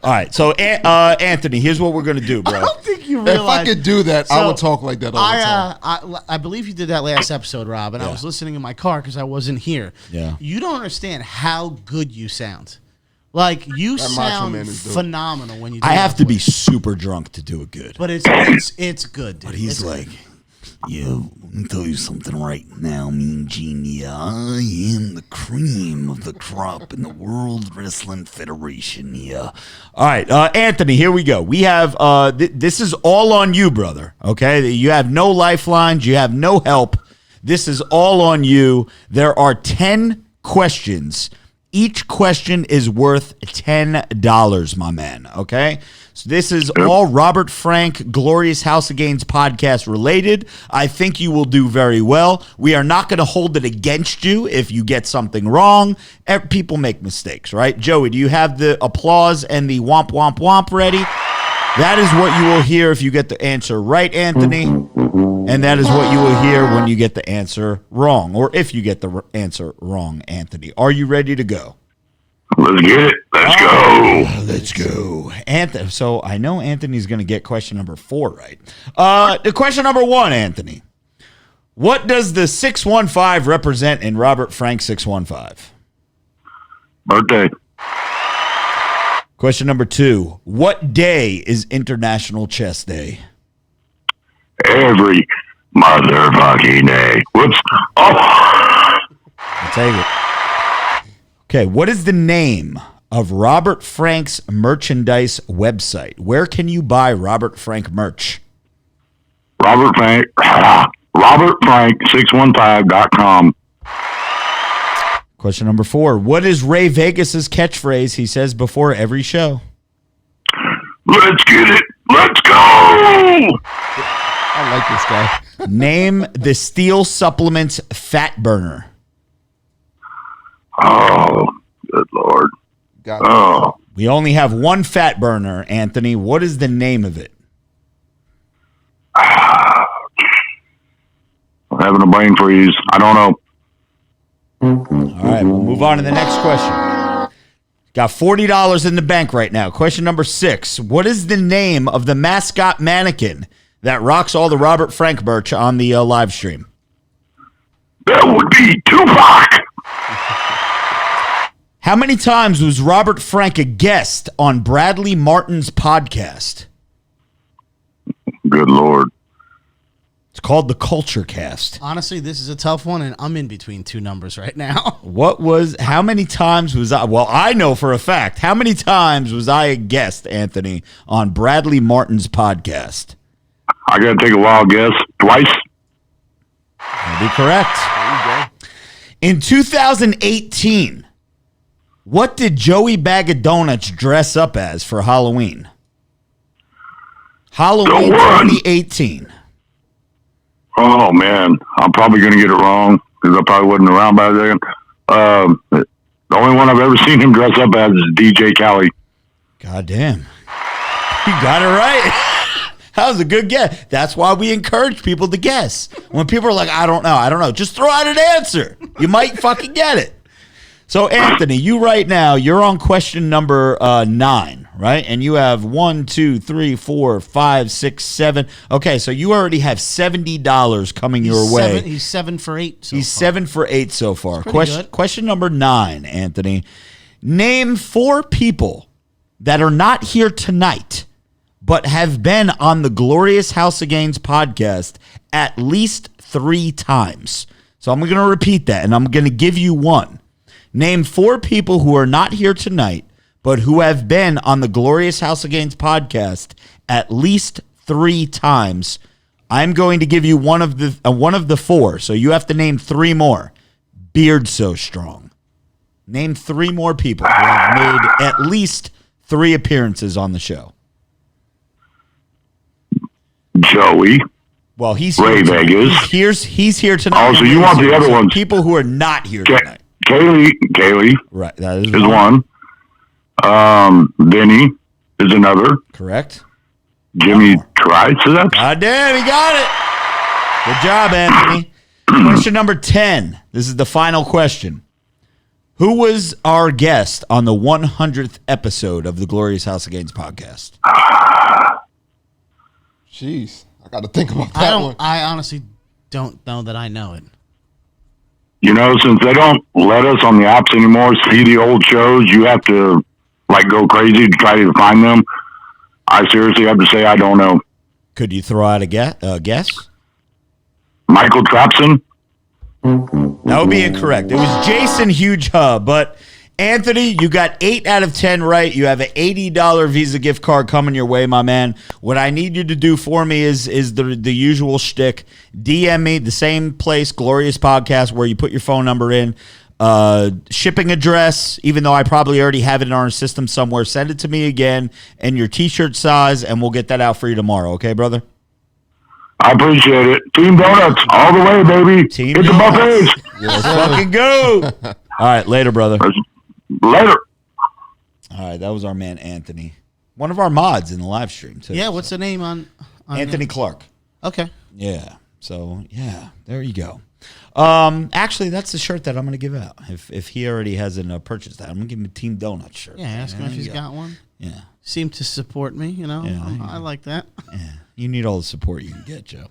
All right, so Anthony, here's what we're gonna do, bro. I don't think you If I realize. could do that, I would talk like that all the time. I believe you did that last episode, Rob, and I was listening in my car because I wasn't here. Yeah. You don't understand how good you sound. Like, you That Macho sound Man is dope. phenomenal when you do I have that to be voice. super drunk to do it good. But it's good, dude. But he's It's like, yeah, let me tell you something right now, Mean Gene. Yeah, I am the cream of the crop in the World Wrestling Federation. Yeah. All right, Anthony, here we go. We have, this is all on you, brother, okay? You have no lifelines. You have no help. This is all on you. There are 10 questions. Each question is worth $10, my man, okay? So this is all Robert Frank, Glorious House of Gainz podcast related. I think you will do very well. We are not going to hold it against you if you get something wrong. People make mistakes, right? Joey, do you have the applause and the womp, womp, womp ready? That is what you will hear if you get the answer right, Anthony. And that is what you will hear when you get the answer wrong, or if you get the answer wrong, Anthony. Are you ready to go? Let's get it. Let's go. Let's go. Anthony. So I know Anthony's going to get question number 4 right. The question number 1, Anthony. What does the 615 represent in Robert Frank 615? Birthday. Question number 2. What day is International Chess Day? Every motherfucking day. Whoops. Oh. I'll take it. Okay, what is the name of Robert Frank's merchandise website? Where can you buy Robert Frank merch? Robert Frank 615.com. Question number 4. What is Ray Vegas's catchphrase he says before every show? Let's get it. Let's go. I like this guy. Name the Steel Supplements fat burner. Oh, good Lord. Got it. Oh, We only have one fat burner, Anthony. What is the name of it? I'm having a brain freeze. I don't know. All right, we'll move on to the next question. Got $40 in the bank right now. Question number 6. What is the name of the mascot mannequin that rocks all the Robert Frank merch on the live stream? That would be Tupac. How many times was Robert Frank a guest on Bradley Martin's podcast? Good Lord. It's called the Culture Cast. Honestly, this is a tough one, and I'm in between 2 numbers right now. How many times was I, well, I know for a fact, how many times was I a guest, Anthony, on Bradley Martin's podcast? I got to take a wild guess. Twice. That'd be correct. In 2018, what did Joey Bag of Donuts dress up as for Halloween? Halloween Go on. 2018. Oh, man. I'm probably going to get it wrong because I probably wasn't around by then. The only one I've ever seen him dress up as is DJ Khaled. God damn. You got it right. That was a good guess. That's why we encourage people to guess. When people are like, I don't know. Just throw out an answer. You might fucking get it. So, Anthony, you right now, you're on question number 9, right? And you have 1, 2, 3, 4, 5, 6, 7. Okay, so you already have $70 coming your way. He's 7 for 8. He's 7 for 8 so far. pretty good. Question number 9, Anthony. Name 4 people that are not here tonight, but have been on the Glorious House of Gainz podcast at least 3 times. So I'm going to repeat that, and I'm going to give you one. Name 4 people who are not here tonight, but who have been on the Glorious House of Gainz podcast at least 3 times. I'm going to give you one of the 4, so you have to name 3 more. Beard So Strong. Name 3 more people who have made at least 3 appearances on the show. Joey. Well, he's Ray here tonight. Vegas. He's here tonight. Oh, so you want the other ones. People who are not here tonight. Kaylee Right. That is is one. Vinny is another. Correct. Jimmy Trice, is that? God damn, he got it. Good job, Anthony. Question number 10. This is the final question. Who was our guest on the 100th episode of the Glorious House of Gainz podcast? Jeez, I got to think about that one. I honestly don't know that I know it. You know, since they don't let us on the apps anymore see the old shows, you have to like go crazy to try to find them. I seriously have to say I don't know. Could you throw out a guess? Michael Trapson? That would be incorrect. It was Jason Huge Hub, but Anthony, you got 8 out of 10 right. You have an $80 Visa gift card coming your way, my man. What I need you to do for me is the usual shtick. DM me, the same place, Glorious Podcast, where you put your phone number in. Shipping address, even though I probably already have it in our system somewhere. Send it to me again and your T-shirt size, and we'll get that out for you tomorrow. Okay, brother? I appreciate it. Team Donuts, all the way, baby. Team Get the Donuts. buffets. Let's fucking go. All right, later, brother. Later. All right, that was our man Anthony. One of our mods in the live stream, too. Yeah, what's the name on Anthony Clark. Okay. Yeah. So, yeah, there you go. Actually, that's the shirt that I'm going to give out. If he already hasn't purchased that, I'm going to give him a Team Donuts shirt. Yeah, ask him if he's got one. Yeah. Seem to support me, you know. Yeah, I like that. Yeah. You need all the support you can get, Joe.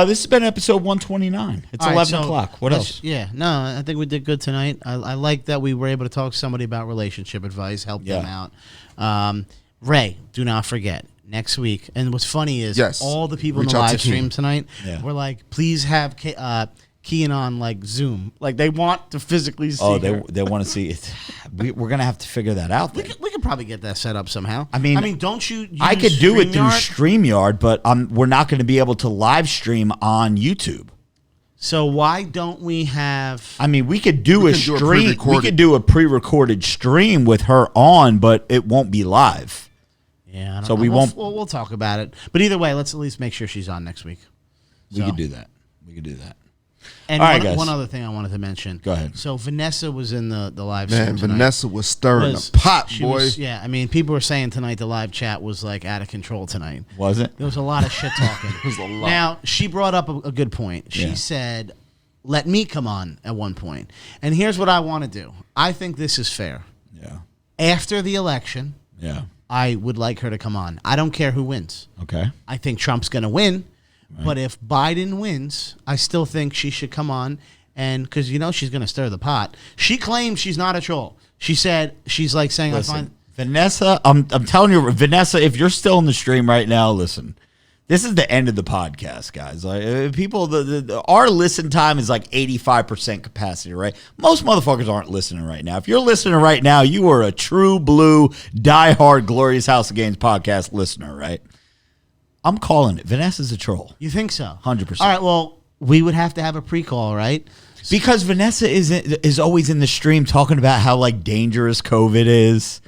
This has been episode 129. It's All right, 11 so o'clock. What else? Yeah, no, I think we did good tonight. I like that we were able to talk to somebody about relationship advice, help them out. Ray, do not forget, next week. And what's funny is all the people in the live stream tonight were like, please have Kean on like Zoom. Like they want to physically see her. they want to see it. We're going to have to figure that out. We could probably get that set up somehow. I mean, don't you use I could do it through StreamYard? StreamYard, but we're not going to be able to live stream on YouTube. So why don't we have? I mean, we could do a stream. We could do a pre-recorded stream with her on, but it won't be live. Yeah, I don't so know. we won't. We'll talk about it. But either way, let's at least make sure she's on next week. We could do that. We could do that. And all right, guys. One other thing I wanted to mention. Go ahead. So Vanessa was in the live stream Man, tonight. Vanessa was stirring the pot, boy. Yeah, I mean, people were saying tonight the live chat was like out of control tonight. Was it? There was a lot of shit talking. It was a lot. Now, she brought up a good point. She said, let me come on at one point. And here's what I want to do. I think this is fair. Yeah. After the election, I would like her to come on. I don't care who wins. Okay. I think Trump's going to win. Right. But if Biden wins, I still think she should come on. And because, you know, she's going to stir the pot. She claims she's not a troll. She said, she's like saying, listen, I find. Vanessa, I'm telling you, Vanessa, if you're still in the stream right now, listen. This is the end of the podcast, guys. Like, people, our listen time is like 85% capacity, right? Most motherfuckers aren't listening right now. If you're listening right now, you are a true blue, diehard, Glorious House of Gainz podcast listener, right? I'm calling it. Vanessa's a troll. You think so? 100%. All right, well, we would have to have a pre-call, right? Because Vanessa is always in the stream talking about how, like, dangerous COVID is.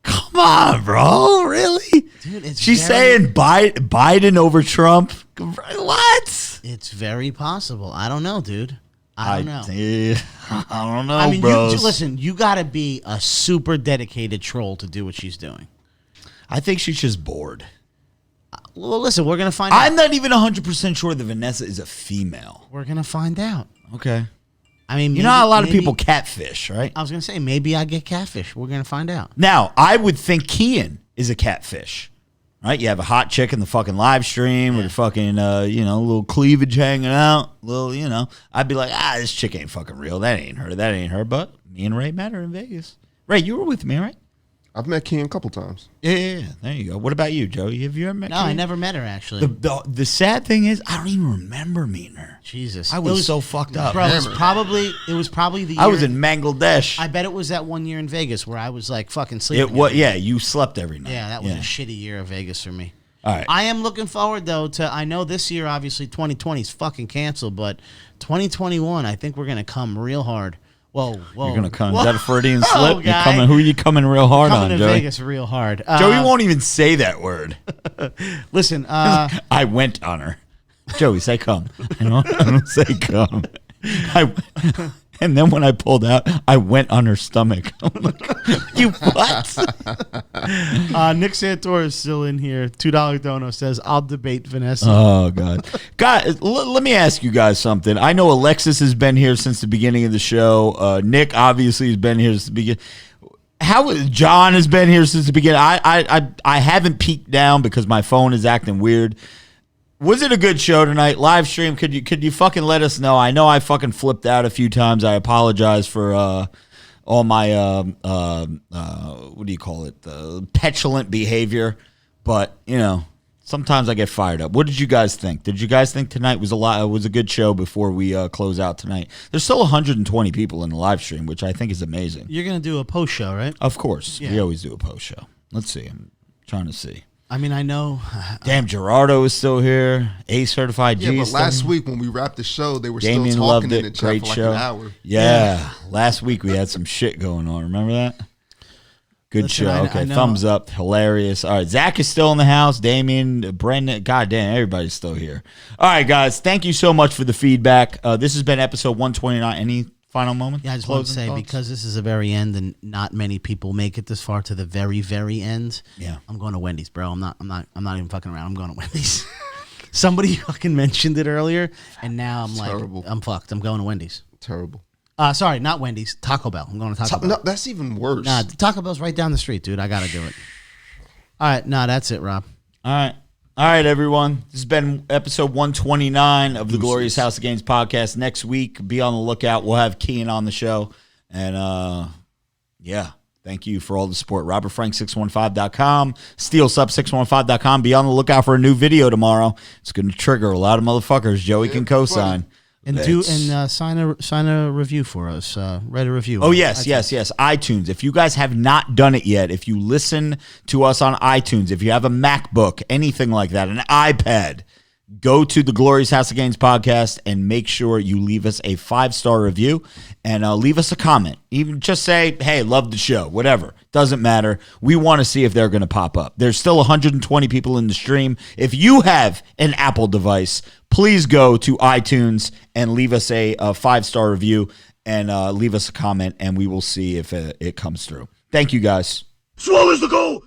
Come on, bro. Really? Dude, she's saying Biden over Trump. What? It's very possible. I don't know, dude. I don't know. I don't know, I mean, bros. listen, you got to be a super dedicated troll to do what she's doing. I think she's just bored. Well, listen, we're going to find out. I'm not even 100% sure that Vanessa is a female. We're going to find out. Okay. I mean, you know how a lot of people catfish, right? I was going to say, maybe I get catfish. We're going to find out. Now, I would think Kean is a catfish, right? You have a hot chick in the fucking live stream with a fucking, little cleavage hanging out. I'd be like, this chick ain't fucking real. That ain't her. But me and Ray met her in Vegas. Ray, you were with me, right? I've met Kean a couple times. Yeah. There you go. What about you, Joe? Have you ever met No, Kean? I never met her, actually. The sad thing is, I don't even remember meeting her. Jesus. I was so fucked up. Bro, it was probably the year. I was in Bangladesh. I bet it was that 1 year in Vegas where I was like fucking sleeping. You slept every night. Yeah, that was a shitty year of Vegas for me. All right. I am looking forward, though, to, I know this year, obviously, 2020 is fucking canceled, but 2021, I think we're going to come real hard. Whoa. You're going to come. Is that a Freudian slip? Who are you coming real hard on, Joey? Joey? Vegas real hard. Joey won't even say that word. Listen. I went on her. Joey, say come. I don't say come. And then when I pulled out, I went on her stomach. I'm like, you what? Nick Santora is still in here. $2 dono says, I'll debate Vanessa. Oh, God. God, let me ask you guys something. I know Alexis has been here since the beginning of the show. Nick obviously has been here since the beginning. John has been here since the beginning. I haven't peeked down because my phone is acting weird. Was it a good show tonight? Live stream, could you fucking let us know? I know I fucking flipped out a few times. I apologize for all my what do you call it? Petulant behavior. But, you know, sometimes I get fired up. What did you guys think? Did you guys think tonight was a good show before we close out tonight? There's still 120 people in the live stream, which I think is amazing. You're going to do a post show, right? Of course. Yeah. We always do a post show. Let's see. I'm trying to see. I mean, I know. Damn, Gerardo is still here. A certified G. Yeah, but last week when we wrapped the show, they were Damien still loved talking in it. the chat Great for like show. an hour. Yeah. Last week we had some shit going on. Remember that? Good Listen, show. I Okay, know. thumbs up. Hilarious. All right, Zach is still in the house. Damien, Brendan. God damn, everybody's still here. All right, guys. Thank you so much for the feedback. This has been episode 129. Any final moment? Yeah, I just want to Closing say, thoughts? because this is the very end and not many people make it this far to the very, very end. Yeah. I'm going to Wendy's, bro. I'm not even fucking around. I'm going to Wendy's. Somebody fucking mentioned it earlier, and now I'm Terrible. like, I'm fucked. I'm going to Wendy's. Terrible. Sorry, not Wendy's. Taco Bell. I'm going to Taco Bell. No, that's even worse. Nah, Taco Bell's right down the street, dude. I got to do it. All right, that's it, Rob. All right, everyone. This has been episode 129 of the Glorious House of Gainz podcast. Next week, be on the lookout. We'll have Kean on the show. And, yeah, thank you for all the support. RobertFrank615.com, SteelSub615.com. Be on the lookout for a new video tomorrow. It's going to trigger a lot of motherfuckers. Joey can co-sign. And sign a review for us. Write a review. Oh, yes. iTunes. If you guys have not done it yet, if you listen to us on iTunes, if you have a MacBook, anything like that, an iPad, go to the Glorious House of Gainz podcast and make sure you leave us a 5-star review and leave us a comment. Even just say, hey, love the show, whatever. Doesn't matter. We want to see if they're going to pop up. There's still 120 people in the stream. If you have an Apple device, please go to iTunes and leave us a 5-star review and leave us a comment, and we will see if it comes through. Thank you, guys. Swallows the goal.